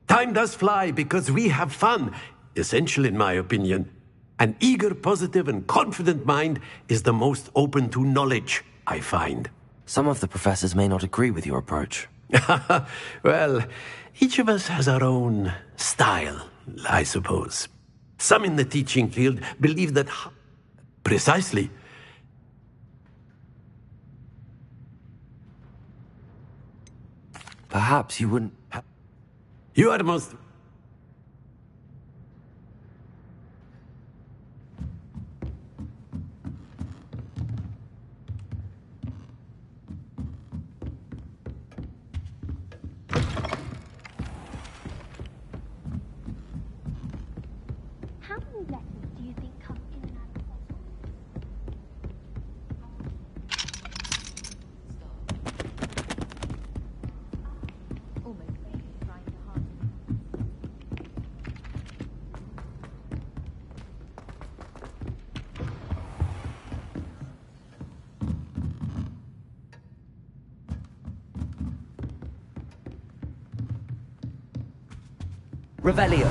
Time does fly because we have fun. Essential in my opinion. An eager, positive, and confident mind is the most open to knowledge, I find. Some of the professors may not agree with your approach. Well, each of us has our own style, I suppose. Some in the teaching field believe that... Precisely. Perhaps you wouldn't... You are most... Revelio.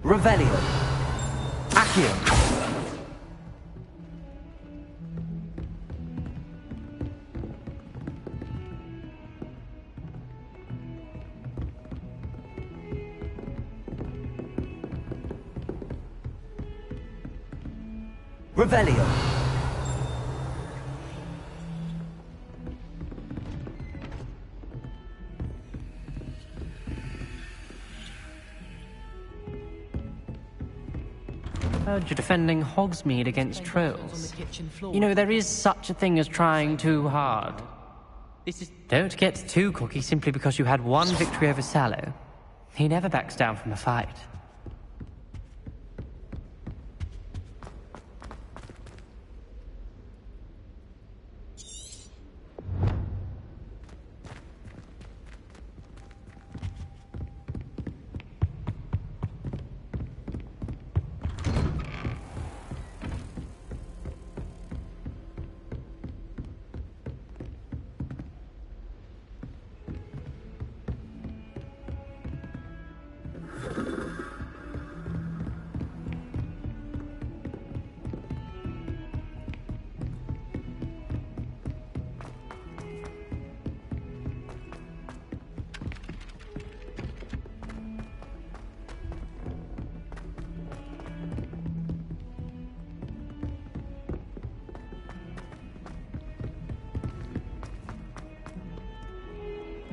Revelio. Accio. Revelio. Heard you're defending Hogsmeade against trolls. You know, there is such a thing as trying too hard. Don't get too cocky simply because you had one victory over Sallow. He never backs down from a fight.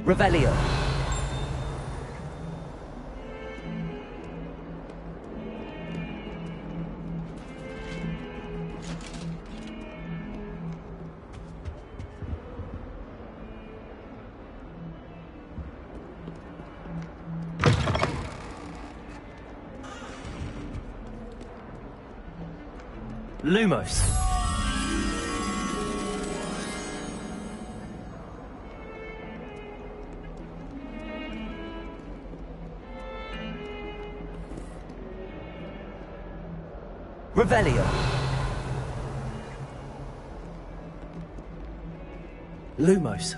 Revelio. Lumos. Revelio. Lumos.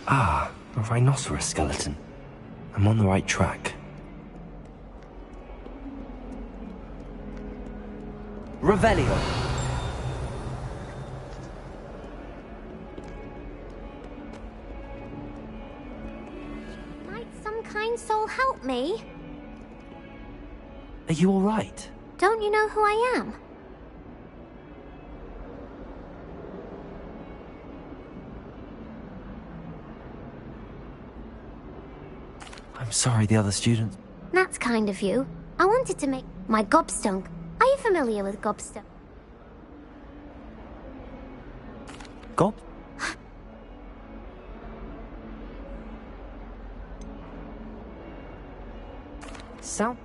Ah, a rhinoceros skeleton. I'm on the right track. Revelio. Might some kind soul help me? Are you all right? Don't you know who I am? I'm sorry, the other students. That's kind of you. I wanted to make my gobstone. Are you familiar with gobstone? Gob? Sound.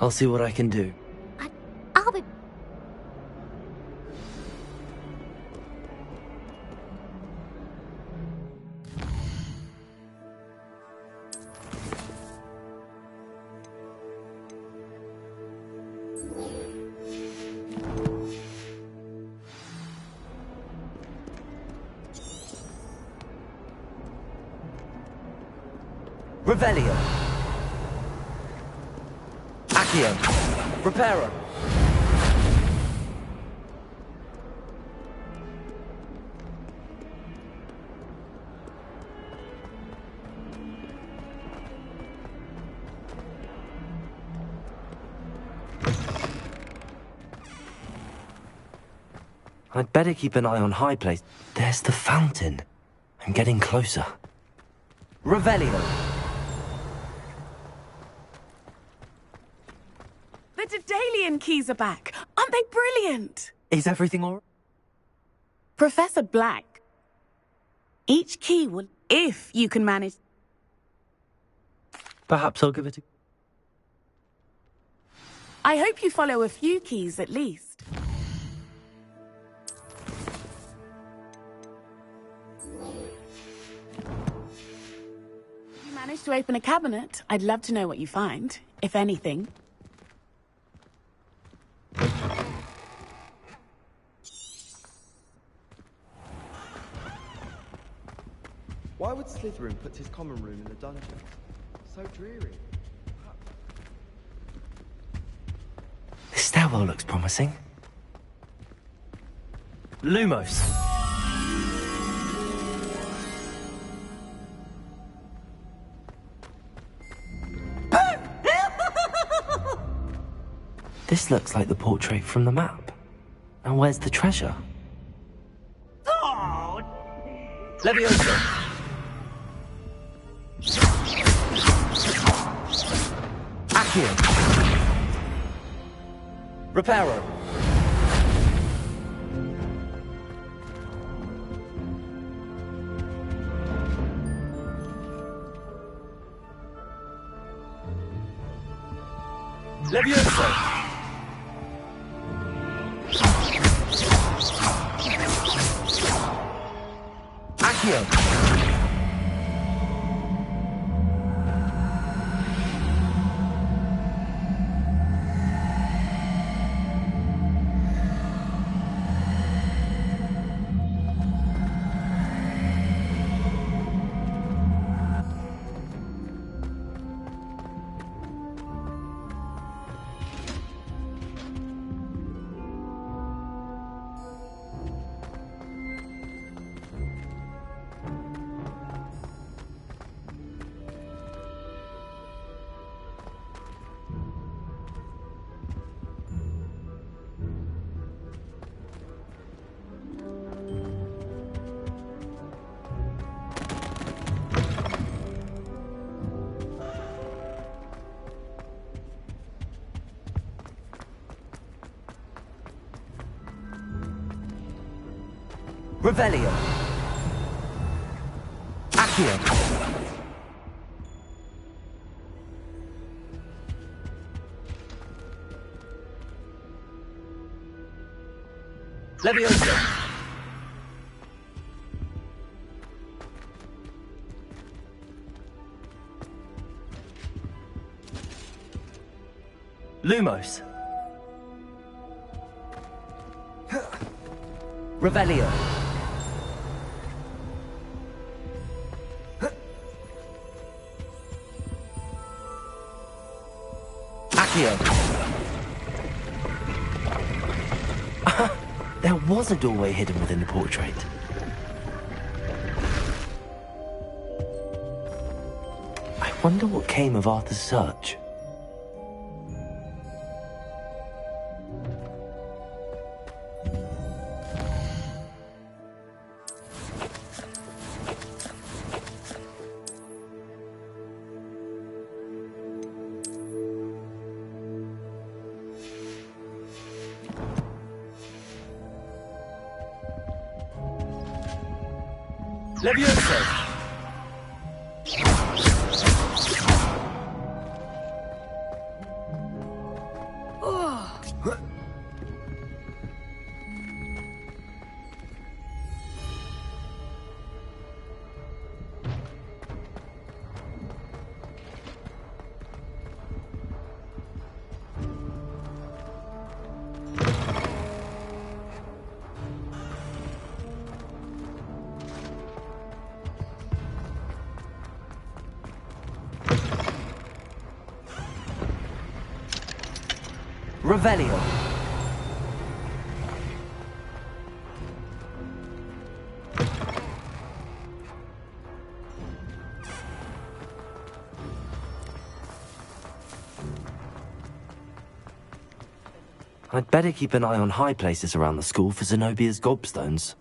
I'll see what I can do. I'll be... Revelio. Accio. Reparo. I'd better keep an eye on high place. There's the fountain. I'm getting closer. Revelio. The Daedalian keys are back. Aren't they brilliant? Is everything all right? Professor Black. Each key will, if you can manage. Perhaps I'll give it a... I hope you follow a few keys at least. If you manage to open a cabinet, I'd love to know what you find, if anything. Why would Slytherin put his common room in the dungeon? So dreary. This stairwell looks promising. Lumos. This looks like the portrait from the map. And where's the treasure? Oh! Leviosa! Accio! Reparo! Leviosa! Accio! Revelio. Accio. Leviosa. Lumos. Revelio. There was a doorway hidden within the portrait. I wonder what came of Arthur's search. Leviosa! Revelio. I'd better keep an eye on high places around the school for Zenobia's gobstones.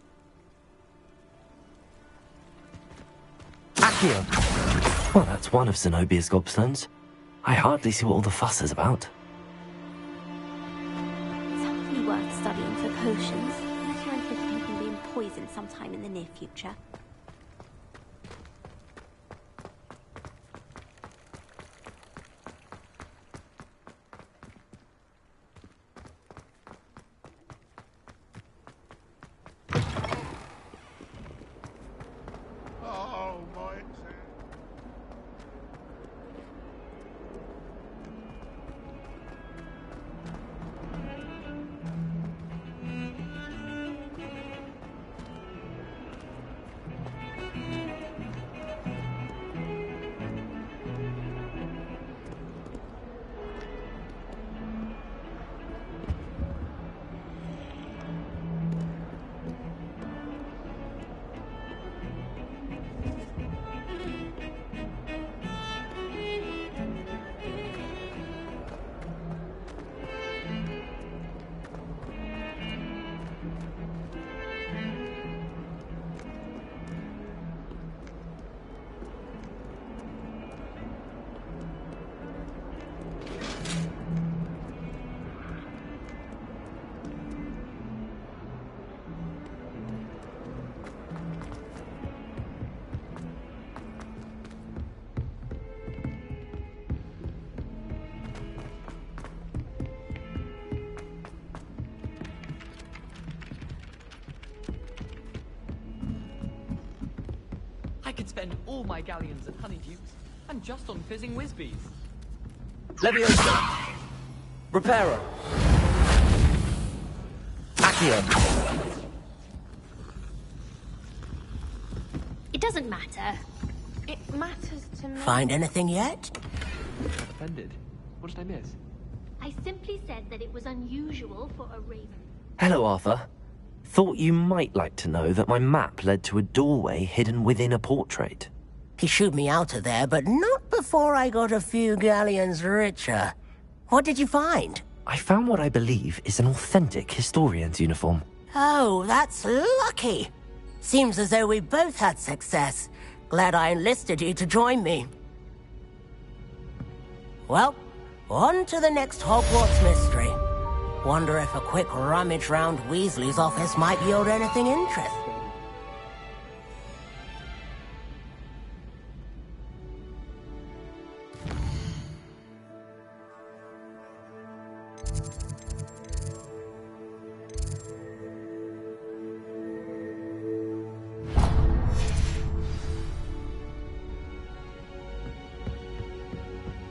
Accio! Well, that's one of Zenobia's gobstones. I hardly see what all the fuss is about. It's hardly worth studying for potions, unless you're anticipating being poisoned sometime in the near future. Oh, my exam. I could spend all my galleons at Honeydukes, and just on fizzing whizbees. Leviosa! Reparo! Accio! It doesn't matter. It matters to me. Find anything yet? Offended. What did I miss? I simply said that it was unusual for a raven. Hello, Arthur. Thought you might like to know that my map led to a doorway hidden within a portrait. He shooed me out of there, but not before I got a few galleons richer. What did you find? I found what I believe is an authentic historian's uniform. Oh, that's lucky. Seems as though we both had success. Glad I enlisted you to join me. Well, on to the next Hogwarts mystery. Wonder if a quick rummage round Weasley's office might yield anything interesting.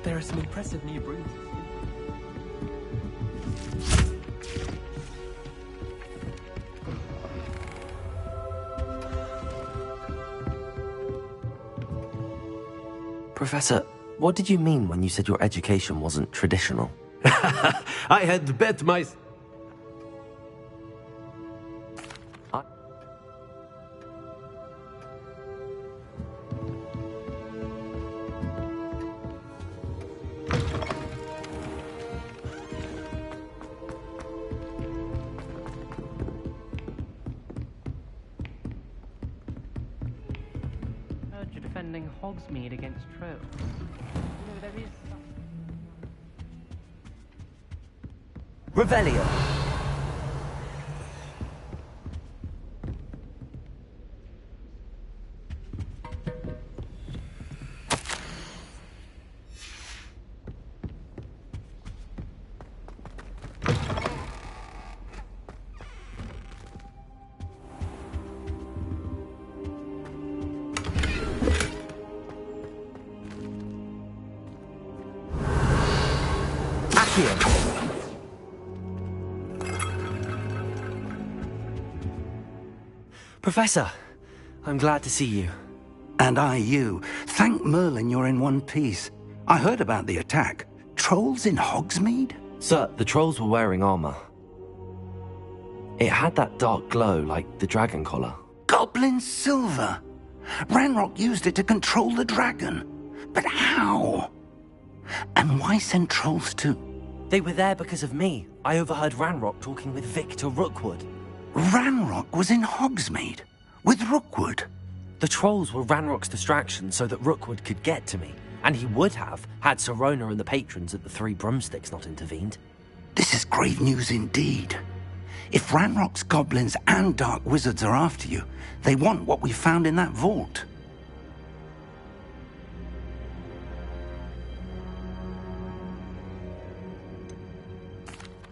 There are some impressive new brooms. Professor, what did you mean when you said your education wasn't traditional? I had bet my... Heard you're defending Hogsmeade against trolls. You know, there is... Revelio! Professor, I'm glad to see you. And I you. Thank Merlin you're in one piece. I heard about the attack. Trolls in Hogsmeade? Sir, the trolls were wearing armor. It had that dark glow like the dragon collar. Goblin silver! Ranrock used it to control the dragon. But how? And why send trolls to... They were there because of me. I overheard Ranrock talking with Victor Rookwood. Ranrock was in Hogsmeade? With Rookwood? The trolls were Ranrock's distraction so that Rookwood could get to me. And he would have, had Sirona and the patrons at the Three Broomsticks not intervened. This is grave news indeed. If Ranrock's goblins and dark wizards are after you, they want what we found in that vault.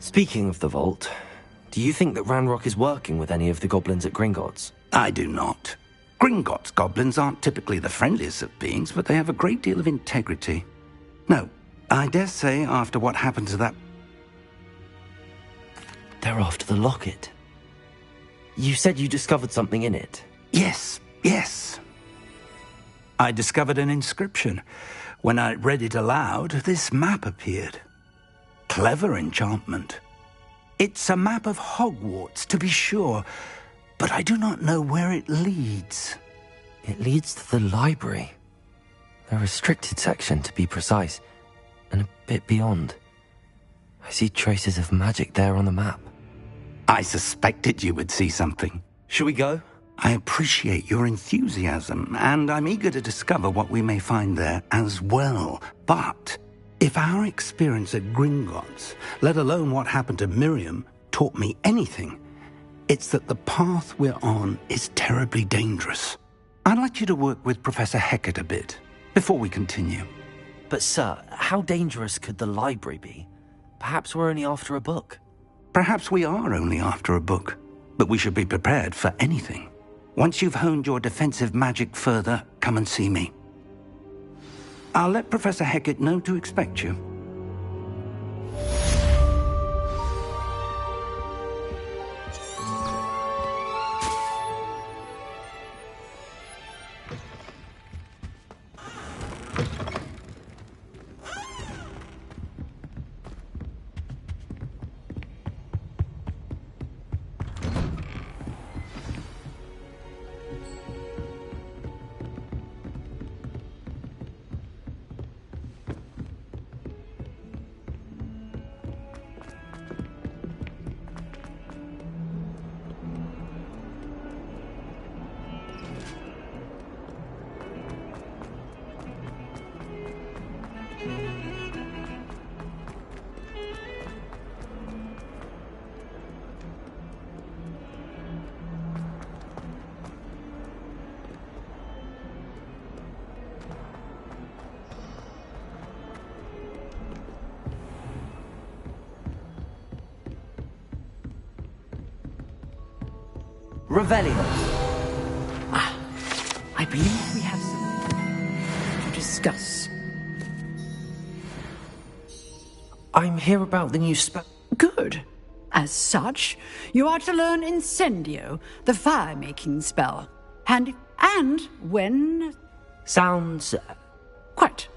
Speaking of the vault, do you think that Ranrock is working with any of the goblins at Gringotts? I do not. Gringotts goblins aren't typically the friendliest of beings, but they have a great deal of integrity. No, I dare say after what happened to that... They're after the locket. You said you discovered something in it. Yes. I discovered an inscription. When I read it aloud, this map appeared. Clever enchantment. It's a map of Hogwarts, to be sure, but I do not know where it leads. It leads to the library. A restricted section, to be precise, and a bit beyond. I see traces of magic there on the map. I suspected you would see something. Shall we go? I appreciate your enthusiasm, and I'm eager to discover what we may find there as well. But if our experience at Gringotts, let alone what happened to Miriam, taught me anything, it's that the path we're on is terribly dangerous. I'd like you to work with Professor Hecat a bit before we continue. But sir, how dangerous could the library be? Perhaps we're only after a book. Perhaps we are only after a book, but we should be prepared for anything. Once you've honed your defensive magic further, come and see me. I'll let Professor Hecat know to expect you. Revelio. I believe we have something to discuss. I'm here about the new spell. Good. As such, you are to learn Incendio, the fire-making spell. And when... Sounds... Quite.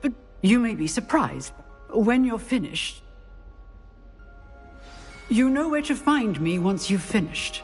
But you may be surprised. When you're finished... You know where to find me once you've finished.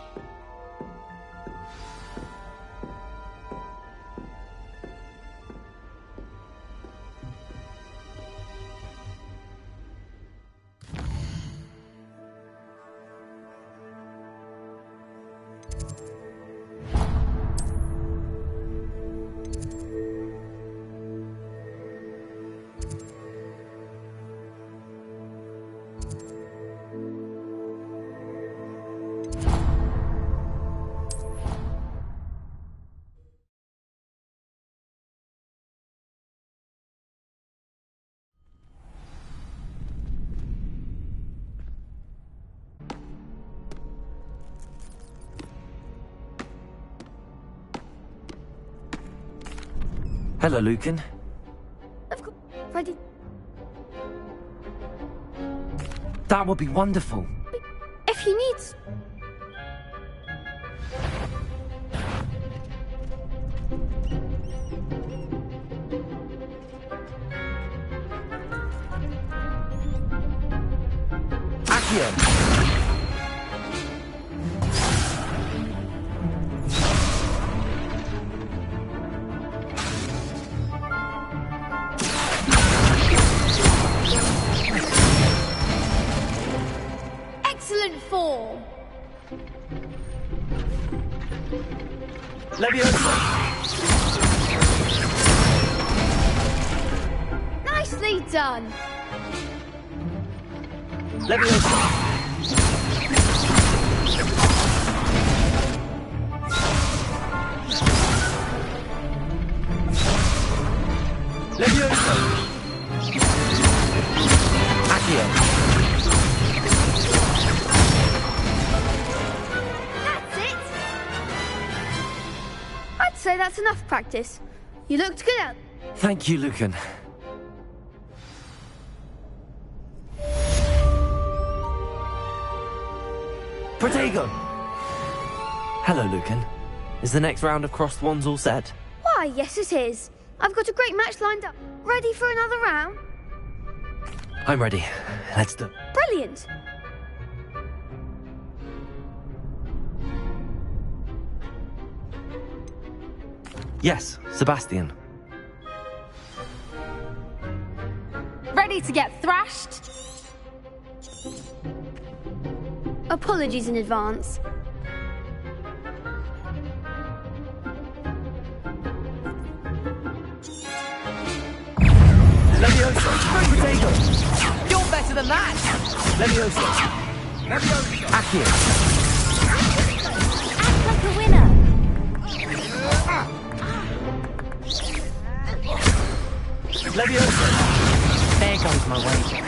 Hello, Lucan. Of course, ready. That would be wonderful. If he needs... Accio! Nicely done. That's it. I'd say that's enough practice. You looked good out. Thank you, Lucan. Protego! Hello, Lucan. Is the next round of crossed wands all set? Why, yes it is. I've got a great match lined up. Ready for another round? I'm ready. Let's do. Brilliant. Yes, Sebastian. Ready to get thrashed? Apologies in advance. Leviosa! Protego! You're better than that! Leviosa! Leviosa! Accio! Act like a winner! Leviosa! There goes my wager.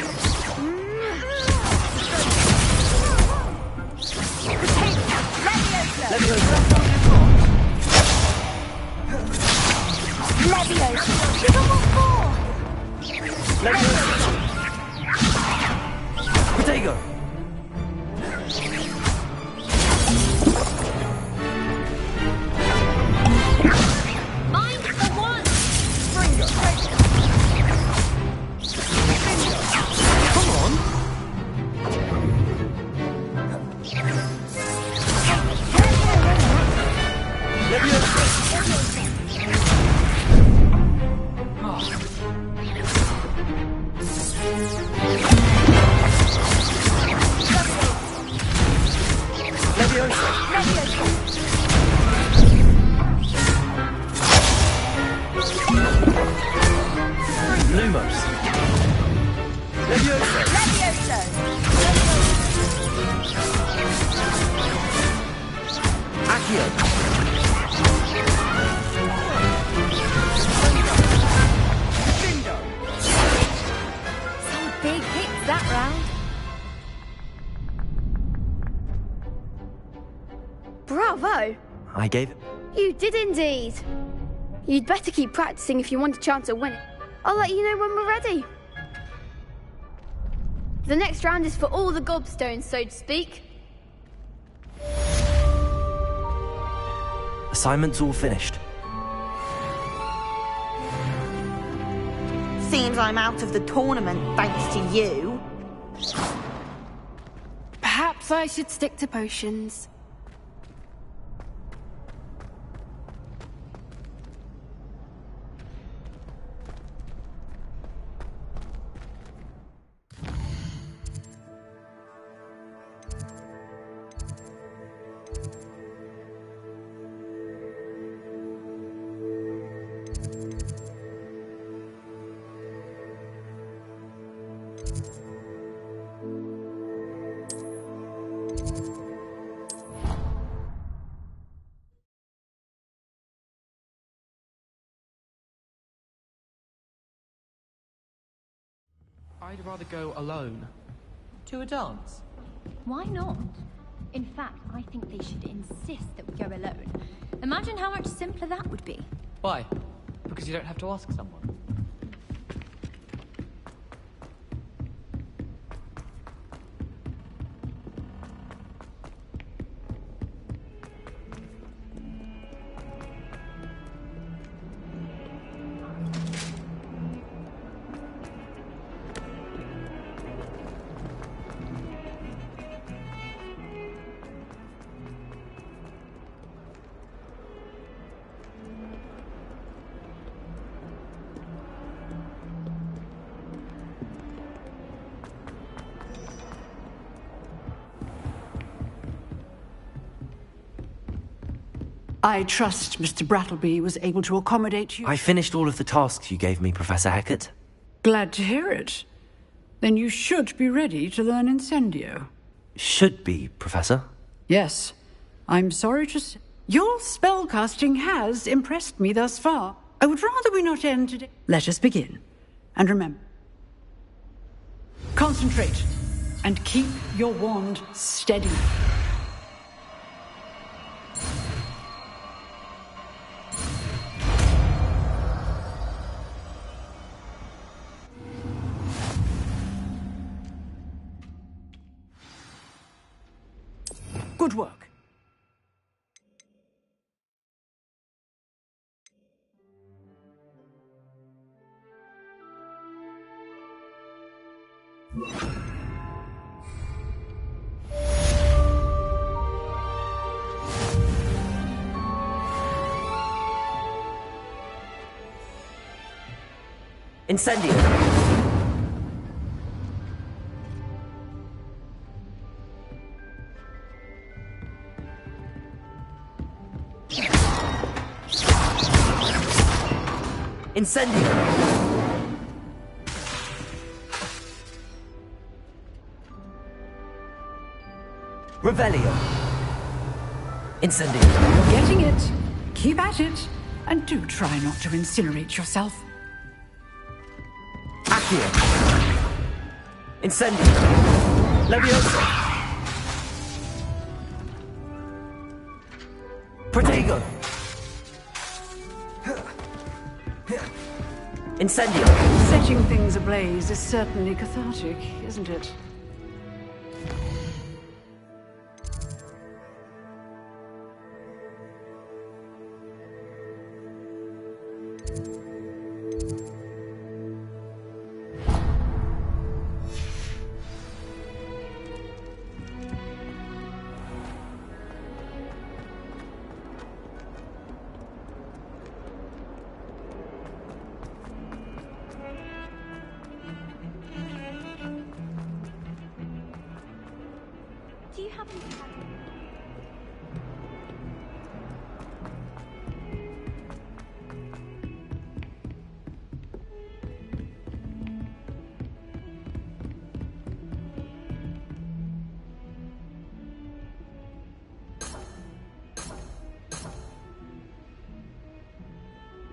Leviosa! Give him what for! Leviosa! Protego! Mind the one! Come on! Leviosa! Lumos. Leviosa. Leviosa. Accio. Some big hits that round. Bravo! I gave it. You did indeed. You'd better keep practicing if you want a chance at winning. I'll let you know when we're ready. The next round is for all the gobstones, so to speak. Assignment's all finished. Seems I'm out of the tournament thanks to you. Perhaps I should stick to potions. I'd rather go alone. To a dance? Why not? In fact, I think they should insist that we go alone. Imagine how much simpler that would be. Why? Because you don't have to ask someone. I trust Mr. Brattleby was able to accommodate you. I finished all of the tasks you gave me, Professor Hecat. Glad to hear it. Then you should be ready to learn Incendio. Should be, Professor. Yes. I'm sorry to say. Your spellcasting has impressed me thus far. I would rather we not end today. Let us begin. And remember, concentrate and keep your wand steady. Good work. Incendio. Incendio. Revelio. Incendio. You're getting it. Keep at it. And do try not to incinerate yourself. Accio. Incendio. Leviosa. Protego. Incendio. Setting things ablaze is certainly cathartic, isn't it? Do you happen to have...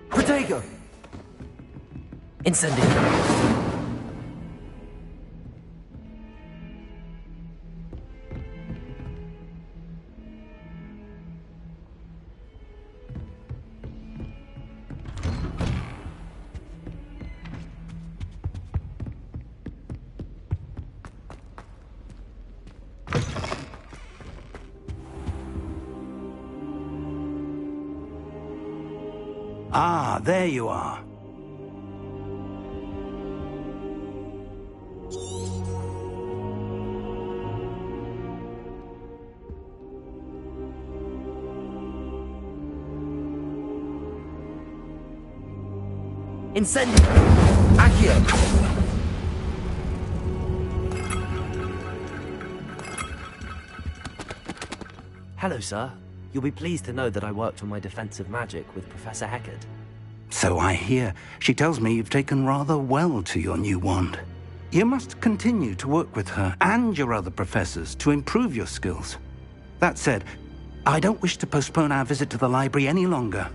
Protego. Incendio. Ah, there you are. Incendio. Accio. Hello, sir. You'll be pleased to know that I worked on my defensive magic with Professor Hecat. So I hear. She tells me you've taken rather well to your new wand. You must continue to work with her and your other professors to improve your skills. That said, I don't wish to postpone our visit to the library any longer.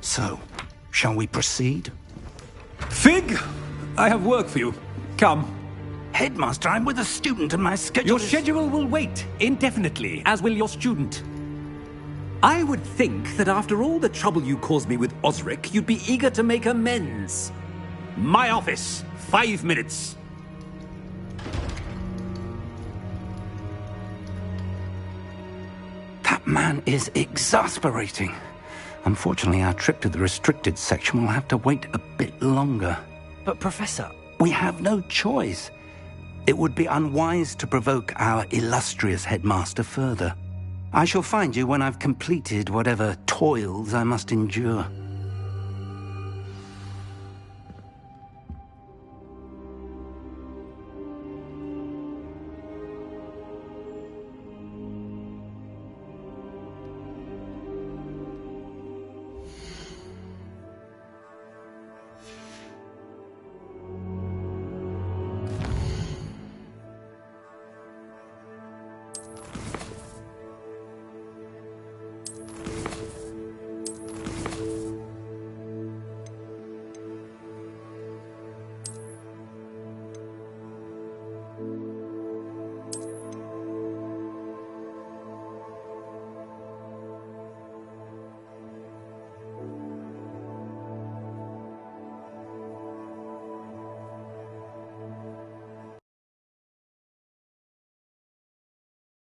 So, shall we proceed? Fig! I have work for you. Come. Headmaster, I'm with a student and my schedule Your schedule will wait indefinitely, as will your student. I would think that after all the trouble you caused me with Osric, you'd be eager to make amends. My office, 5 minutes. That man is exasperating. Unfortunately, our trip to the restricted section will have to wait a bit longer. But, Professor... We have no choice. It would be unwise to provoke our illustrious headmaster further. I shall find you when I've completed whatever toils I must endure.